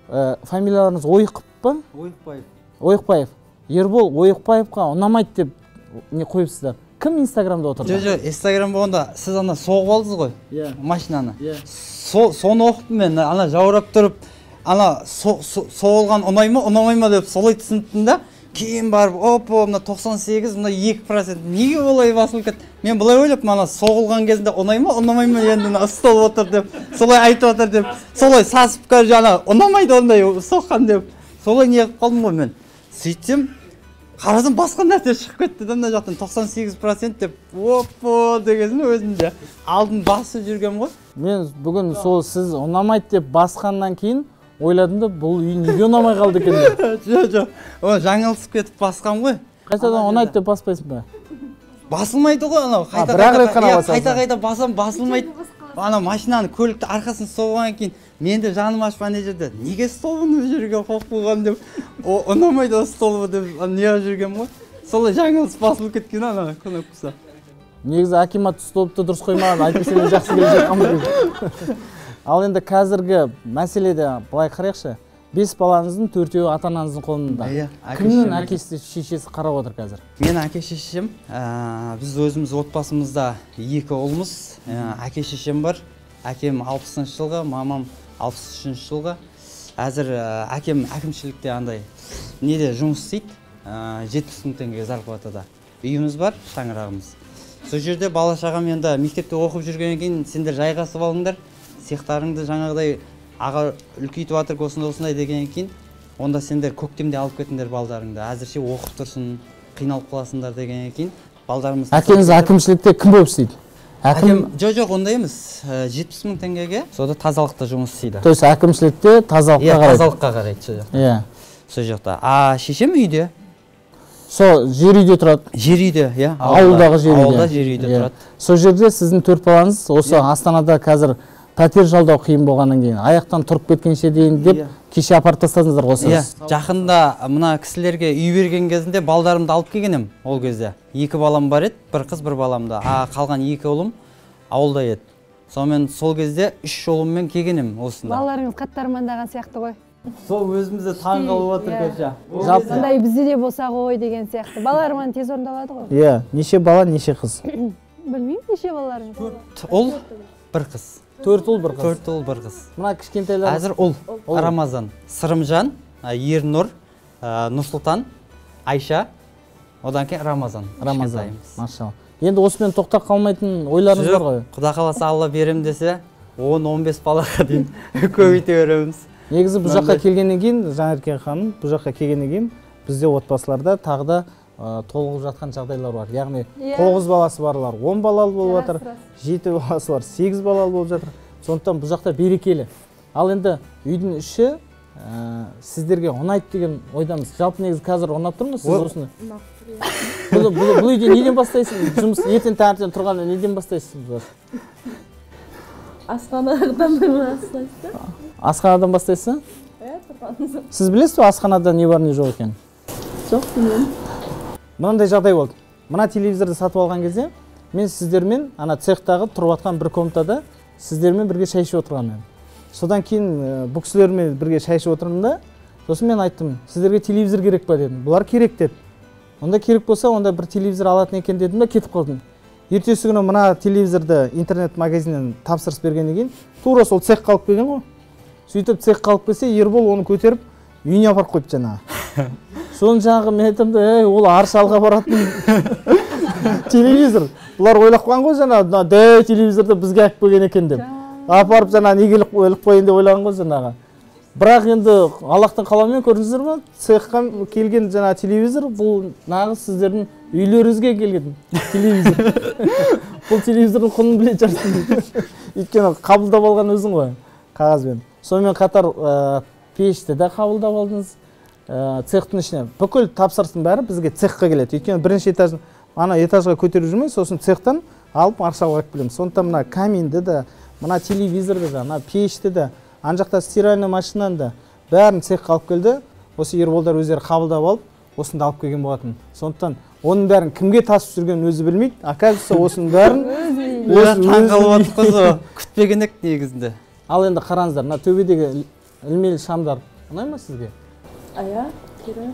S4: фамилияларыңыз Ойықов па? Ойықбаев. Ербол Ойықбаевқа ұнамайды деп не қойыпсыздар. Кім инстаграмда отырды?
S19: Жоқ, инстаграм болғанда сіз ана соғып алдыңыз ғой, машинаны. Соны оқыппын мен, ана жаурап тұрып, ана соғылған ұнай ма, ұнамай ма деп солай түсінттім да, кейін барып, опа, мына 98, мына 2%, неге олай басылып кетті? Мен бұлай ойлап, ана соғылған кезінде ұнай ма, ұнамай ма, енді ұсталып отыр деп, солай айтып отыр деп, солай сасып көр, жаңа ұнамайды ондай соққан деп, солай не қылып қалдым ғой мен. Сөйтсем, қарасам басқа нәрсе шығып кетті да, мына жақтан 98% деп, опа дегенсін өзімде алдын басып жүргем ғой.
S4: Мен бүгін сол сіз ұнамайды деп басқаннан кейін ойладым да, бұл үй неге ұнамай қалды екен деп.
S19: Жоқ, жаңылысып кетіп басқам ғой.
S4: Қайтадан ұнайды деп баспайсың ба?
S19: Басылмайды ғой, анау қайта-қайта басам, басылмайды. Ана машинаны, көлікті арқасын соғған кейін, мен де жаным ашып ана жерде, неге столбыны жерге қоқып қойған деп, ұнамайды столбы деп, неға жүргем ғой. Солай жаңылыс басылып кеткен ана кнопкасы.
S4: Негізі акимат столбты дұрыс қоймаған, айтпесе мен жақсы келе жатқанмын. Ал енді қазіргі мәселеде былай қарайықшы. 5 балаңыздың 4-еуі ата-анаңыздың қолында. Кімнің әкесі шешесі қарап отыр қазір?
S19: Мен әке шешем, біз өзіміз отбасымызда 2 ұлмыз, әке шешем бар. Әкем 60-шы жылғы, мамам 63-ші жылғы. Әзір әкем әкімшілікте андай неде жұмыс істейді, 70 мың теңге зарплатада. Үйіміз бар, шаңырағымыз. Сол жерде бала шағам енді мектепте оқып жүргеннен кейін сендер жайғасып алыңдар, цехтарыңды жаңағыдай аға үлкейтіп жатыр осындай дегеннен кейін, онда сендер көктемде алып кетіңдер балдарыңды. Әзірше оқып тұрсын, қиналып қаласыңдар дегеннен кейін балдарымыз.
S4: Әкеңіз әкімшілікте кім болып істейді?
S19: Әкем жоқ ондай емес. 70 мың теңгеге сода тазалықта жұмыс істейді.
S4: То есть әкімшілікте тазалыққа қарайды.
S19: Тазалыққа қарайды сол жақта.
S4: Иә.
S19: Сол жақта. А шешем үйде.
S4: Сол жер үйде тұрады.
S19: Жер үйде, иә.
S4: Ауылдағы жер үйде.
S19: Ауылда жер үйде тұрады.
S4: Сол жерде сіздің 4 балаңыз осы Астанада қазір пәтер жалдау қиын болғаннан кейін, аяқтан тұрып кеткенше дейін деп кеше апарып тастадыңыздар ғой сіз.
S19: Жақында мына кісілерге үй берген кезінде балдарымды алып келгенім ол кезде. 2 балам бар еді, бір қыз, бір баламда. Қалған 2 ұлым ауылда еді. Сонымен сол кезде 3 ұлыммен келгенім осында.
S18: Балаларыңыз қатты армандаған сияқты ғой.
S19: Сол өзімізде таң қалып отыр көше.
S18: Сондай бізде де болса ғой деген сияқты. Бала арманы тез орындалады ғой.
S4: Иә, неше бала, неше қыз?
S18: Білмеймін, неше балаларыңыз?
S19: 4 ұл, 1 қыз.
S4: 4 ұл, 1 қыз.
S19: 4 ұл, 1 қыз.
S4: Мына кішкентайлар.
S19: Әзір ұл. Рамазан, Сырымжан, Ернұр, Нұрсұлтан, Айша, одан кейін Рамазан.
S4: Рамазан. Машалла. Енді осымен тоқтап қалмайтын ойларыңыз бар ғой?
S19: Құда қаласа Алла берем десе, 10-15 балаға дейін көбейте береміз.
S4: Негізі бұл жаққа келгеннен кейін, Жанерке ханым, бұл жаққа келгеннен кейін бізде отбасыларда тағы да толығып жатқан жағдайлар бар. Яғни 9 баласы барлар 10 балалы болып жатыр, 7 баласы бар 8 балалы болып жатыр. Сондықтан бұл жақта берекелі. Ал енді үйдің іші сіздерге ұнайды деген ойдамыз. Жалпы негізі қазір ұнап тұрмыз сіз осыны? Бұл үйде неден бастайсыз? Жұмыс ертең таңертең тұрғанда неден бастайсыз?
S20: Асханадан бастайсыз?
S4: Асханадан бастайсыз? Сіз білесіз бе асханада не бар не жоқ екен?
S20: Жоқ, білмеймін.
S4: Мынандай жағдай болды. Мына телевизорды сатып алған кезде мен сіздермен ана цехтағы тұрып жатқан бір комнатада сіздермен бірге шай ішіп отырғанмын. Содан кейін бұл кісілермен бірге шай ішіп отырмын да, сосын мен айттым, сіздерге телевизор керек па дедім. Бұлар керек деді. Онда керек болса, онда бір телевизор алатын екен дедім да кетіп қалдым. Ертесі күні мына телевизорды интернет-магазиннен тапсырыс бергеннен кейін тура сол цех қалып келген ғой. Сөйтіп цех қалып келсе, Ербол оны көтеріп үйіне апарып қойды жаңағы. Соның жаңағы мен айтамын да, ол Аршалға баратын телевизор. Бұлар ойлап қойған ғой жаңағы, телевизорды бізге алып келген екен деп. Апарып жаңағы неге іліп қойын деп ойлаған ғой жаңағы. Бірақ енді Аллахтың қалауымен көрдіңіздер ме? Цехқа келген жаңағы телевизор бұл нағыз сіздердің үйлеріңізге келген телевизор. Бұл телевизордың құнын біле жатырсың. Өйткені қабылдап алған өзің ғой қағазбен. Сонымен қатар пешті де қабылдап алдыңыз. Цехтың ішіне бүкіл тапсырыстың бәрі бізге цехқа келеді. Өйткені бірінші этажын ана этажға көтеріп жүрмей, сосын цехтан алып Аршалға алып келеміз. Сондықтан мына каминді де, мына телевизорды да, мына пешті де, ана жақта стиральный машинаны да бәрін цехқа алып келді. Осы Ерболдар өздері қабылдап алып, осында алып келген болатын. Сондықтан оның бәрін кімге тасып жүргенін өзі білмейді. Оказывается, осының бәрін
S21: таңғалып қыз күтпеген ек негізінде.
S4: Ал енді қараңыздар, мына төбедегі ілмелі шамдар ұнай ма сізге?
S20: Ая, кері.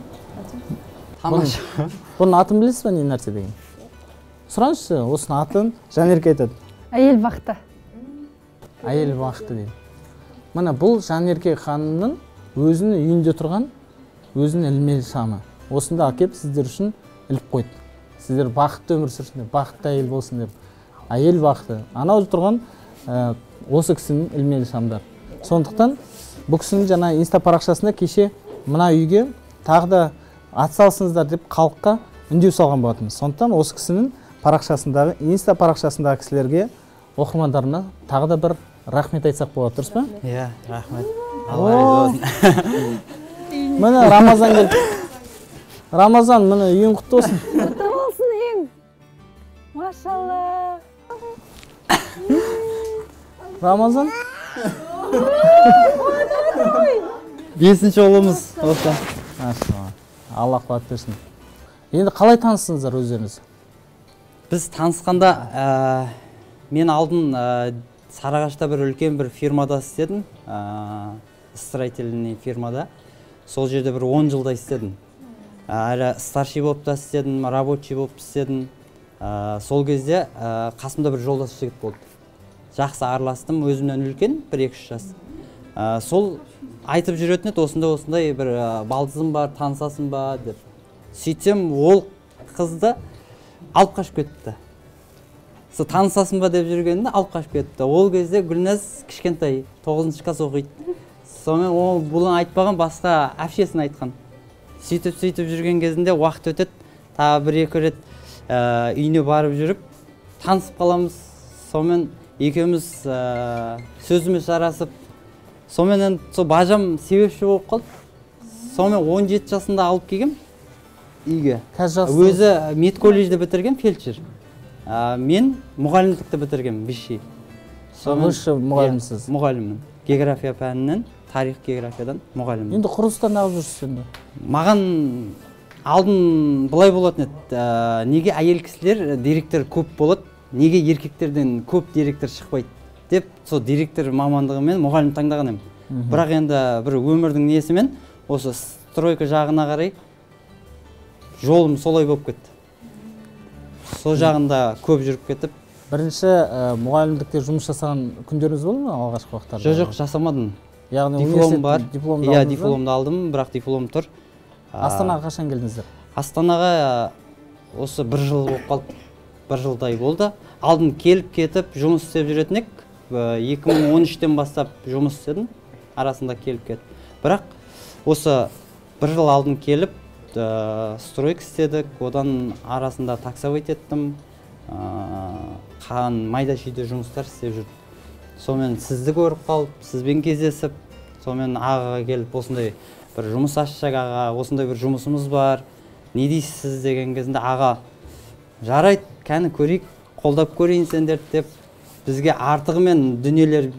S21: Тамаша.
S4: Бұның атын білесіз бе не нәрсе деген? Сұраңызшы, осының атын Жанерке айтады.
S18: Әйел бақыты.
S4: Әйел бақыты дейді. Мына бұл Жанерке ханымның өзінің үйінде тұрған өзінің ілмелі шамы. Осында әкеп сіздер үшін іліп қойды. Сіздер бақытты өмір сүрсін деп, бақытты әйел болсын деп. Әйел бақыты. Анау тұрған осы кісінің ілмелі шамдар. Сондықтан бұл кісінің жаңа инста парақшасында кеше мына үйге тағы да атсалысыңыздар деп халыққа үндеу салған болатын. Сондықтан осы кісінің парақшасындағы, инста парақшасындағы кісілерге, оқырмандарына тағы да бір рахмет айтсақ болады, дұрыс па?
S21: Иә, рахмет. Алла разы болсын.
S4: Міне Рамазан келді. Рамазан, міне үйің құтты болсын.
S18: Құтты болсын ең. Машалла.
S4: Рамазан?
S21: 5-ші ұлымыз осы.
S4: Алла қуат берсін. Енді қалай таныстыңыздар өздеріңіз?
S21: Біз танысқанда мен алдын Сарыағашта бір үлкен бір фирмада істедім. Строительный фирмада. Сол жерде бір 10 жылда істедім. Әлі старший болып та істедім, рабочий болып істедім. Сол кезде қасымда бір жолдас жігіт болды. Жақсы араластым, өзімнен үлкен, 1-2 жас. Сол айтып жүретін еді, осындай бір балдызым бар, танысасың ба деп. Сөйтсем, ол қызды алып қашып кетті. Сол танысасың ба деп жүргенде алып қашып кетті. Ол кезде Гүлназ кішкентай 9-шы класс оқиды. Сонымен ол бұлың айтпаған, басқа әпшесін айтқан. Сөйтіп жүрген кезінде уақыт өтеді, тағы 1-2 рет үйіне барып жүріп, танысып қаламыз. Сонымен екеуміз сөзіміз жарасып, сонымен сол бажам себепші болып қалды. Сонымен 17 жасында алып келгем үйге. Өзі медколледжді бітірген, фельдшер. Мен мұғалімдікті бітіргем, высший.
S4: Высший мұғалімсіз?
S21: Мұғаліммін. География пәнінен, тарих географиядан мұғаліммін.
S4: Енді құрылыста неғып жүрсіз енді?
S21: Маған алдын былай болатын еді. Неге әйел кісілер директор көп болады, неге еркектерден көп директор шықпайды деп, сол директор мамандығымен мұғалім таңдаған едім. Бірақ енді бір өмірдің несімен осы стройка жағына қарай жолым солай болып кетті. Сол жағында көп жүріп кетіп.
S4: Бірінші мұғалімдікте жұмыс жасаған күндеріңіз болды ма алғашқы уақыттарда?
S21: Жоқ, жасамадым.
S4: Яғни
S21: диплом бар.
S4: Иә,
S21: дипломды алдым, бірақ диплом тұр.
S4: Астанаға қашан келдіңіздер?
S21: Астанаға осы 1 жыл болып қалды. 1 жылдай болды. Алдын келіп кетіп жұмыс істеп жүретін ек. 2013-тен бастап жұмыс істедім. арасында келіп кетіп. Бірақ осы бір жыл алдын келіп стройка істедік, одан арасында таксовать еттім, майда шүйде жұмыстар істеп жүрдім. Сонымен сізді көріп қалып, сізбен кездесіп, сонымен ағаға келіп, осындай бір жұмыс ашсақ аға, осындай бір жұмысымыз бар, не дейсіз деген кезінде аға жарайды, кәні көрейік, қолдап көрейін сендерді деп бізге артығымен дүниелер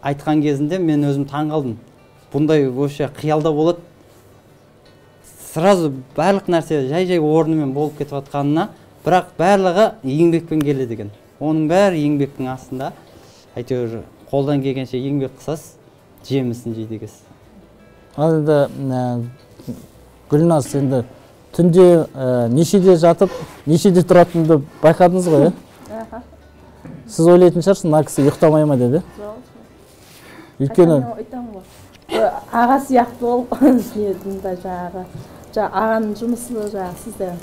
S21: айтқан кезінде мен өзім таң қалдым. Бұндай вообще қиялда болады. Сразу барлық нәрсе жай-жай орнымен болып кетіп жатқанына, бірақ барлығы еңбекпен келеді екен. Оның бәрі еңбектің астында. Әйтеуір қолдан келгенше еңбек қысасыз, жемісін жейді екенсіз.
S10: Ал енді Гүлназ, енді түнде нешеде жатып, нешеде тұратынды байқадыңыз ғой, Сіз ойлайтын шығарсыз, мына кісі ұйықтамай ма деді? Өйткені
S7: аға сияқты ол ниетім да ағаның жұмысы сізді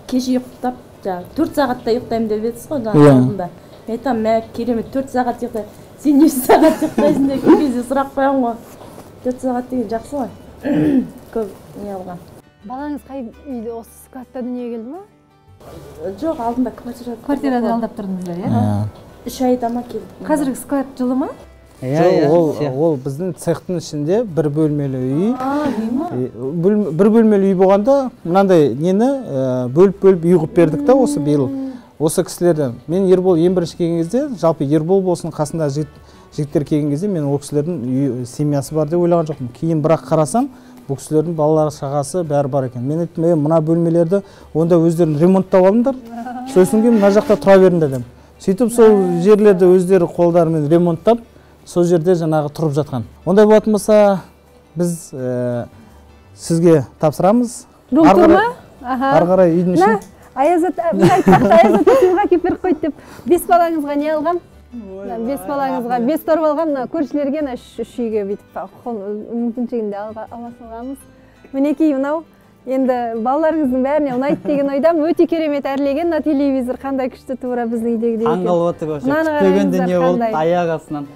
S7: кеше ұйықтап 4 сағатта ұйықтаймын деп едіңіз ғой алдында. Мен айтамын, мә керемет 4 сағат ұйықтаймын. Сен неше сағат ұйықтайсың деп кезде сұрақ қоямын ғой. 4 сағат деген жақсы ғой. Көп не алған.
S18: Балаңыз қай үйде, осы скатта дүниеге келді ма?
S7: Жоқ, алдында
S18: квартирада алдап тұрдыңыздар, иә?
S7: 3 айда ма келді.
S18: Қазіргі скат жылы ма?
S10: Ол біздің цехтың ішінде бір бөлмелі үй. Бір бөлмелі үй болғанда, мынандай нені бөліп-бөліп үй қып бердік та осы биыл. Осы кісілерді, мен Ербол ең бірінші келген кезде, жалпы Ербол болсын, қасында жігіттер келген кезде, мен ол кісілердің семьясы бар деп ойлаған жоқпын. Кейін бірақ қарасам, бұл кісілердің балалары, шағасы бәрі бар екен. Мен айттым, мына бөлмелерді онда өздерін ремонттап алыңдар, сосын кейін мына жақта тұра беріңдер дедім. Сөйтіп сол жерлерді өздері қолдарымен ремонттап, сол жерде жаңағы тұрып жатқан. Ондай болатын болса, біз сізге тапсырамыз. Ары қарай үйдің ішін.
S18: Аязат сізға кепер қойды деп, 5 балаңызға не алғам? 5 балаңызға 5 торып алғам, көршілерге 3 үйге бүйтіп мүмкіншілігінде ала салғанбыз. Мінекей мынау, енді балаларыңыздың бәріне ұнайды деген ойдам, өте керемет әрлеген телевизор, қандай күшті тура біздің үйдегідей екен.
S21: Аңғалып отыр ғой, күтпеген дүние болды аяқ астынан.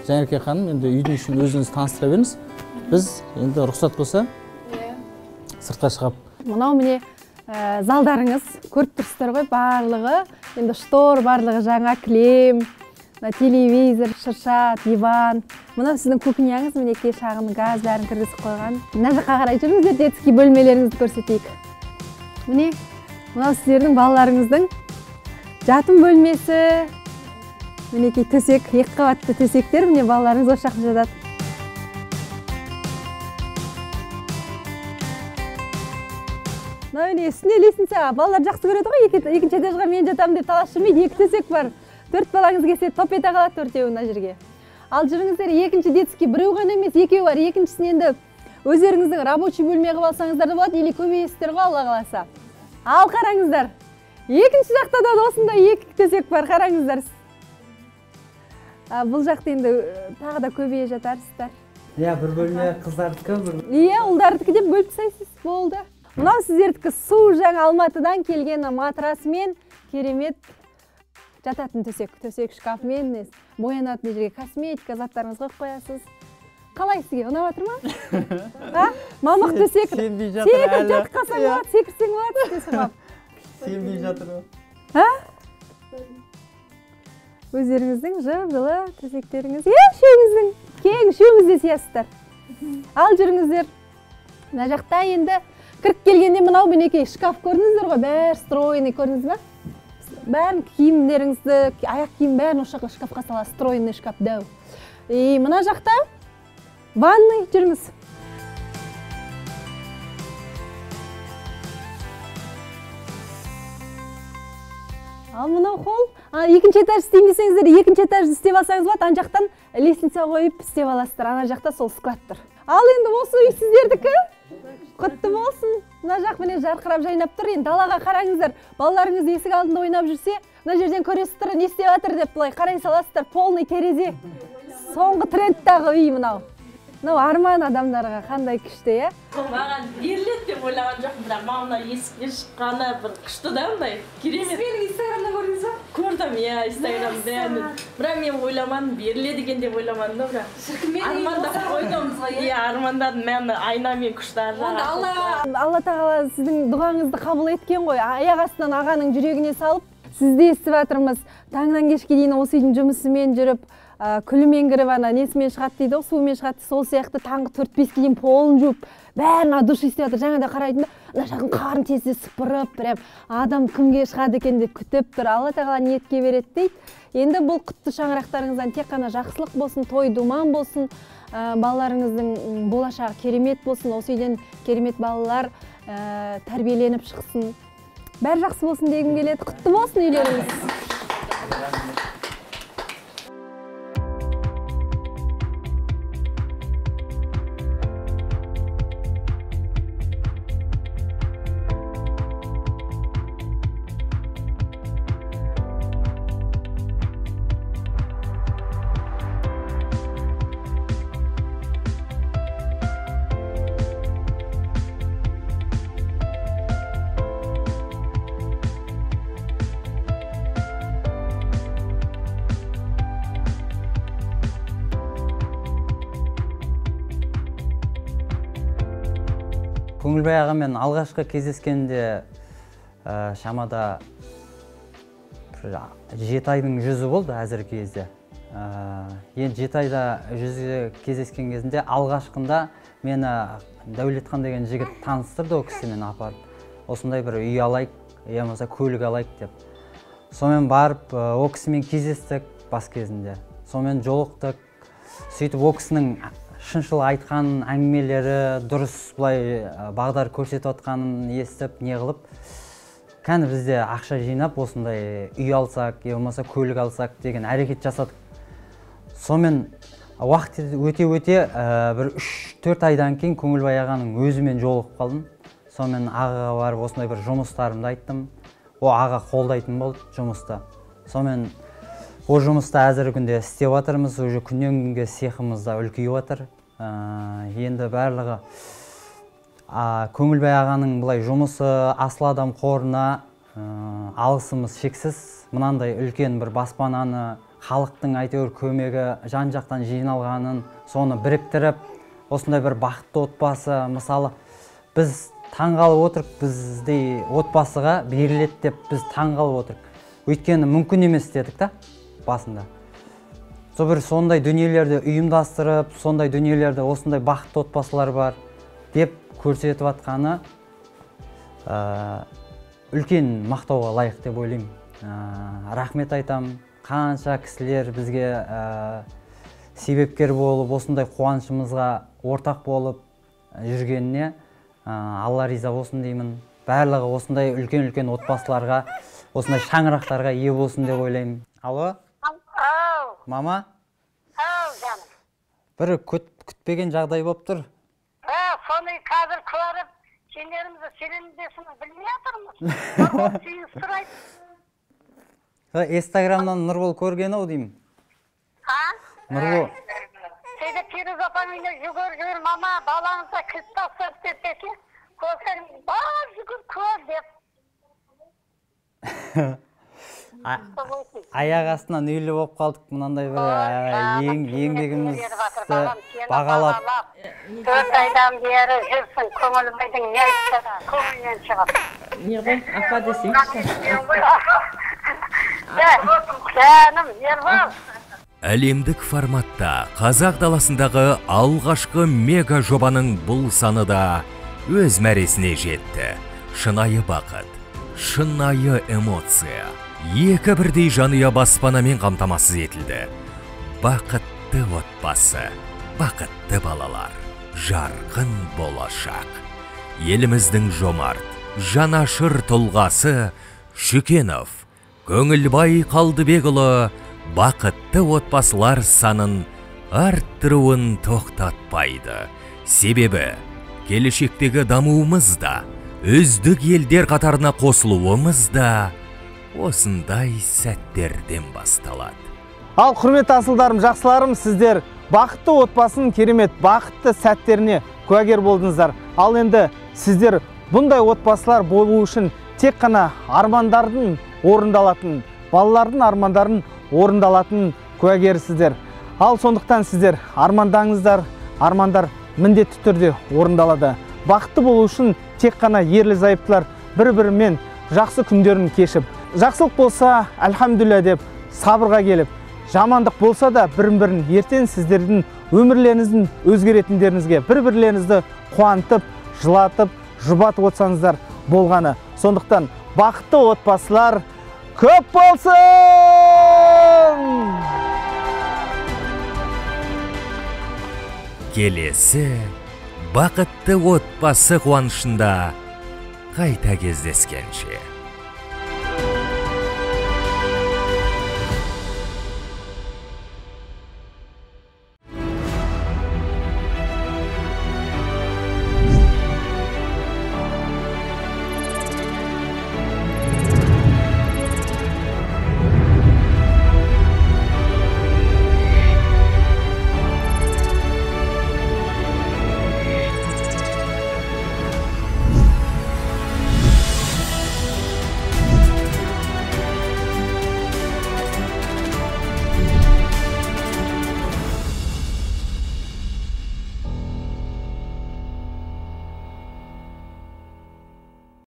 S10: Жәнерке ханым, енді үйдің ішін өзіңіз таныстыра беріңіз. Біз енді рұқсат болса сыртқа шығып.
S18: Мынау міне залдарыңыз, көріп тұрсыздар ғой, барлығы, енді штор, барлығы жаңа кілем, телевизор, шырша, диван. Мынау сіздің кухняңыз, мінекей шағын газ бәрін кіргізіп қойған. Мына жаққа қарай жүріңіздер, детский бөлмелеріңізді көрсетейік. Міне, мынау сіздердің балаларыңыздың жатым бөлмесі. Мінекей төсек, 2 қабатты төсектер, міне балаларыңыз осы жақта жатады. Міне үстіне лестница, балалар жақсы көреді ғой, екінші этажға мен жатамын деп талас жүрмейді, 2 төсек бар. 4 балаңыз келсе топ ете қалады 4-еуі мына жерге. Ал жүріңіздер, екінші детский біреу ғана емес, 2 бар. Екіншісін енді өздеріңіздің рабочий бөлме қылып алсаңыздар да болады, или көбейесіздер ғой, Алла қаласа. Ал қараңыздар, екінші жақта да осындай 2 төсек бар, қараңыздар. Бұл жақта енді тағы да көбейе жатарсыздар.
S21: Иә, бір бөлме қыздардікі, бір...
S18: Иә, ұлдардікі деп бөліп тастайсыз, болды. Мынау сіздердікі су жаңа Алматыдан келген матрасымен керемет жататын төсек шкафымен, боянатын жерге косметика заттарыңыз қойып қоясыз. Қалай сізге, ұнап жатыр ма? Мамық төсек.
S21: Сенбей жатыр әлі.
S18: Секіріп жатып қалсаң болады, секірсең болады, десің.
S21: Сенбей жатыр ма?
S18: Өздеріңіздің жылы төсектеріңіз, үшеуіңіздің кең, үшеуіңіз де сиясыздар. Ал жүріңіздер. Мына жақта енді кіріп келгенде мынау мінекей шкаф көрдіңіздер ғой, бәрі стройный көрдіңіз ба? Бәрін киімдеріңізді, аяқ киім бәрін осы жаққа шкафқа саласыз, стройный шкаф дәу. Мына жақта ванный жүріңіз. Ал мынау холл, Екінші этаж істеймін десеңіздер, екінші этажды істеп алсаңыз болады, ана жақтан лестница қойып істеп аласыздар, ана жақта сол склад тұр. Ал енді осы үй сіздердікі? Құтты болсын. Мына жақ міне жарқырап жайнап тұр. Енді далаға қараңыздар. Балаларыңыз есік алдында ойнап жүрсе, мына жерден көресіздер, не істеп жатыр деп былай қарай саласыздар. Полный терезе. Соңғы трендтағы үй мынау. Мынау арман адамдарға қандай күшті, иә?
S20: Маған беріледі деп ойлаған жоқпын, бірақ мына есіктен шыққаны бір күшті да, мындай керемет.
S18: Менің инстаграмда көрдіңіз ба?
S20: Көрдім, иә, инстаграмда. Бірақ мен ойламадым, беріледі екен деп ойламадым да, бірақ армандап қойдым. Иә, армандадым, мен айнамен күшті арман.
S18: Алла тағала сіздің дұғаңызды қабыл еткен ғой. Аяқ астынан ағаның жүрегіне салып, сізді естіп жатырмыз. Таңнан кешке дейін осы үйдің жұмысымен жүріп, күлімен кіріп, несімен шығады дейді, суымен шығады, сол сияқты таңғы 4-5-ке дейін полын жуып, бәрін душ істеп жатыр. Жаңада қарайтын да, мына жағын қарын тезде сыпырып, прям адам кімге шығады екен деп күтіп тұр. Алла тағала ниетке береді дейді. Енді бұл құтты шаңырақтарыңыздан тек қана жақсылық болсын, той думан болсын, балаларыңыздың болашағы керемет болсын, осы үйден керемет балалар тәрбиеленіп шықсын. Бәрі жақсы болсын дегім келеді. Құтты болсын үйлеріңіз.
S21: Көңілбай ағамен алғашқы кездескенде шамада 7 айдың жүзі болды әзіргі кезде. Енді 7 айда жүзі кездескен кезінде алғашқында мені Дәулетхан деген жігіт таныстырды, о кісімен апарып. Осындай бір үй алайық, болмаса көлік алайық деп. Сонымен барып, о кісімен кездестік бас кезінде. Сонымен жолықтық. Сөйтіп о кісінің шыншыл айтқан әңгімелері, дұрыс бұлай бағдар көрсетіп отқанын естіп, не қылып, кәні бізде ақша жинап, осындай үй алсақ, болмаса көлік алсақ деген әрекет жасадық. Сонымен уақыт өте-өте бір 3-4 айдан кейін Көңілбай ағаның өзімен жолығып қалдым. Сонымен ағаға барып осындай бір жұмыстарымды айттым. О аға қолдайтын болды жұмыста. Сонымен ол жұмыста әзіргі күнде істеп жатырмыз, уже күннен күнге цехымызда үлкейіп жатыр. Енді барлығы Көңілбай ағаның бұлай жұмысы, Асыл адам қорына алғысымыз шексіз. Мынандай үлкен бір баспананы, халықтың әйтеуір көмегі жан-жақтан жиналғанын, соны біріктіріп, осындай бір бақытты отбасы, мысалы, біз таңғалып отырық, біздей отбасыға беріледі деп біз таңғалып отырық. Өйткені мүмкін емес дедік та басында. Сол бір сондай дүниелерді ұйымдастырып, сондай дүниелерді осындай бақытты отбасылар бар деп көрсетіп атқаны үлкен мақтауға лайық деп ойлаймын. Рахмет айтам. Қанша кісілер бізге себепкер болып, осындай қуанышымызға ортақ болып жүргеніне Алла риза болсын деймін. Барлығы осындай үлкен-үлкен отбасыларға, осындай шаңырақтарға ие болсын деп ойлаймын. Алло? Мама? Бір күтпеген жағдай болып тұр.
S8: Соны қазір көріп, сендерімізді сенімдесіміз білмей жатырмыз. Сүйіз сұрайды.
S21: Инстаграмнан Нұрбол көрген ау деймін. Нұрбол.
S8: Сейді Пирuz апам үйіне жүгір, мама, балаңызға кілт тастап десе, көрсең, бар жүгір көр деп.
S21: Аяқ астынан үйлі болып қалдық, мынандай бір еңбегімізді бағалап.
S8: 4 айдан бері жүрсің, Көңілбайдың не айтса да, көңілінен шығып.
S20: Не ғой, апа десеңші.
S8: Жаным, Ербол.
S1: Әлемдік форматта қазақ даласындағы алғашқы мега жобаның бұл саны да өз мәресіне жетті. Шынайы бақыт, шынайы эмоция, екі бірдей жанұя баспанамен қамтамасыз етілді. Бақытты отбасы, бақытты балалар, жарқын болашақ. Еліміздің жомарт, жанашыр тұлғасы Шүкенов Көңілбай Қалдыбекұлы бақытты отбасылар санын арттыруын тоқтатпайды. Себебі келешектегі дамуымыз да, үздік елдер қатарына қосылуымыз да осындай сәттерден басталады.
S4: Ал құрметті асылдарым, жақсыларым, сіздер бақытты отбасының керемет бақытты сәттеріне куәгер болдыңыздар. Ал енді сіздер бұндай отбасылар болу үшін тек қана армандардың орындалатын, балалардың армандарын орындалатын куәгерсіздер. Ал сондықтан сіздер армандаңыздар, армандар міндетті түрде орындалады. Бақытты болу үшін тек қана ерлі-зайыптылар бір-бірімен жақсы күндерін кешіп, жақсылық болса, әлхамдүлілля деп сабырға келіп, жамандық болса да бірін-бірін ертең сіздердің өмірлеріңіздің өзгеретіндеріңізге бір-бірлеріңізді қуантып, жылатып, жұбатып отсаңыздар болғаны. Сондықтан бақытты отбасылар көп болсын!
S1: Келесі бақытты отбасы қуанышында қайта кездескенше.